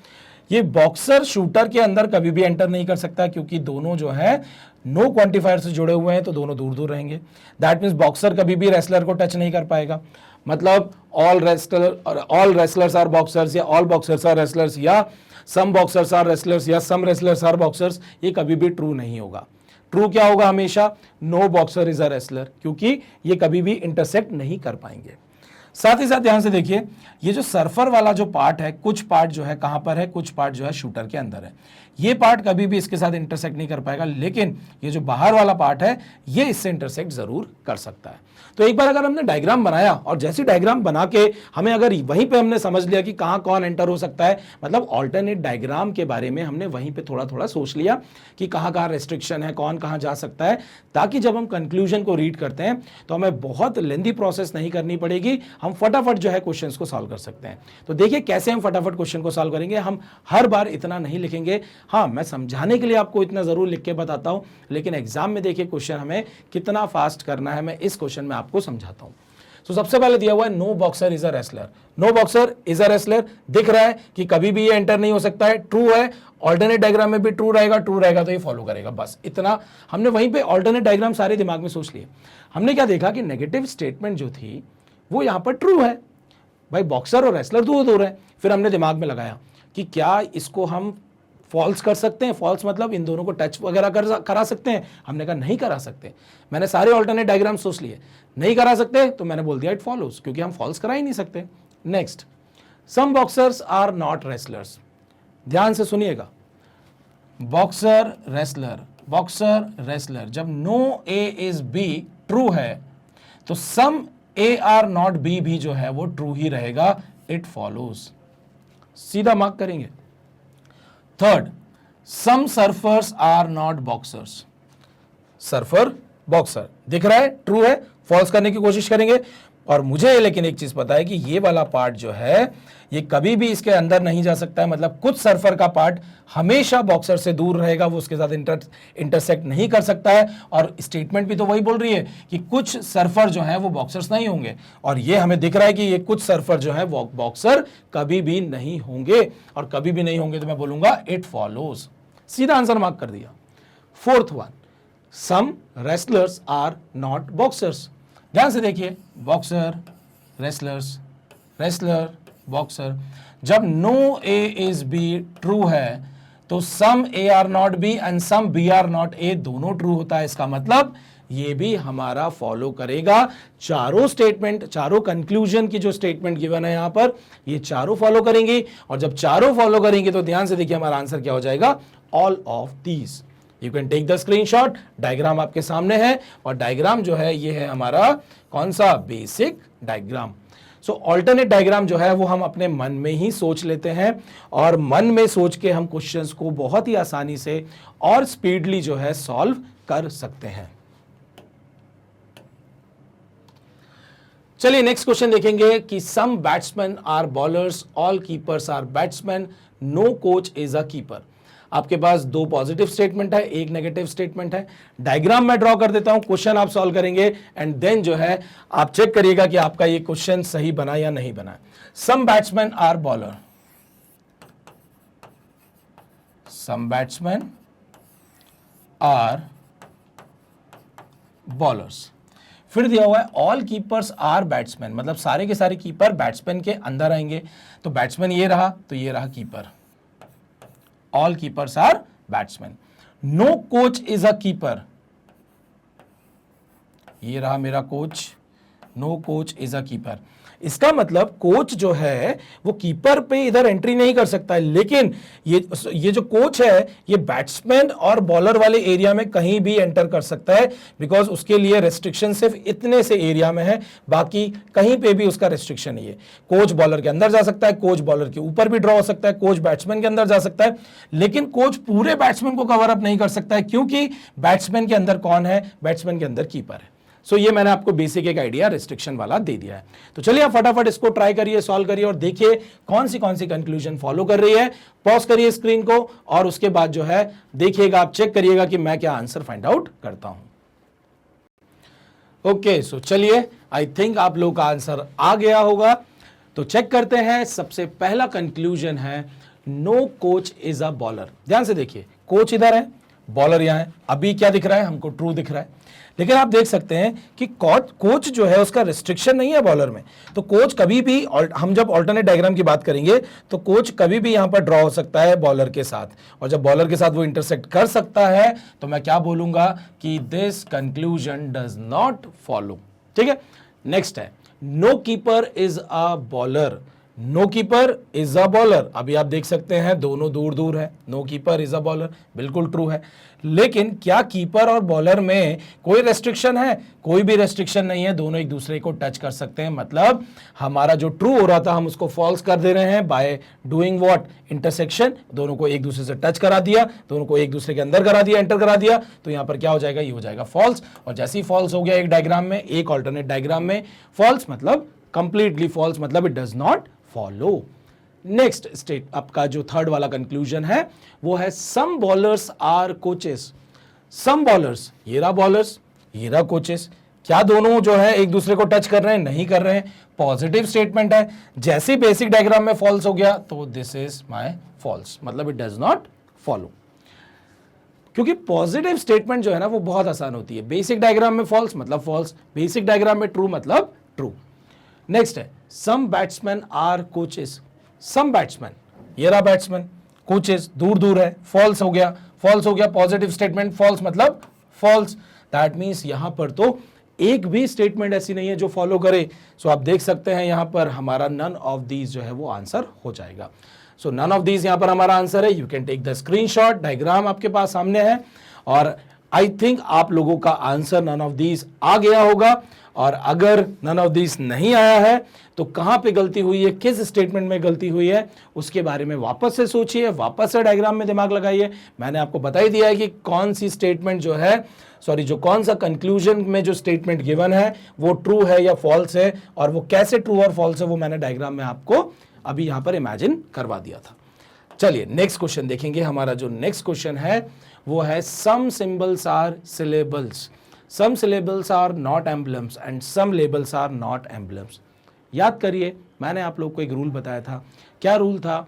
[SPEAKER 1] ये बॉक्सर शूटर के अंदर कभी भी एंटर नहीं कर सकता, क्योंकि दोनों जो है नो क्वांटिफायर से जुड़े हुए हैं, तो दोनों दूर दूर रहेंगे। दैट मीन्स बॉक्सर कभी भी रेसलर को टच नहीं कर पाएगा। मतलब ऑल रेसलर्स आर बॉक्सर्स, या ऑल बॉक्सर्स आर रेसलर्स, या सम बॉक्सर्स आर रेसलर्स, या सम रेसलर्स आर बॉक्सर्स, ये कभी भी ट्रू नहीं होगा। ट्रू क्या होगा हमेशा? No boxer is a wrestler, क्योंकि ये कभी भी इंटरसेक्ट नहीं कर पाएंगे। साथ ही साथ ध्यान से देखिए, ये जो सर्फर वाला जो पार्ट है, कुछ पार्ट जो है कहां पर है? कुछ पार्ट जो है शूटर के अंदर है। ये पार्ट कभी भी इसके साथ इंटरसेक्ट नहीं कर पाएगा, लेकिन ये जो बाहर वाला पार्ट है ये इससे इंटरसेक्ट जरूर कर सकता है। तो एक बार अगर हमने डायग्राम बनाया, और जैसी डायग्राम बना के हमें अगर वहीं पे हमने समझ लिया कि कहां कौन एंटर हो सकता है, मतलब ऑल्टरनेट डायग्राम के बारे में हमने वहीं पे थोड़ा थोड़ा सोच लिया कि कहां कहां रेस्ट्रिक्शन है, कौन कहां जा सकता है, ताकि जब हम कंक्लूजन को रीड करते हैं तो हमें बहुत लेंथी प्रोसेस नहीं करनी पड़ेगी, हम फटाफट जो है क्वेश्चंस को सॉल्व कर सकते हैं। तो देखिए कैसे हम फटाफट क्वेश्चन को सॉल्व करेंगे। हम हर बार इतना नहीं लिखेंगे, हाँ मैं समझाने के लिए आपको इतना जरूर लिख के बताता हूं, लेकिन एग्जाम में देखिए क्वेश्चन हमें कितना फास्ट करना है, मैं इस क्वेश्चन में आपको समझाता हूं। तो सबसे पहले दिया हुआ है no boxer is a wrestler. No boxer is a wrestler दिख रहा है कि कभी भी ये एंटर नहीं हो सकता है, ट्रू है। ऑल्टरनेट डायग्राम में भी ट्रू रहेगा, ट्रू रहेगा तो ये फॉलो करेगा। बस इतना हमने वहीं पे ऑल्टरनेट डायग्राम सारे दिमाग में सोच लिए। हमने क्या देखा कि नेगेटिव स्टेटमेंट जो थी वो यहां पर ट्रू है, भाई बॉक्सर और रेसलर दूर दूर है। फिर हमने दिमाग में लगाया कि क्या इसको हम फॉल्स कर सकते हैं? फॉल्स मतलब इन दोनों को टच वगैरह करा सकते हैं? हमने कहा नहीं करा सकते। मैंने सारे ऑल्टरनेट डायग्राम सोच लिए, नहीं करा सकते तो मैंने बोल दिया इट फॉलोज, क्योंकि हम फॉल्स करा ही नहीं सकते। Next, some boxers are not wrestlers. ध्यान से सुनिएगा, बॉक्सर रेसलर, बॉक्सर रेसलर, जब no A is B true है तो some A are not B भी जो है वो ट्रू ही रहेगा, इट फॉलोज। सीधा मार्क करेंगे। Third, some surfers are not boxers. Surfer boxer दिख रहा है, ट्रू है, फॉल्स करने की कोशिश करेंगे। और मुझे लेकिन एक चीज पता है कि ये वाला पार्ट जो है ये कभी भी इसके अंदर नहीं जा सकता है, मतलब कुछ सर्फर का पार्ट हमेशा बॉक्सर से दूर रहेगा, वो उसके साथ इंटरसेक्ट नहीं कर सकता है। और स्टेटमेंट भी तो वही बोल रही है कि कुछ सर्फर जो है वो बॉक्सर्स नहीं होंगे, और ये हमें दिख रहा है कि ये कुछ सर्फर जो है बॉक्सर कभी भी नहीं होंगे, और कभी भी नहीं होंगे तो मैं बोलूंगा इट फॉलोज। सीधा आंसर मार्क कर दिया। Fourth one, some wrestlers are not boxers. ध्यान से देखिए, बॉक्सर, रेसलर्स, रेसलर, बॉक्सर। जब no A is B true है तो some A are not B and some B are not A दोनों ट्रू होता है। इसका मतलब ये भी हमारा फॉलो करेगा। चारों स्टेटमेंट, चारों कंक्लूजन की जो स्टेटमेंट गिवन है यहां पर, ये चारों फॉलो करेंगे। और जब चारों फॉलो करेंगे तो ध्यान से देखिए हमारा आंसर क्या हो जाएगा, all of these. You can take the screenshot, diagram आपके सामने है, और डायग्राम जो है ये है हमारा कौन सा, बेसिक डायग्राम। सो ऑल्टरनेट डायग्राम जो है वो हम अपने मन में ही सोच लेते हैं, और मन में सोच के हम क्वेश्चंस को बहुत ही आसानी से और स्पीडली जो है सॉल्व कर सकते हैं। चलिए नेक्स्ट क्वेश्चन देखेंगे कि some batsman are bowlers, all keepers are batsman, no coach is a keeper. आपके पास दो पॉजिटिव स्टेटमेंट है, एक नेगेटिव स्टेटमेंट है। डायग्राम मैं ड्रॉ कर देता हूं, क्वेश्चन आप सॉल्व करेंगे एंड देन जो है आप चेक करिएगा कि आपका ये क्वेश्चन सही बना या नहीं बना। Some batsman are bowler, some batsman are bowlers. फिर दिया हुआ है ऑल कीपर्स आर बैट्समैन, मतलब सारे के सारे कीपर बैट्समैन के अंदर आएंगे। तो बैट्समैन ये रहा, तो ये रहा keeper, all keepers are batsman. No coach is a keeper, ये रहा मेरा coach, no coach is a keeper. इसका मतलब कोच जो है वो कीपर पे इधर एंट्री नहीं कर सकता है, लेकिन ये जो कोच है ये बैट्समैन और बॉलर वाले एरिया में कहीं भी एंटर कर सकता है, बिकॉज उसके लिए रेस्ट्रिक्शन सिर्फ इतने से एरिया में है, बाकी कहीं पे भी उसका रेस्ट्रिक्शन नहीं है। कोच बॉलर के अंदर जा सकता है, कोच बॉलर के ऊपर भी ड्रॉ हो सकता है, कोच बैट्समैन के अंदर जा सकता है, लेकिन कोच पूरे बैट्समैन को कवर अप नहीं कर सकता है, क्योंकि बैट्समैन के अंदर कौन है, बैट्समैन के अंदर कीपर है। सो ये मैंने आपको बेसिक एक आइडिया रेस्ट्रिक्शन वाला दे दिया है। तो चलिए आप फटाफट इसको ट्राई करिए, सॉल्व करिए और देखिए कौन सी कंक्लूजन फॉलो कर रही है। पॉज करिए स्क्रीन को और उसके बाद जो है देखिएगा, आप चेक करिएगा कि मैं क्या आंसर फाइंड आउट करता हूं। ओके, सो चलिए, आई थिंक आप लोग का आंसर आ गया होगा। तो चेक करते हैं। सबसे पहला कंक्लूजन है no coach is a bowler. ध्यान से देखिए, कोच इधर है, बॉलर यहां है। अभी क्या दिख रहा है हमको, ट्रू दिख रहा है, लेकिन आप देख सकते हैं कि कोच जो है उसका रिस्ट्रिक्शन नहीं है बॉलर में। तो कोच कभी भी, हम जब ऑल्टरनेट डायग्राम की बात करेंगे तो कोच कभी भी यहां पर ड्रॉ हो सकता है बॉलर के साथ, और जब बॉलर के साथ वो इंटरसेक्ट कर सकता है तो मैं क्या बोलूंगा कि this conclusion does not follow. ठीक है, नेक्स्ट है no keeper is a bowler, no keeper is a bowler. अभी आप देख सकते हैं दोनों दूर दूर है, no keeper is a bowler, बिल्कुल ट्रू है। लेकिन क्या कीपर और बॉलर में कोई रेस्ट्रिक्शन है? कोई भी रेस्ट्रिक्शन नहीं है, दोनों एक दूसरे को टच कर सकते हैं। मतलब हमारा जो ट्रू हो रहा था हम उसको फॉल्स कर दे रहे हैं बाय डूइंग व्हाट, इंटरसेक्शन। दोनों को एक दूसरे से टच करा दिया, दोनों को एक दूसरे के अंदर करा दिया, एंटर करा दिया, तो यहां पर क्या हो जाएगा, ये हो जाएगा फॉल्स। और जैसे ही फॉल्स हो गया एक डायग्राम में, एक ऑल्टरनेट डायग्राम में फॉल्स मतलब कंप्लीटली फॉल्स, मतलब it does not follow. Next state आपका जो थर्ड वाला कंक्लूजन है वो है some bowlers are coaches. Some bowlers, ये रहा बॉलर्स, ये रहा कोचेस। क्या दोनों जो है एक दूसरे को टच कर रहे हैं? नहीं कर रहे हैं, पॉजिटिव स्टेटमेंट है। जैसे बेसिक डायग्राम में फॉल्स हो गया तो दिस इज माय फॉल्स, मतलब इट डज नॉट फॉलो। क्योंकि पॉजिटिव स्टेटमेंट जो है ना वो बहुत आसान होती है। बेसिक डायग्राम में फॉल्स मतलब फॉल्स, बेसिक डायग्राम में ट्रू मतलब ट्रू। नेक्स्ट है some batsman are coaches. Some batsman, ये रहा बैट्समैन, कोचेस दूर दूर है, फॉल्स हो गया, फॉल्स हो गया, पॉजिटिव स्टेटमेंट, फॉल्स मतलब फॉल्स। दैट मींस यहां पर तो एक भी स्टेटमेंट ऐसी नहीं है जो फॉलो करे। सो आप देख सकते हैं यहां पर हमारा नन ऑफ दीज जो है वो आंसर हो जाएगा। सो नन ऑफ दीज यहां पर हमारा आंसर है। You can take the screenshot, diagram आपके पास सामने है और आई थिंक आप लोगों का आंसर नन ऑफ दीज आ गया होगा। और अगर नन ऑफ दिस नहीं आया है तो कहां पे गलती हुई है, किस स्टेटमेंट में गलती हुई है, उसके बारे में वापस से सोचिए, वापस से डायग्राम में दिमाग लगाइए। मैंने आपको बता ही दिया है कि कौन सी स्टेटमेंट जो है, जो कौन सा कंक्लूजन में जो स्टेटमेंट गिवन है वो ट्रू है या फॉल्स है, और वो कैसे ट्रू और फॉल्स है वो मैंने डायग्राम में आपको अभी यहां पर इमेजिन करवा दिया था। चलिए नेक्स्ट क्वेश्चन देखेंगे। हमारा जो नेक्स्ट क्वेश्चन है वो है some symbols are syllables, some syllables are not emblems and some labels are not emblems. याद करिए, मैंने आप लोग को एक रूल बताया था। क्या रूल था?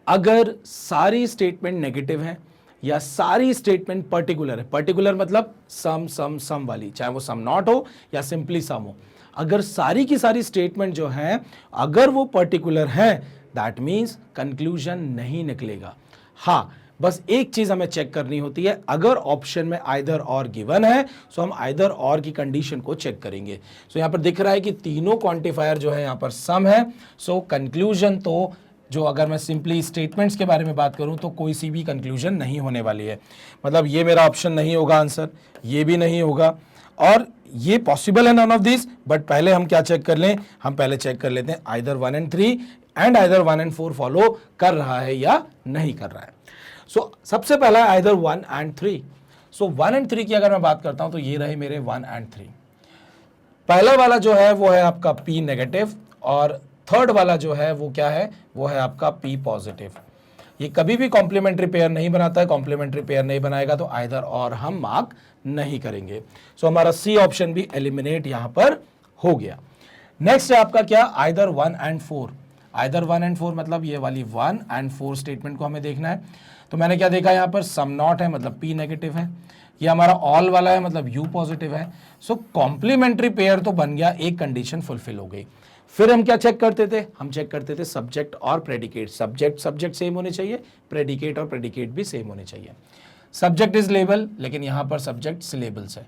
[SPEAKER 1] अगर सारी स्टेटमेंट नेगेटिव है या सारी स्टेटमेंट पर्टिकुलर है, पर्टिकुलर मतलब सम सम सम वाली, चाहे वो सम नॉट हो या सिंपली सम हो, अगर सारी की सारी स्टेटमेंट जो है अगर वो पर्टिकुलर है, दैट मीन्स कंक्लूजन नहीं निकलेगा। हाँ, बस एक चीज हमें चेक करनी होती है, अगर ऑप्शन में आइदर और गिवन है सो हम आइदर और की कंडीशन को चेक करेंगे। सो यहां पर दिख रहा है कि तीनों क्वांटिफायर जो है यहां पर सम है, सो कंक्लूजन तो जो, अगर मैं सिंपली स्टेटमेंट्स के बारे में बात करूं तो कोई सी भी कंक्लूजन नहीं होने वाली है। मतलब ये मेरा ऑप्शन नहीं होगा आंसर, ये भी नहीं होगा, और ये पॉसिबल है नन ऑफ दिस। बट पहले हम क्या चेक कर लें, हम पहले चेक कर लेते हैं either 1 and 3 and either 1 and 4 follow कर रहा है या नहीं कर रहा है। सो सबसे पहला है आइदर 1 एंड 3। सो 1 एंड 3 की अगर मैं बात करता हूं तो ये रहे मेरे 1 एंड 3। पहला वाला जो है वो है आपका P नेगेटिव, और थर्ड वाला जो है वो क्या है, वो है आपका P पॉजिटिव। ये कभी भी कॉम्प्लीमेंट्री पेयर नहीं बनाता है, कॉम्प्लीमेंट्री पेयर नहीं बनाएगा तो आइदर और हम मार्क नहीं करेंगे। सो हमारा सी ऑप्शन भी एलिमिनेट यहां पर हो गया। नेक्स्ट है आपका क्या, आइदर 1 एंड 4। आइदर 1 एंड 4 मतलब ये वाली 1 एंड 4 स्टेटमेंट को हमें देखना है। तो मैंने क्या देखा यहां पर, सम नॉट है मतलब P नेगेटिव है, ये हमारा ऑल वाला है मतलब U पॉजिटिव है। सो कॉम्प्लीमेंट्री पेयर तो बन गया, एक कंडीशन फुलफिल हो गई। फिर हम क्या चेक करते थे, हम चेक करते थे सब्जेक्ट और प्रेडिकेट। सब्जेक्ट सेम होने चाहिए, प्रेडिकेट और प्रेडिकेट भी सेम होने चाहिए। सब्जेक्ट इज लेबल, लेकिन यहां पर सब्जेक्ट सिलेबल्स है,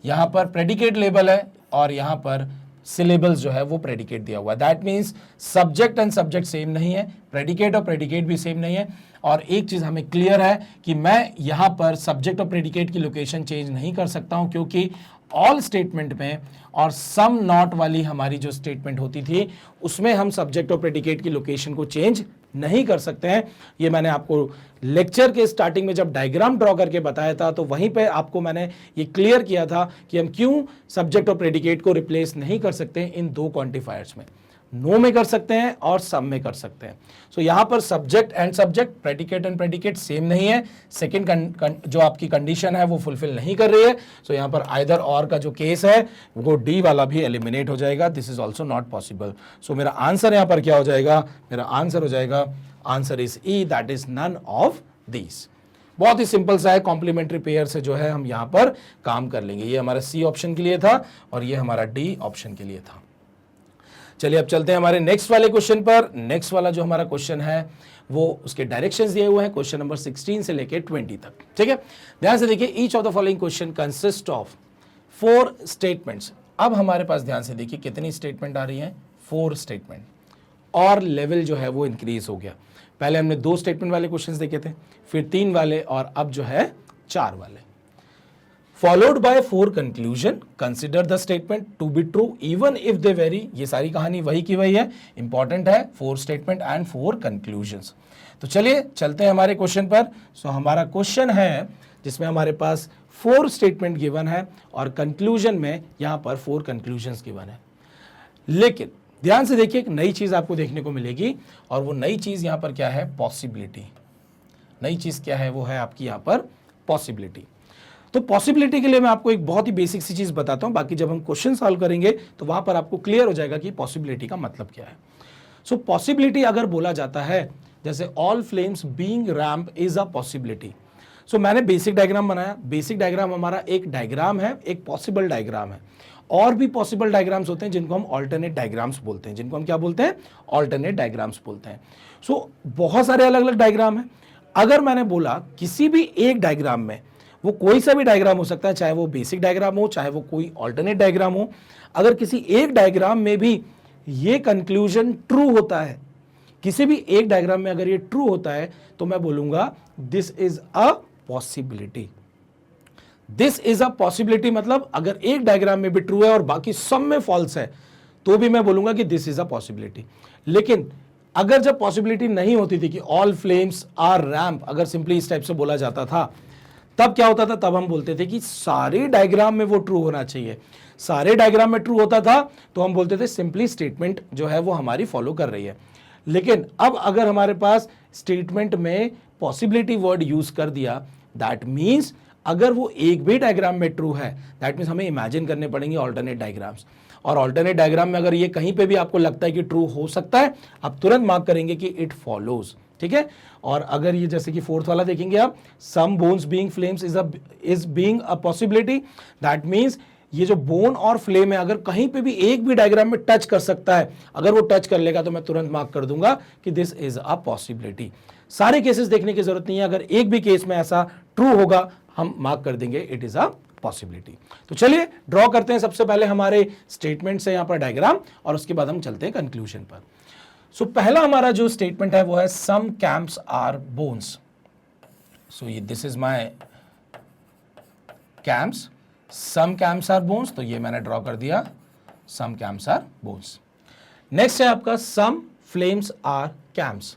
[SPEAKER 1] यहां पर प्रेडिकेट लेबल है और यहां पर सिलेबल्स जो है वो प्रेडिकेट दिया हुआ है। That means subject and subject same नहीं है, प्रेडिकेट और प्रेडिकेट भी सेम नहीं है। और एक चीज हमें क्लियर है कि मैं यहां पर सब्जेक्ट और प्रेडिकेट की लोकेशन चेंज नहीं कर सकता हूं, क्योंकि ऑल स्टेटमेंट में और सम नॉट वाली हमारी जो स्टेटमेंट होती थी उसमें हम सब्जेक्ट और प्रेडिकेट की लोकेशन को चेंज नहीं कर सकते हैं। ये मैंने आपको लेक्चर के स्टार्टिंग में जब डायग्राम ड्रॉ करके बताया था तो वहीं पे आपको मैंने ये क्लियर किया था कि हम क्यों सब्जेक्ट और प्रेडिकेट को रिप्लेस नहीं कर सकते इन दो क्वांटिफायर्स में। नो में कर सकते हैं और सम में कर सकते हैं। सो यहां पर subject and subject, predicate and predicate same नहीं है। सेकंड जो आपकी कंडीशन है वो फुलफिल नहीं कर रही है। सो यहां पर आइदर और का जो केस है वो डी वाला भी एलिमिनेट हो जाएगा। This is also not possible. So मेरा आंसर यहां पर क्या हो जाएगा, मेरा आंसर हो जाएगा, answer is E, that is none of these. बहुत ही सिंपल सा है, कॉम्प्लीमेंट्री पेयर से जो है हम यहां पर काम कर लेंगे। ये हमारा सी ऑप्शन के लिए था और ये हमारा डी ऑप्शन के लिए था। चलिए अब चलते हैं हमारे नेक्स्ट वाले क्वेश्चन पर। नेक्स्ट वाला जो हमारा क्वेश्चन है वो उसके डायरेक्शंस दिए हुए हैं क्वेश्चन नंबर 16 से लेके 20 तक। ठीक है, ध्यान से देखिए। Each of the following question consist of 4 statements. अब हमारे पास ध्यान से देखिए कितनी स्टेटमेंट आ रही हैं, 4 स्टेटमेंट, और लेवल जो है वो इंक्रीज हो गया। पहले हमने 2 स्टेटमेंट वाले क्वेश्चंस देखे थे, फिर 3 वाले, और अब जो है 4 वाले। Followed by 4 conclusion, consider the statement to be true even if they vary। ये सारी कहानी वही की वही है, इंपॉर्टेंट है 4 स्टेटमेंट एंड 4 कंक्लूजन्स। तो चलिए चलते हैं हमारे क्वेश्चन पर। सो हमारा क्वेश्चन है जिसमें हमारे पास 4 स्टेटमेंट गिवन है और कंक्लूजन में यहां पर 4 कंक्लूजन्स गिवन है। लेकिन ध्यान से देखिए, एक नई चीज आपको देखने को मिलेगी, और वो नई चीज यहां पर क्या है, पॉसिबिलिटी। नई चीज क्या है, वो है आपकी यहां पर पॉसिबिलिटी। तो पॉसिबिलिटी के लिए मैं आपको एक बहुत ही बेसिक सी चीज बताता हूं, बाकी जब हम क्वेश्चन सॉल्व करेंगे तो वहां पर आपको क्लियर हो जाएगा कि पॉसिबिलिटी का मतलब क्या है। सो पॉसिबिलिटी अगर बोला जाता है जैसे all flames being ramp is a possibility. So मैंने बेसिक डायग्राम बनाया। बेसिक डायग्राम हमारा एक डायग्राम है, एक पॉसिबल डायग्राम है। और भी पॉसिबल डायग्राम्स होते हैं जिनको हम ऑल्टरनेट डायग्राम्स बोलते हैं, जिनको हम क्या बोलते हैं, ऑल्टरनेट डायग्राम्स बोलते हैं। सो बहुत सारे अलग अलग डायग्राम है। अगर मैंने बोला किसी भी एक डायग्राम में, वो कोई सा भी डायग्राम हो सकता है, चाहे वो बेसिक डायग्राम हो, चाहे वो कोई ऑल्टरनेट डायग्राम हो, अगर किसी एक डायग्राम में भी ये कंक्लूजन ट्रू होता है, किसी भी एक डायग्राम में अगर ये ट्रू होता है, तो मैं बोलूंगा this is a possibility. This is a possibility, मतलब अगर एक डायग्राम में भी ट्रू है और बाकी सब में फॉल्स है तो भी मैं बोलूंगा कि दिस इज अ पॉसिबिलिटी। लेकिन अगर जब पॉसिबिलिटी नहीं होती थी कि ऑल फ्लेम्स आर रैम्प, अगर सिंपली इस टाइप से बोला जाता था, तब क्या होता था, तब हम बोलते थे कि सारे डायग्राम में वो ट्रू होना चाहिए। सारे डायग्राम में ट्रू होता था तो हम बोलते थे सिंपली स्टेटमेंट जो है वो हमारी फॉलो कर रही है। लेकिन अब अगर हमारे पास स्टेटमेंट में पॉसिबिलिटी वर्ड यूज कर दिया, दैट मीन्स अगर वो एक भी डायग्राम में ट्रू है, दैट मीन्स हमें इमेजिन करने पड़ेंगे ऑल्टरनेट डायग्राम्स। और ऑल्टरनेट डायग्राम में अगर ये कहीं पे भी आपको लगता है कि ट्रू हो सकता है, आप तुरंत मार्क करेंगे कि इट फॉलोज, ठीक है। और अगर ये जैसे कि फोर्थ वाला देखेंगे आप, some bones being flames is being a possibility, that means ये जो बोन और फ्लेम है अगर कहीं पे भी एक भी डायग्राम में टच कर सकता है, अगर वो टच कर लेगा तो मैं तुरंत मार्क कर दूंगा कि दिस इज अ पॉसिबिलिटी। सारे केसेस देखने की जरूरत नहीं है, अगर एक भी केस में ऐसा ट्रू होगा हम मार्क कर देंगे इट इज अ पॉसिबिलिटी। तो चलिए ड्रॉ करते हैं सबसे पहले हमारे स्टेटमेंट से यहां पर डायग्राम, और उसके बाद हम चलते हैं कंक्लूजन पर। सो पहला हमारा जो स्टेटमेंट है वो है some camps are bones. So ये this is my camps, some camps are bones, तो ये मैंने ड्रॉ कर दिया, some camps are bones. Next है आपका some flames are camps.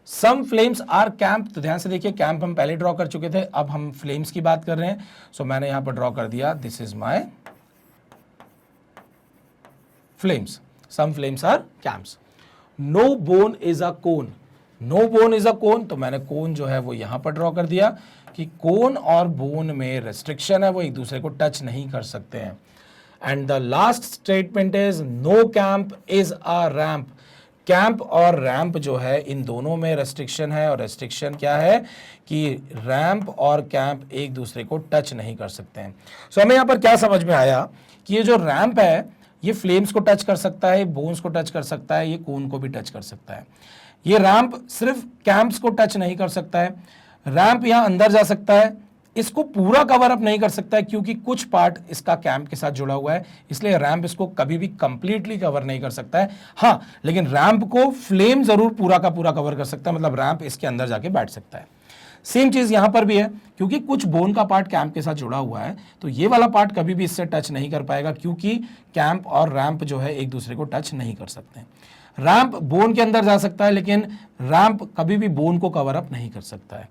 [SPEAKER 1] Some flames are camp, तो ध्यान से देखिए कैंप हम पहले ड्रॉ कर चुके थे, अब हम फ्लेम्स की बात कर रहे हैं। सो मैंने यहां पर ड्रॉ कर दिया, this is my flames, some flames are camps. No bone is a cone, no bone is a cone, तो मैंने कोन जो है वो यहां पर ड्रॉ कर दिया कि कोन और बोन में रेस्ट्रिक्शन है, वो एक दूसरे को टच नहीं कर सकते हैं। And the last statement is no camp is a ramp. Camp और रैंप जो है इन दोनों में रेस्ट्रिक्शन है, और रेस्ट्रिक्शन क्या है कि रैंप और कैंप एक दूसरे को टच नहीं कर सकते हैं। सो हमें यहां पर क्या समझ में आया कि ये जो रैंप है ये फ्लेम्स को टच कर सकता है, बोन्स को टच कर सकता है, ये कोन को भी टच कर सकता है। ये रैंप सिर्फ कैंप्स को टच नहीं कर सकता है, रैंप यहां अंदर जा सकता है, इसको पूरा कवर अप नहीं कर सकता है क्योंकि कुछ पार्ट इसका कैंप के साथ जुड़ा हुआ है, इसलिए रैंप इसको कभी भी कंप्लीटली कवर नहीं कर सकता है। हाँ, लेकिन रैंप को फ्लेम जरूर पूरा का पूरा कवर कर सकता है, मतलब रैंप इसके अंदर जाके बैठ सकता है। सेम चीज यहां पर भी है, क्योंकि कुछ बोन का पार्ट कैंप के साथ जुड़ा हुआ है, तो ये वाला पार्ट कभी भी इससे टच नहीं कर पाएगा क्योंकि कैंप और रैंप जो है एक दूसरे को टच नहीं कर सकते। रैंप बोन के अंदर जा सकता है, लेकिन रैंप कभी भी बोन को कवर अप नहीं कर सकता है।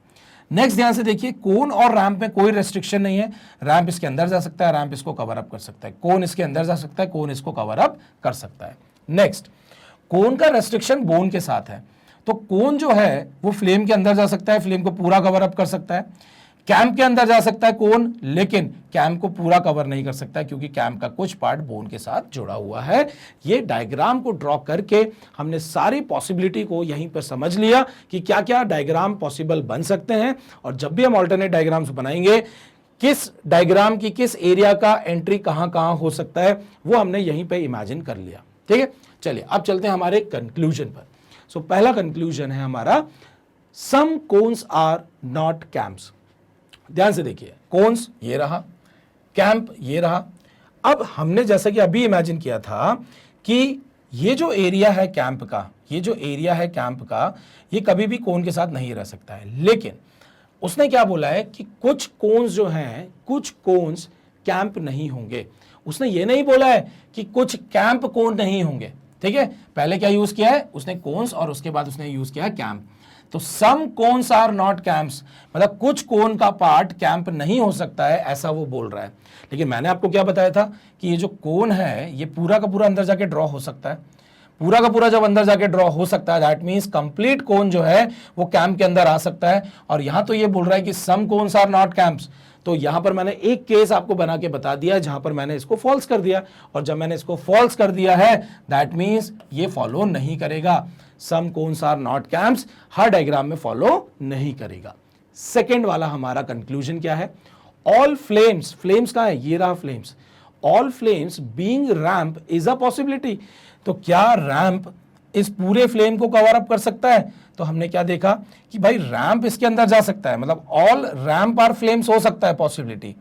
[SPEAKER 1] नेक्स्ट ध्यान से देखिए, कोन और रैंप में कोई रेस्ट्रिक्शन नहीं है, रैंप इसके अंदर जा सकता है, रैंप इसको कवर अप कर सकता है, कोन इसके अंदर जा सकता है, कोन इसको कवर अप कर सकता है। नेक्स्ट, कोन का रेस्ट्रिक्शन बोन के साथ है, तो कोन जो है वो फ्लेम के अंदर जा सकता है, फ्लेम को पूरा कवर अप कर सकता है। कैंप के अंदर जा सकता है कोन, लेकिन कैंप को पूरा कवर नहीं कर सकता क्योंकि कैंप का कुछ पार्ट बोन के साथ जुड़ा हुआ है। ये डायग्राम को ड्रॉ करके हमने सारी पॉसिबिलिटी को यहीं पर समझ लिया कि क्या क्या डायग्राम पॉसिबल बन सकते हैं, और जब भी हम ऑल्टरनेट डायग्राम्स बनाएंगे किस डायग्राम की किस एरिया का एंट्री कहां कहां हो सकता है वो हमने यहीं पे इमेजिन कर लिया। ठीक है, चलिए अब चलते हैं हमारे कंक्लूजन पर। सो पहला कंक्लूजन है हमारा, सम कोन्स आर नॉट कैंप्स। ध्यान से देखिए, कोन्स ये रहा, कैंप ये रहा। अब हमने जैसा कि अभी इमेजिन किया था कि ये जो एरिया है कैंप का, ये जो एरिया है कैंप का, ये कभी भी कोन के साथ नहीं रह सकता है, लेकिन उसने क्या बोला है कि कुछ कोन्स जो हैं, कुछ कोन्स कैंप नहीं होंगे। उसने ये नहीं बोला है कि कुछ कैंप कोन नहीं होंगे। ठीक है, पहले क्या यूज किया है उसने, कोन्स, और उसके बाद उसने यूज किया है कैंप। तो सम कोन्स आर नॉट कैंप्स, मतलब कुछ कोन का पार्ट कैंप नहीं हो सकता है, ऐसा वो बोल रहा है। लेकिन मैंने आपको क्या बताया था कि ये जो कोन है ये पूरा का पूरा अंदर जाके ड्रॉ हो सकता है। पूरा का पूरा जब अंदर जाके ड्रॉ हो सकता है, दैट मींस कंप्लीट कोन जो है वो कैंप के अंदर आ सकता है। और यहां तो ये बोल रहा है कि सम कोन्स आर नॉट कैंप्स, तो यहां पर मैंने एक केस आपको बना के बता दिया जहां पर मैंने इसको फॉल्स कर दिया, और जब मैंने इसको फॉल्स कर दिया है दैट मींस ये फॉलो नहीं करेगा। Some cones are not camps हर डायग्राम में फॉलो नहीं करेगा। सेकेंड वाला हमारा कंक्लूजन क्या है, ऑल फ्लेम्स, फ्लेम्स कहां है, ये रहा flames, all flames being ramp is a possibility. तो क्या रैंप इस पूरे फ्लेम को कवर अप कर सकता है? तो हमने क्या देखा कि भाई रैंप इसके अंदर जा सकता है, मतलब ऑल रैंप आर फ्लेम्स हो सकता है पॉसिबिलिटी,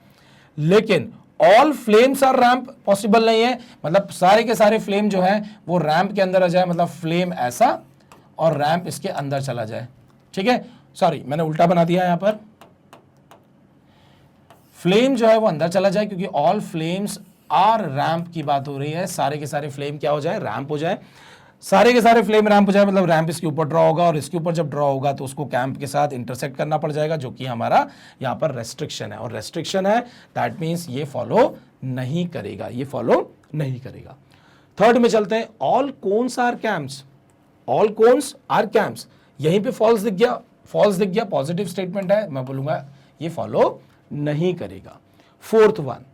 [SPEAKER 1] लेकिन all flames are ramp possible नहीं है, मतलब सारे के सारे फ्लेम जो है वो रैंप के अंदर आ जाए, मतलब फ्लेम ऐसा और रैंप इसके अंदर चला जाए। ठीक है, सॉरी मैंने उल्टा बना दिया यहां पर, फ्लेम जो है वो अंदर चला जाए, क्योंकि ऑल फ्लेम्स आर रैंप की बात हो रही है, सारे के सारे फ्लेम क्या हो जाए, रैंप हो जाए। सारे के सारे फ्लेम रैंप हो जाए मतलब रैंप इसके ऊपर ड्रॉ होगा, और इसके ऊपर जब ड्रॉ होगा तो उसको कैंप के साथ इंटरसेक्ट करना पड़ जाएगा, जो कि हमारा यहाँ पर रेस्ट्रिक्शन है, और रेस्ट्रिक्शन है दैट मीन्स ये फॉलो नहीं करेगा, ये फॉलो नहीं करेगा। थर्ड में चलते हैं, all cones are camps, all cones are camps, यहीं पे फॉल्स दिख गया, फॉल्स दिख गया, पॉजिटिव स्टेटमेंट है, मैं बोलूंगा ये फॉलो नहीं करेगा। फोर्थ वन,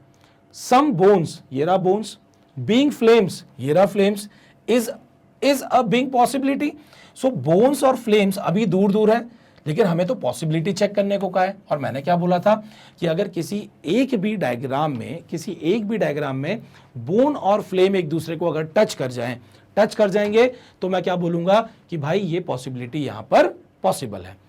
[SPEAKER 1] सम बोन्स, ये रहा बोन्स, बीइंग फ्लेम्स, ये रहा flames, is a being possibility. So bones और फ्लेम्स अभी दूर दूर है, लेकिन हमें तो पॉसिबिलिटी चेक करने को कहा है, और मैंने क्या बोला था कि अगर किसी एक भी डायग्राम में बोन और फ्लेम एक दूसरे को अगर टच कर जाएंगे तो मैं क्या बोलूंगा कि भाई ये पॉसिबिलिटी यहां पर पॉसिबल है।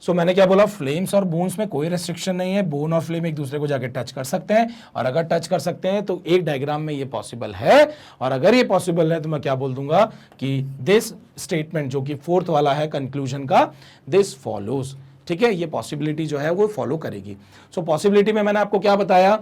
[SPEAKER 1] सो मैंने क्या बोला, फ्लेम्स और बोन्स में कोई रेस्ट्रिक्शन नहीं है, बोन और फ्लेम एक दूसरे को जाके टच कर सकते हैं, और अगर टच कर सकते हैं तो एक डायग्राम में ये पॉसिबल है, और अगर ये पॉसिबल है तो मैं क्या बोल दूंगा कि दिस स्टेटमेंट जो कि फोर्थ वाला है कंक्लूजन का, दिस फॉलोज, ठीक है, ये पॉसिबिलिटी जो है वो फॉलो करेगी। सो पॉसिबिलिटी में मैंने आपको क्या बताया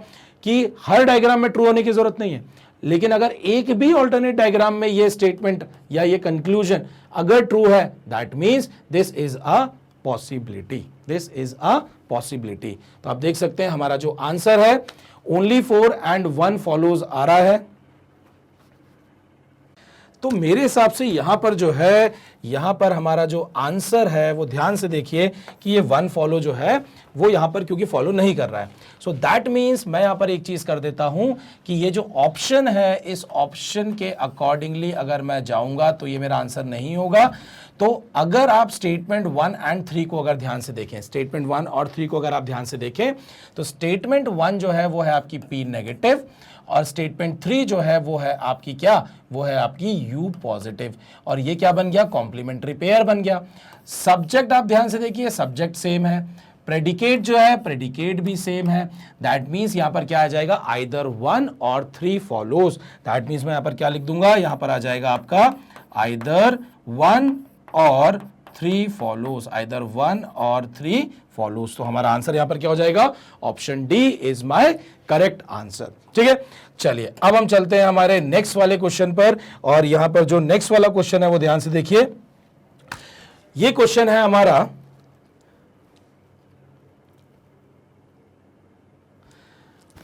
[SPEAKER 1] कि हर डायग्राम में ट्रू होने की जरूरत नहीं है, लेकिन अगर एक भी ऑल्टरनेट डायग्राम में ये स्टेटमेंट या ये कंक्लूजन अगर ट्रू है that means this is a possibility, this is a possibility. तो आप देख सकते हैं हमारा जो आंसर है ओनली 4 and 1 फॉलोज आ रहा है। तो मेरे हिसाब से यहां पर जो है, यहां पर हमारा जो आंसर है वो ध्यान से देखिए कि ये 1 फॉलो जो है वो यहां पर क्योंकि फॉलो नहीं कर रहा है, सो दैट मीन्स मैं यहां पर एक चीज कर देता हूं कि ये जो ऑप्शन है इस ऑप्शन के अकॉर्डिंगली अगर मैं जाऊंगा तो ये मेरा आंसर नहीं होगा। तो अगर आप स्टेटमेंट 1 and 3 को अगर ध्यान से देखें, स्टेटमेंट 1 और 3 को अगर आप ध्यान से देखें तो स्टेटमेंट 1 जो है वो है आपकी P नेगेटिव, और स्टेटमेंट 3 जो है वो है आपकी क्या, वो है आपकी U पॉजिटिव, और ये क्या बन गया, कॉम्प्लीमेंट्री पेयर बन गया। सब्जेक्ट आप ध्यान से देखिए, सब्जेक्ट सेम है, प्रेडिकेट जो है प्रेडिकेट भी सेम है, दैट मीन्स यहां पर क्या आ जाएगा, आइदर 1 और 3 फॉलोज, दैट मीन्स मैं यहां पर क्या लिख दूंगा, यहां पर आ जाएगा आपका आइदर 1 और 3 फॉलोज, आइदर 1 और 3 फॉलोज। तो हमारा आंसर यहां पर क्या हो जाएगा, option D is my correct answer. ठीक है, चलिए अब हम चलते हैं हमारे नेक्स्ट वाले क्वेश्चन पर, और यहां पर जो नेक्स्ट वाला क्वेश्चन है वो ध्यान से देखिए। ये क्वेश्चन है हमारा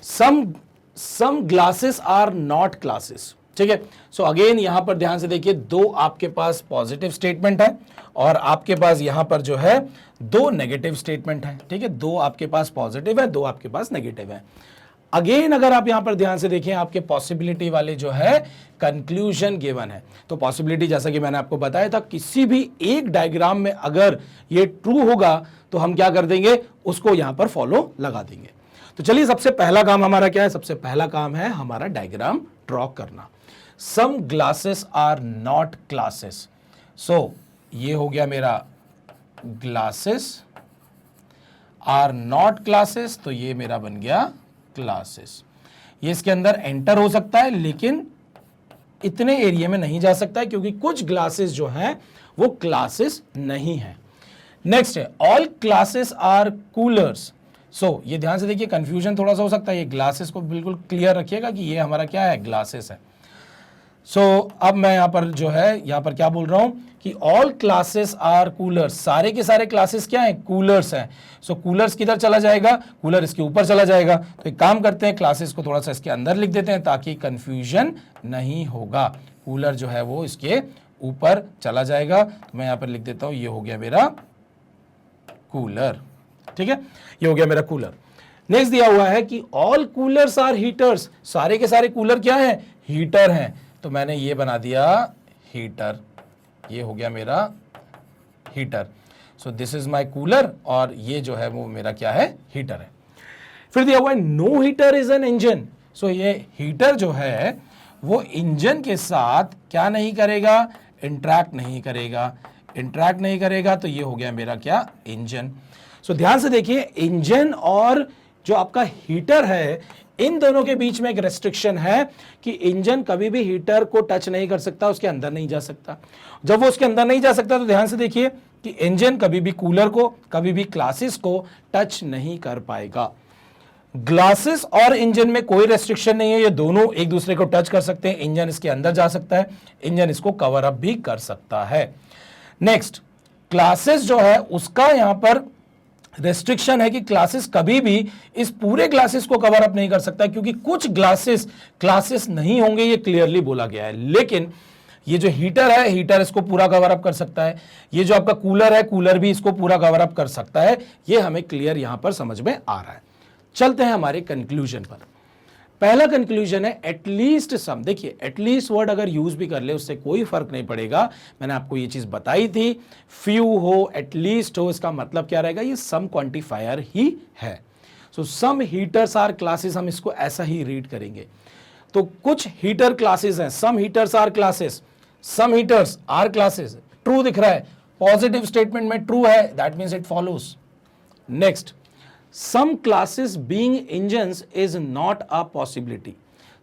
[SPEAKER 1] some glasses are not classes, ठीक है। सो अगेन यहां पर ध्यान से देखिए, दो आपके पास पॉजिटिव स्टेटमेंट है और आपके पास यहां पर जो है दो नेगेटिव स्टेटमेंट है, ठीक है, दो आपके पास पॉजिटिव है, दो आपके पास नेगेटिव है। अगेन अगर आप यहां पर ध्यान से देखें, आपके पॉसिबिलिटी वाले जो है कंक्लूजन गिवन है, तो पॉसिबिलिटी जैसा कि मैंने आपको बताया था, किसी भी एक डायग्राम में अगर ये ट्रू होगा तो हम क्या कर देंगे, उसको यहां पर फॉलो लगा देंगे। तो चलिए सबसे पहला काम हमारा क्या है, सबसे पहला काम है हमारा डायग्राम ड्रॉ करना। Some glasses are not classes, so ये हो गया मेरा ग्लासेस आर नॉट क्लासेस, तो ये मेरा बन गया क्लासेस। ये इसके अंदर एंटर हो सकता है लेकिन इतने एरिया में नहीं जा सकता है, क्योंकि कुछ ग्लासेस जो हैं वो क्लासेस नहीं है। नेक्स्ट है ऑल क्लासेस आर कूलर्स, सो ये ध्यान से देखिए, कंफ्यूजन थोड़ा सा हो सकता है, ये ग्लासेस को बिल्कुल क्लियर रखिएगा कि ये हमारा क्या है, ग्लासेस है। सो अब मैं यहां पर जो है, यहां पर क्या बोल रहा हूं कि ऑल क्लासेस आर कूलर्स, सारे के सारे क्लासेस क्या हैं, कूलर्स हैं। सो कूलर्स किधर चला जाएगा, कूलर इसके ऊपर चला जाएगा। तो एक काम करते हैं, क्लासेस को थोड़ा सा इसके अंदर लिख देते हैं ताकि कंफ्यूजन नहीं होगा। कूलर जो है वो इसके ऊपर चला जाएगा, तो मैं यहां पर लिख देता हूं, ये हो गया मेरा कूलर, ठीक है, ये हो गया मेरा कूलर। नेक्स्ट दिया हुआ है कि ऑल कूलर्स आर हीटर्स, सारे के सारे कूलर क्या है, हीटर हैं, तो मैंने ये बना दिया हीटर, ये हो गया मेरा heater. So this is my cooler, और ये जो है वो मेरा क्या है, हीटर है। फिर दिया हुआ है no heater is an engine, so ये हीटर जो है वो इंजन के साथ क्या नहीं करेगा, इंटरैक्ट नहीं करेगा, इंटरैक्ट नहीं करेगा, तो ये हो गया मेरा क्या, इंजन। सो ध्यान से देखिए, इंजन और जो आपका हीटर है इन दोनों के बीच में एक रेस्ट्रिक्शन है कि इंजन कभी भी हीटर को टच नहीं कर सकता, उसके अंदर नहीं जा सकता। जब वो उसके अंदर नहीं जा सकता तो ध्यान से देखिए कि इंजन कभी भी कूलर को, कभी भी क्लासेस को टच नहीं कर पाएगा। ग्लासेस और इंजन में कोई रेस्ट्रिक्शन नहीं है, ये दोनों एक दूसरे को टच कर सकते हैं। इंजन इसके अंदर जा सकता है, इंजन इसको कवर अप भी कर सकता है। नेक्स्ट, ग्लासेस जो है उसका यहां पर रेस्ट्रिक्शन है कि ग्लासेस कभी भी इस पूरे ग्लासेस को कवर अप नहीं कर सकता, क्योंकि कुछ ग्लासेस नहीं होंगे, ये क्लियरली बोला गया है। लेकिन ये जो हीटर है, हीटर इसको पूरा कवर अप कर सकता है। ये जो आपका कूलर है, कूलर भी इसको पूरा कवर अप कर सकता है। ये हमें क्लियर यहां पर समझ में आ रहा है। चलते हैं हमारे कंक्लूजन पर। पहला कंक्लूजन है एटलीस्ट सम। देखिए, एटलीस्ट वर्ड अगर यूज भी कर ले उससे कोई फर्क नहीं पड़ेगा, मैंने आपको ये चीज बताई थी। फ्यू हो, एटलीस्ट हो, इसका मतलब क्या रहेगा, ये सम क्वांटिफायर ही है। सो सम हीटर्स आर क्लासेस, हम इसको ऐसा ही रीड करेंगे। तो कुछ हीटर क्लासेस हैं, some heaters are classes, some heaters are classes. True दिख रहा है, पॉजिटिव स्टेटमेंट में ट्रू है, that means it follows. Next, some classes being engines is not a possibility.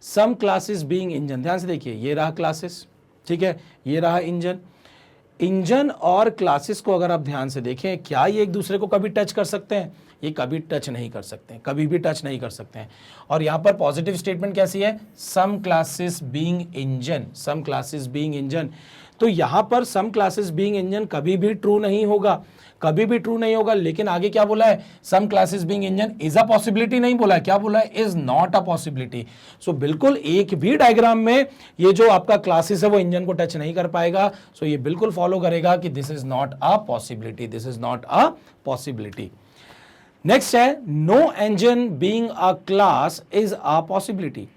[SPEAKER 1] some classes being engine, ध्यान से देखिए, ये रहा क्लासेस, ठीक है, ये रहा इंजन। इंजन और क्लासेस को अगर आप ध्यान से देखें, क्या ये एक दूसरे को कभी टच कर सकते हैं? ये कभी टच नहीं कर सकते हैं, कभी भी टच नहीं कर सकते हैं। और यहां पर पॉजिटिव स्टेटमेंट कैसी है? Some classes being engine, some classes being engine. तो यहां पर सम क्लासेस बीइंग इंजन कभी भी ट्रू नहीं होगा, कभी भी ट्रू नहीं होगा। लेकिन आगे क्या बोला है? Some classes being engine is a possibility नहीं बोला है, क्या बोला है? Is not a possibility. So बिल्कुल एक भी डायग्राम में ये जो आपका क्लासेस है वो इंजन को टच नहीं कर पाएगा। सो ये बिल्कुल फॉलो करेगा कि this is not a possibility, this is not a possibility. Next है no engine being a class is a possibility.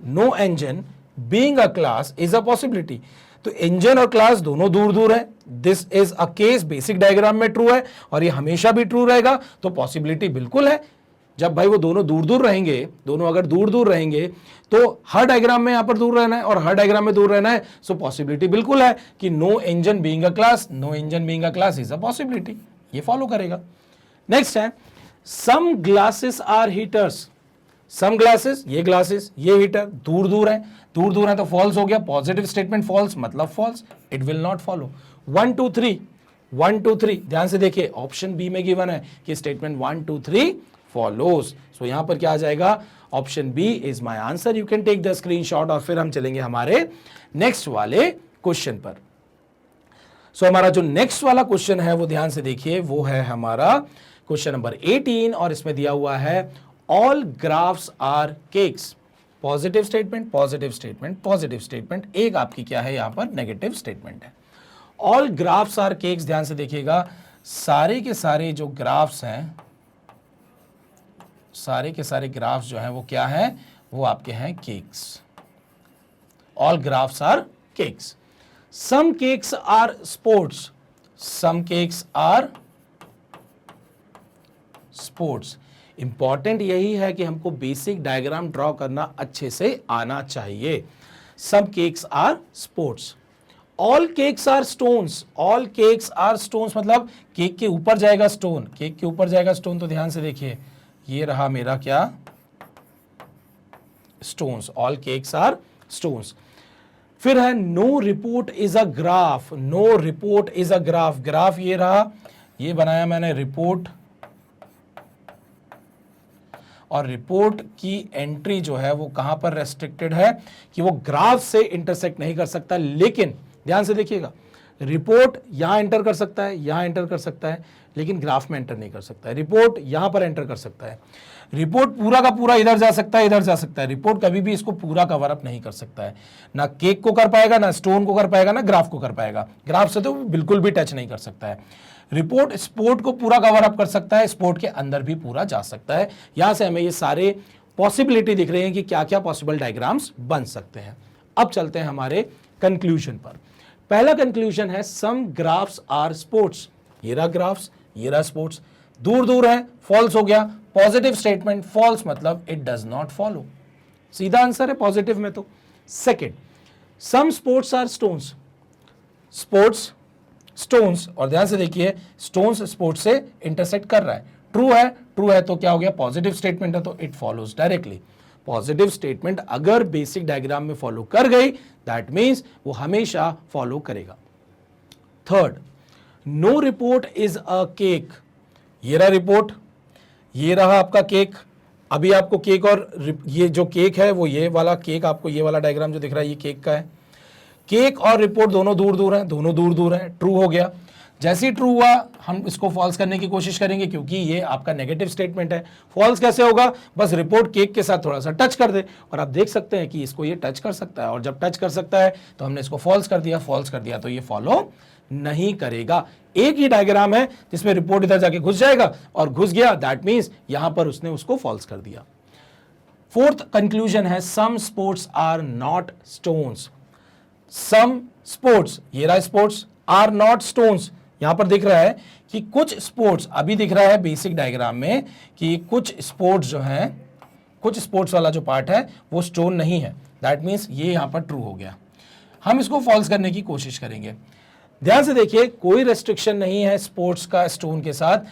[SPEAKER 1] No engine being a class is a possibility. तो इंजन और क्लास दोनों दूर दूर है, this is a case, basic diagram में true है और ये हमेशा भी ट्रू रहेगा। तो पॉसिबिलिटी बिल्कुल है। जब भाई वो दोनों दूर दूर रहेंगे, दोनों अगर दूर दूर रहेंगे तो हर डायग्राम में यहां पर दूर रहना है और हर डायग्राम में दूर रहना है। सो पॉसिबिलिटी बिल्कुल है कि no engine being a class, no engine being a class is a possibility, ये फॉलो करेगा। नेक्स्ट है some glasses are heaters. Some glasses, ये ग्लासेस, ये हीटर दूर दूर है, दूर दूर है तो फॉल्स हो गया। पॉजिटिव स्टेटमेंट फॉल्स मतलब false, it will not follow. 1 2 3, 1 2 3, ध्यान से देखिए, ऑप्शन बी में गिवन है कि स्टेटमेंट 1 2 3 फॉलोज। सो यहां पर क्या आ जाएगा? Option B is my answer. You can take the screenshot और फिर हम चलेंगे हमारे नेक्स्ट वाले क्वेश्चन पर। सो हमारा जो नेक्स्ट वाला क्वेश्चन है वो ध्यान से देखिए, वो है हमारा क्वेश्चन नंबर 18 और इसमें दिया हुआ है all graphs are cakes. Positive statement, positive statement, positive statement, एक आपकी क्या है यहां पर? नेगेटिव स्टेटमेंट है। ऑल ग्राफ्स आर केक्स, ध्यान से देखिएगा, सारे के सारे जो ग्राफ्स हैं, सारे के सारे ग्राफ्स जो हैं वो क्या है? वो आपके हैं cakes. All graphs are cakes. Some cakes are sports, some cakes are sports. Important यही है कि हमको बेसिक डायग्राम ड्रॉ करना अच्छे से आना चाहिए। Some cakes are sports. All cakes are stones, all cakes are stones मतलब केक के ऊपर जाएगा स्टोन, केक के ऊपर जाएगा स्टोन। तो ध्यान से देखिए, ये रहा मेरा क्या? Stones. All cakes are stones. फिर है no report is a graph, no report is a graph. Graph ये रहा, ये बनाया मैंने रिपोर्ट, और रिपोर्ट की एंट्री जो है वो कहां पर रेस्ट्रिक्टेड है कि वो ग्राफ से इंटरसेक्ट नहीं कर सकता। लेकिन ध्यान से देखिएगा, रिपोर्ट यहां एंटर कर सकता है, यहां एंटर कर सकता है, लेकिन ग्राफ में एंटर नहीं कर सकता है। रिपोर्ट यहां पर एंटर कर सकता है, रिपोर्ट पूरा का पूरा इधर जा सकता है, इधर जा सकता है। रिपोर्ट कभी भी इसको पूरा कवर अप नहीं कर सकता है, ना केक को कर पाएगा, ना स्टोन को कर पाएगा, ना ग्राफ को कर पाएगा। ग्राफ से तो बिल्कुल भी टच नहीं कर सकता है। रिपोर्ट स्पोर्ट को पूरा कवर अप कर सकता है, स्पोर्ट के अंदर भी पूरा जा सकता है। यहां से हमें ये सारे पॉसिबिलिटी दिख रहे हैं कि क्या क्या पॉसिबल डायग्राम्स बन सकते हैं। अब चलते हैं हमारे कंक्लूजन पर। पहला कंक्लूजन है सम ग्राफ्स आर स्पोर्ट्स। ये रहा ग्राफ्स, ये रहा स्पोर्ट्स, दूर दूर है, फॉल्स हो गया। पॉजिटिव स्टेटमेंट फॉल्स मतलब इट डज नॉट फॉलो, सीधा आंसर है पॉजिटिव में। तो second, some sports are stones, sports stones, और ध्यान से देखिए स्टोन्स स्पोर्ट्स से इंटरसेक्ट कर रहा है। ट्रू है, ट्रू है तो क्या हो गया? पॉजिटिव स्टेटमेंट है तो it follows directly. Positive statement अगर बेसिक डायग्राम में फॉलो कर गई, दैट मीन्स वो हमेशा फॉलो करेगा। Third, no report is a cake. ये रहा रिपोर्ट, ये रहा आपका केक, अभी आपको केक और ये जो केक है वो ये वाला केक, आपको ये वाला डायग्राम जो दिख रहा है ये केक का है। केक और रिपोर्ट दोनों दूर दूर हैं, दोनों दूर दूर हैं, ट्रू हो गया। जैसे ही ट्रू हुआ हम इसको फॉल्स करने की कोशिश करेंगे क्योंकि ये आपका नेगेटिव स्टेटमेंट है। फॉल्स कैसे होगा, बस रिपोर्ट केक के साथ थोड़ा सा टच कर दे और आप देख सकते हैं कि इसको ये टच कर सकता है, और जब टच कर सकता है तो हमने इसको फॉल्स कर दिया, फॉल्स कर दिया तो ये फॉलो नहीं करेगा। एक ही डायग्राम है जिसमें रिपोर्ट इधर जाके घुस जाएगा और घुस गया, दैट मीन्स यहां पर उसने उसको फॉल्स कर दिया। फोर्थ कंक्लूजन है some sports are not stones. Some sports, ये रहा स्पोर्ट्स, आर नॉट स्टोन्स। यहां पर दिख रहा है कि कुछ स्पोर्ट्स, अभी दिख रहा है बेसिक डायग्राम में कि कुछ स्पोर्ट्स जो है, कुछ स्पोर्ट्स वाला जो पार्ट है वो स्टोन नहीं है, दैट मीन्स ये यहां पर ट्रू हो गया। हम इसको फॉल्स करने की कोशिश करेंगे। ध्यान से देखिए, कोई रेस्ट्रिक्शन नहीं है स्पोर्ट्स का स्टोन के साथ।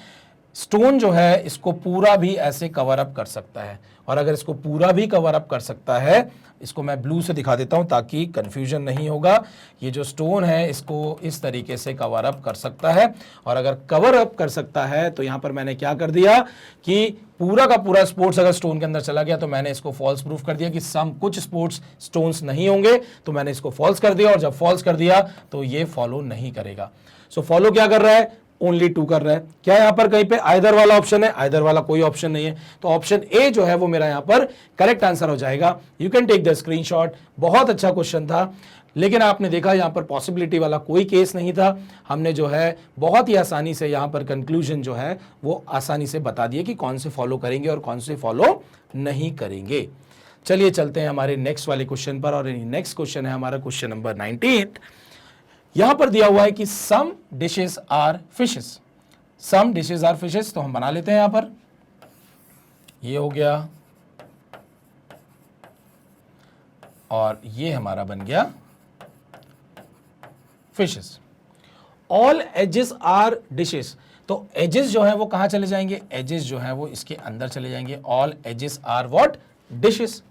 [SPEAKER 1] स्टोन जो है इसको पूरा भी ऐसे कवर अप कर सकता है, और अगर इसको पूरा भी कवर अप कर सकता है, इसको मैं ब्लू से दिखा देता हूं ताकि कंफ्यूजन नहीं होगा। ये जो स्टोन है इसको इस तरीके से कवर अप कर सकता है, और अगर कवर अप कर सकता है तो यहां पर मैंने क्या कर दिया कि पूरा का पूरा स्पोर्ट्स अगर स्टोन के अंदर चला गया तो मैंने इसको फॉल्स प्रूफ कर दिया कि सम कुछ स्पोर्ट्स स्टोन्स नहीं होंगे, तो मैंने इसको फॉल्स कर दिया, और जब फॉल्स कर दिया तो ये फॉलो नहीं करेगा। सो फॉलो क्या कर रहा है, ओनली टू कर रहा है। क्या यहां पर कहीं पे आइदर वाला ऑप्शन है, आइदर वाला कोई ऑप्शन नहीं है, तो ऑप्शन ए जो है वो मेरा यहां पर करेक्ट आंसर हो जाएगा। You can take the screenshot. बहुत अच्छा क्वेश्चन था, लेकिन आपने देखा यहां पर पॉसिबिलिटी वाला कोई केस नहीं था। हमने जो है बहुत ही आसानी से यहां पर कंक्लूजन जो है वो आसानी से बता दिए कि कौन से फॉलो करेंगे और कौन से फॉलो नहीं करेंगे। चलिए चलते हैं हमारे नेक्स्ट वाले क्वेश्चन पर, और नेक्स्ट क्वेश्चन है हमारा क्वेश्चन नंबर 98। यहां पर दिया हुआ है कि some dishes are fishes. Some dishes are fishes, तो हम बना लेते हैं यहां पर। ये हो गया, और ये हमारा बन गया fishes. All ages are dishes, तो एजेस जो है वो कहां चले जाएंगे, एजेस जो है वो इसके अंदर चले जाएंगे। All ages are what, dishes.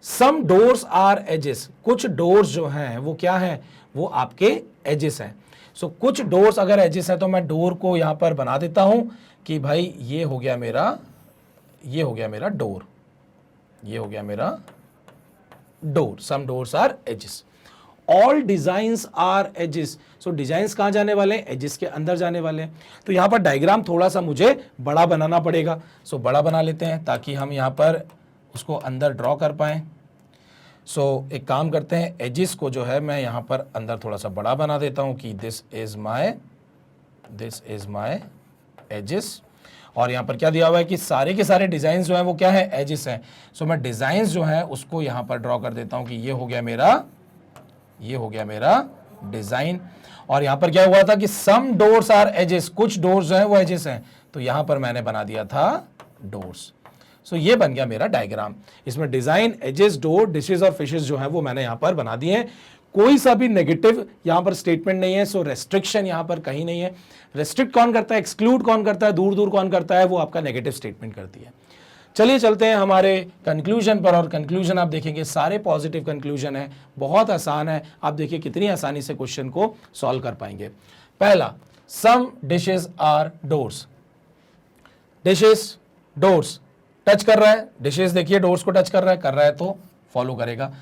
[SPEAKER 1] Some doors are ages, कुछ डोर्स जो हैं वो क्या है, वो आपके एजेस हैं। सो कुछ डोर्स अगर एजेस है तो मैं डोर को यहां पर बना देता हूं कि भाई ये हो गया मेरा, ये हो गया मेरा डोर, ये हो गया मेरा door. Some doors are ages. All designs are ages, so designs कहां जाने वाले हैं, एजेस के अंदर जाने वाले हैं। तो यहां पर डायग्राम थोड़ा सा मुझे बड़ा बनाना पड़ेगा, सो बड़ा बना लेते हैं ताकि हम यहां पर उसको अंदर ड्रॉ कर पाएं। सो एक काम करते हैं, एजेस को जो है मैं यहां पर अंदर थोड़ा सा बड़ा बना देता हूं कि दिस इज माय एजेस। और यहां पर क्या दिया हुआ है कि सारे के सारे डिजाइन जो है वो क्या है, एजेस हैं। सो मैं डिजाइन्स जो है उसको यहां पर ड्रॉ कर देता हूं कि ये हो गया मेरा डिजाइन। और यहां पर क्या हुआ था कि सम डोर्स आर एजेस, कुछ डोर्स जो है वो एजेस हैं, तो यहां पर मैंने बना दिया था डोर्स। सो ये बन गया मेरा डायग्राम। इसमें डिजाइन, एजेस, डोर, डिशेस और फिशेस जो है वो मैंने यहां पर बना दिए हैं। कोई सा भी नेगेटिव यहां पर स्टेटमेंट नहीं है, सो रेस्ट्रिक्शन यहां पर कहीं नहीं है। रेस्ट्रिक्ट कौन करता है, एक्सक्लूड कौन करता है, दूर दूर कौन करता है, वो आपका नेगेटिव स्टेटमेंट करती है। चलिए चलते हैं हमारे कंक्लूजन पर, और कंक्लूजन आप देखेंगे सारे पॉजिटिव कंक्लूजन है, बहुत आसान है। आप देखिए कितनी आसानी से क्वेश्चन को सॉल्व कर पाएंगे। पहला, some dishes are doors. Dishes, doors, touch कर रहा है, डिशेस देखिए डोर्स को टच कर रहा है तो फॉलो करेगा।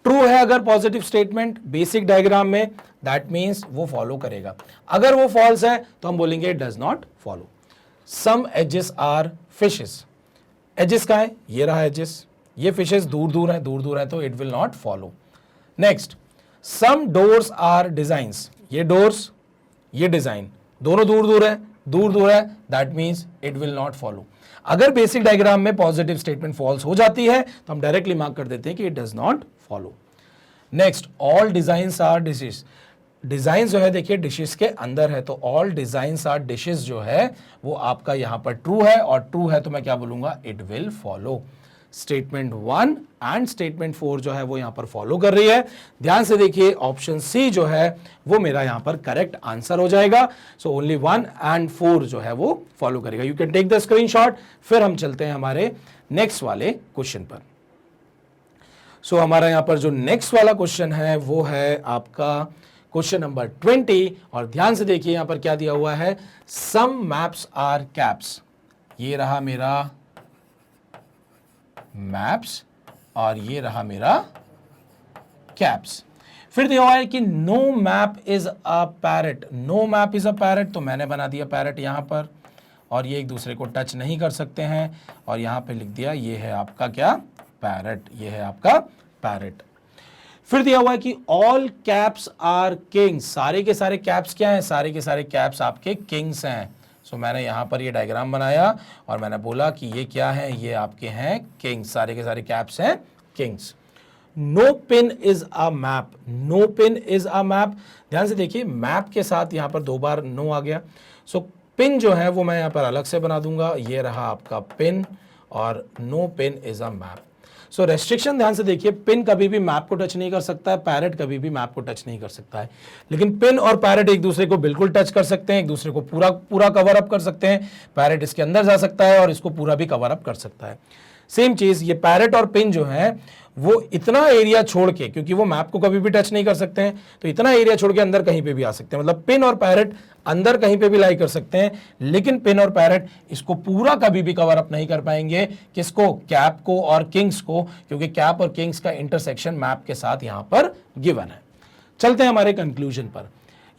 [SPEAKER 1] ट्रू है अगर पॉजिटिव स्टेटमेंट बेसिक डायग्राम में, दैट मींस वो फॉलो करेगा। अगर वो फॉल्स है तो हम बोलेंगे does not follow. Some ages are fishes, ages का है, ये रहा एजेस, ये फिशेस दूर दूर है तो it will not follow. Next, some doors are designs, ये डोर्स, ये डिजाइन दोनों दूर दूर है, that means it will not follow. अगर बेसिक डायग्राम में पॉजिटिव स्टेटमेंट फॉल्स हो जाती है तो हम डायरेक्टली मार्क कर देते हैं कि it does not follow. Next, all designs are dishes. Design जो है देखिए डिशेस के अंदर है, तो ऑल डिजाइन्स आर डिशेस जो है वो आपका यहां पर ट्रू है, और ट्रू है तो मैं क्या बोलूंगा, it will follow. Statement 1 and statement 4 जो है वो यहां पर फॉलो कर रही है। ध्यान से देखिए ऑप्शन सी जो है वो मेरा यहां पर करेक्ट आंसर हो जाएगा। सो ओनली 1 एंड 4 जो है वो फॉलो करेगा। You can take the screenshot. फिर हम चलते हैं हमारे नेक्स्ट वाले क्वेश्चन पर। सो हमारा यहां पर जो नेक्स्ट वाला क्वेश्चन है वो है आपका क्वेश्चन नंबर 20, और ध्यान से देखिए यहां पर क्या दिया हुआ है, सम मैप्स आर कैप्स। ये रहा मेरा मैप्स और ये रहा मेरा कैप्स। फिर दिया हुआ है कि no map is a parrot, no map is a parrot, तो मैंने बना दिया पैरेट यहां पर, और ये एक दूसरे को टच नहीं कर सकते हैं, और यहां पे लिख दिया ये है आपका क्या, पैरेट, ये है आपका पैरेट। फिर दिया हुआ है कि ऑल कैप्स आर किंग्स, सारे के सारे कैप्स क्या हैं, सारे के सारे कैप्स आपके किंग्स हैं। सो मैंने यहां पर ये डायग्राम बनाया और मैंने बोला कि ये क्या है, ये आपके हैं किंग्स, सारे के सारे कैप्स हैं kings. No pin is a map, no pin is a map, ध्यान से देखिए मैप के साथ यहां पर 2 बार नो आ गया। सो पिन जो है वो मैं यहां पर अलग से बना दूंगा, ये रहा आपका पिन, और no pin is a map. So restriction ध्यान से देखिए, पिन कभी भी मैप को टच नहीं कर सकता है, पैरेट कभी भी मैप को टच नहीं कर सकता है, लेकिन पिन और पैरेट एक दूसरे को बिल्कुल टच कर सकते हैं, एक दूसरे को पूरा पूरा कवर अप कर सकते हैं। पैरेट इसके अंदर जा सकता है और इसको पूरा भी कवर अप कर सकता है। सेम चीज ये पैरेट और पिन जो है वो इतना एरिया छोड़ के, क्योंकि वो मैप को कभी भी टच नहीं कर सकते हैं, तो इतना एरिया छोड़ के अंदर कहीं पे भी आ सकते हैं। मतलब पिन और पैरेट अंदर कहीं पे भी लाई कर सकते हैं, लेकिन पिन और पैरेट इसको पूरा कभी भी कवर अप नहीं कर पाएंगे, किसको, कैप को और किंग्स को, क्योंकि कैप और किंग्स का इंटरसेक्शन मैप के साथ यहां पर गिवन है। चलते हैं हमारे कंक्लूजन पर।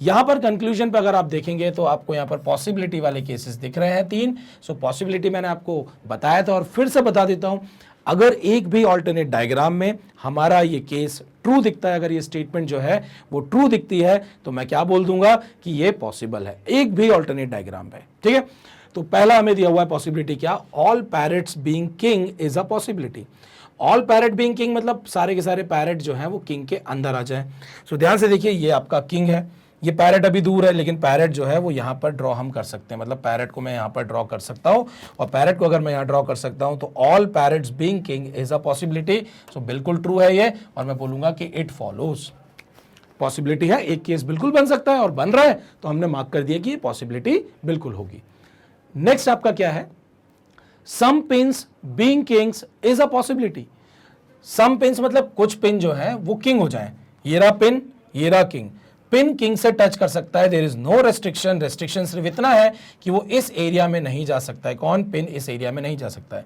[SPEAKER 1] यहां पर कंक्लूजन पर अगर आप देखेंगे तो आपको यहां पर पॉसिबिलिटी वाले केसेस दिख रहे हैं 3। सो पॉसिबिलिटी मैंने आपको बताया था और फिर से बता देता हूं, अगर एक भी ऑल्टरनेट डायग्राम में हमारा ये केस ट्रू दिखता है, अगर ये स्टेटमेंट जो है वो ट्रू दिखती है, तो मैं क्या बोल दूंगा कि ये पॉसिबल है एक भी ऑल्टरनेट डायग्राम पे, ठीक है। तो पहला हमें दिया हुआ है पॉसिबिलिटी क्या, all parrots being king is a possibility. All parrot being king मतलब सारे के सारे पैरेट जो हैं वो किंग के अंदर आ जाएं। सो ध्यान से देखिए, ये आपका किंग है, ये पैरेट अभी दूर है, लेकिन पैरेट जो है वो यहाँ पर ड्रॉ हम कर सकते हैं, मतलब पैरेट को मैं यहाँ पर ड्रॉ कर सकता हूँ, और पैरेट को अगर मैं यहाँ ड्रॉ कर सकता हूँ तो all parrots being king is a possibility. So बिल्कुल ट्रू है ये, और मैं बोलूंगा कि इट फॉलोज, पॉसिबिलिटी है, एक केस बिल्कुल बन सकता है और बन रहा है, तो हमने मार्क कर दिया कि ये पॉसिबिलिटी बिल्कुल होगी। नेक्स्ट आपका क्या है, some pins being kings is a possibility. Some pins मतलब कुछ पिन जो है वो किंग हो जाए, ये रहा पिन, ये रहा किंग, पिन किंग से टच कर सकता है, there is no restriction, restriction सिर्फ इतना है कि वो इस एरिया में नहीं जा सकता है। कौन, पिन इस एरिया में नहीं जा सकता है,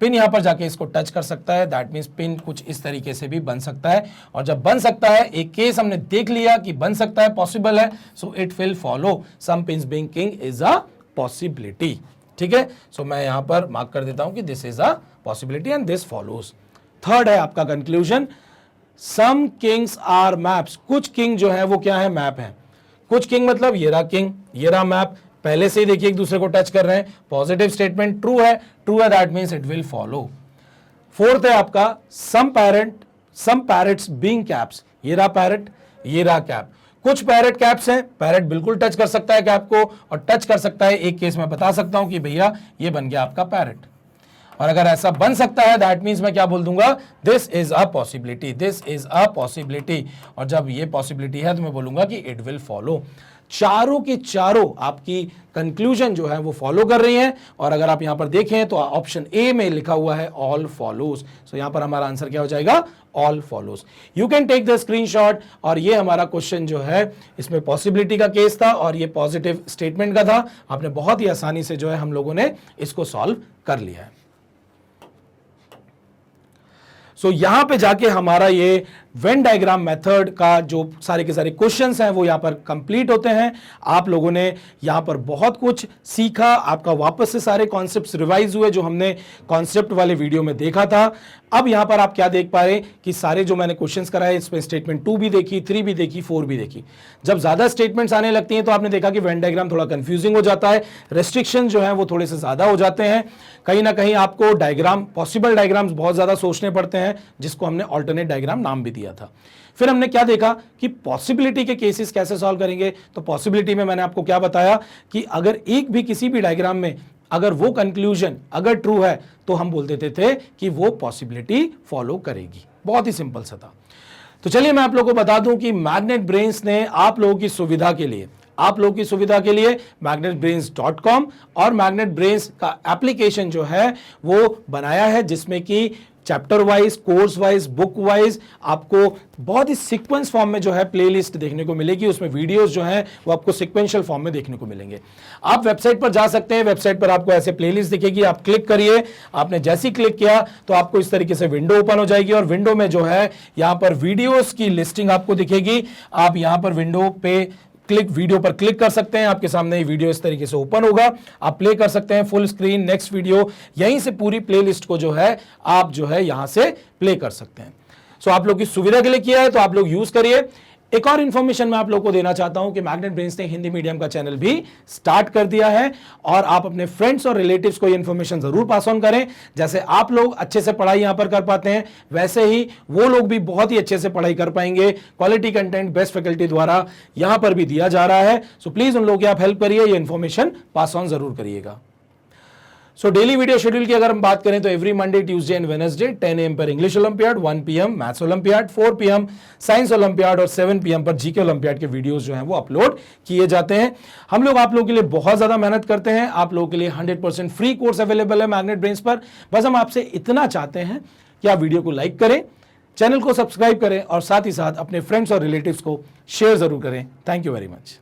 [SPEAKER 1] पिन यहां पर जाके इसको टच कर सकता है, दैट मीन्स पिन कुछ इस तरीके से भी बन सकता है, और जब बन सकता है, एक केस हमने देख लिया कि बन सकता है, पॉसिबल है, so it will follow some pins being king is a possibility, ठीक है। सो मैं यहां पर मार्क कर देता हूं कि this is a possibility and this follows. Third है आपका conclusion, some kings are maps, कुछ किंग जो है वो क्या है, मैप है। कुछ किंग मतलब ये रहा किंग, ये रहा मैप, पहले से ही देखिए एक दूसरे को टच कर रहे हैं, पॉजिटिव स्टेटमेंट, ट्रू है, that means it will follow. Fourth है आपका सम पैरेट्स बीइंग कैप्स, ये रहा पैरेट, ये रहा कैप, कुछ पैरेट कैप्स हैं, पैरेट बिल्कुल टच कर सकता है कैप को, और टच कर सकता है, एक केस में बता सकता हूं कि भैया ये बन गया आपका पैरेट, और अगर ऐसा बन सकता है दैट मीन्स मैं क्या बोल दूंगा, this is a possibility, this is a possibility, और जब ये पॉसिबिलिटी है तो मैं बोलूंगा कि इट विल फॉलो। चारों की चारों आपकी कंक्लूजन जो है वो फॉलो कर रही हैं, और अगर आप यहां पर देखें तो ऑप्शन ए में लिखा हुआ है ऑल फॉलोज। सो यहां पर हमारा आंसर क्या हो जाएगा, all follows. You can take the screenshot, और ये हमारा क्वेश्चन जो है इसमें पॉसिबिलिटी का केस था और ये पॉजिटिव स्टेटमेंट का था। आपने बहुत ही आसानी से जो है हम लोगों ने इसको सॉल्व कर लिया है। सो यहां पे जाके हमारा ये वेन डायग्राम मेथड का जो सारे के सारे क्वेश्चंस हैं वो यहां पर कंप्लीट होते हैं। आप लोगों ने यहां पर बहुत कुछ सीखा, आपका वापस से सारे कॉन्सेप्ट्स रिवाइज हुए जो हमने कॉन्सेप्ट वाले वीडियो में देखा था। अब यहां पर आप क्या देख पा रहे कि सारे जो मैंने क्वेश्चंस कराए इसमें स्टेटमेंट 2 भी देखी, 3 भी देखी, 4 भी देखी। जब ज्यादा स्टेटमेंट्स आने लगती हैं तो आपने देखा कि वेन डायग्राम थोड़ा कंफ्यूजिंग हो जाता है, रेस्ट्रिक्शन जो है वो थोड़े से ज्यादा हो जाते हैं, कहीं ना कहीं आपको डायग्राम, पॉसिबल डायग्राम्स बहुत ज्यादा सोचने पड़ते हैं, जिसको हमने ऑल्टरनेट डायग्राम नाम भी दिया था। फिर हमने क्या देखा कि पॉसिबिलिटी के केसेस कैसे सॉल्व करेंगे। तो पॉसिबिलिटी में मैंने आपको क्या बताया कि अगर एक भी किसी भी डायग्राम में अगर वो कंक्लूजन अगर ट्रू है तो हम बोल देते थे कि वो पॉसिबिलिटी फॉलो करेगी। बहुत ही सिंपल सा था। तो चलिए मैं आप लोगों को बता दूं कि मैग्नेट ब्रेन्स ने आप लोगों की सुविधा के लिए magnetbrains.com और मैग्नेट ब्रेन्स का एप्लीकेशन जो है वो बनाया है, जिसमें कि chapter wise, course wise, book wise आपको बहुत ही सीक्वेंस फॉर्म में जो है प्लेलिस्ट देखने को मिलेगी। उसमें वीडियोस जो हैं वो आपको सीक्वेंशियल फॉर्म में देखने को मिलेंगे। आप वेबसाइट पर जा सकते हैं, वेबसाइट पर आपको ऐसे प्लेलिस्ट दिखेगी, आप क्लिक करिए। आपने जैसे ही क्लिक किया तो आपको इस तरीके से विंडो ओपन हो जाएगी और विंडो में जो है यहां पर वीडियोस की लिस्टिंग आपको दिखेगी। आप यहां पर विंडो पे वीडियो पर क्लिक कर सकते हैं, आपके सामने ये वीडियो इस तरीके से ओपन होगा, आप प्ले कर सकते हैं फुल स्क्रीन, नेक्स्ट वीडियो, यहीं से पूरी प्लेलिस्ट को जो है आप जो है यहां से प्ले कर सकते हैं। सो आप लोग की सुविधा के लिए किया है तो आप लोग यूज करिए। एक और इंफॉर्मेशन मैं आप लोगों को देना चाहता हूं कि मैग्नेट ब्रेन्स ने हिंदी मीडियम का चैनल भी स्टार्ट कर दिया है और आप अपने फ्रेंड्स और रिलेटिव्स को ये इंफॉर्मेशन जरूर पास ऑन करें। जैसे आप लोग अच्छे से पढ़ाई यहां पर कर पाते हैं वैसे ही वो लोग भी बहुत ही अच्छे से पढ़ाई कर पाएंगे। क्वालिटी कंटेंट बेस्ट फैकल्टी द्वारा यहां पर भी दिया जा रहा है। सो प्लीज उन लोगों की आप हेल्प करिए, ये इंफॉर्मेशन पास ऑन जरूर करिएगा। सो डेली वीडियो शेड्यूल की अगर हम बात करें तो every Monday, Tuesday and Wednesday 10 AM पर English olympiad, 1 PM maths olympiad, 4 PM science olympiad और 7 PM पर जीके ओलंपियाड के वीडियोस जो हैं वो अपलोड किए जाते हैं। हम लोग आप लोगों के लिए बहुत ज्यादा मेहनत करते हैं। आप लोगों के लिए 100% फ्री कोर्स अवेलेबल है मैग्नेट ब्रेन्स पर। बस हम आपसे इतना चाहते हैं कि आप वीडियो को लाइक करें, चैनल को सब्सक्राइब करें और साथ ही साथ अपने फ्रेंड्स और रिलेटिव्स को शेयर जरूर करें। Thank you very much.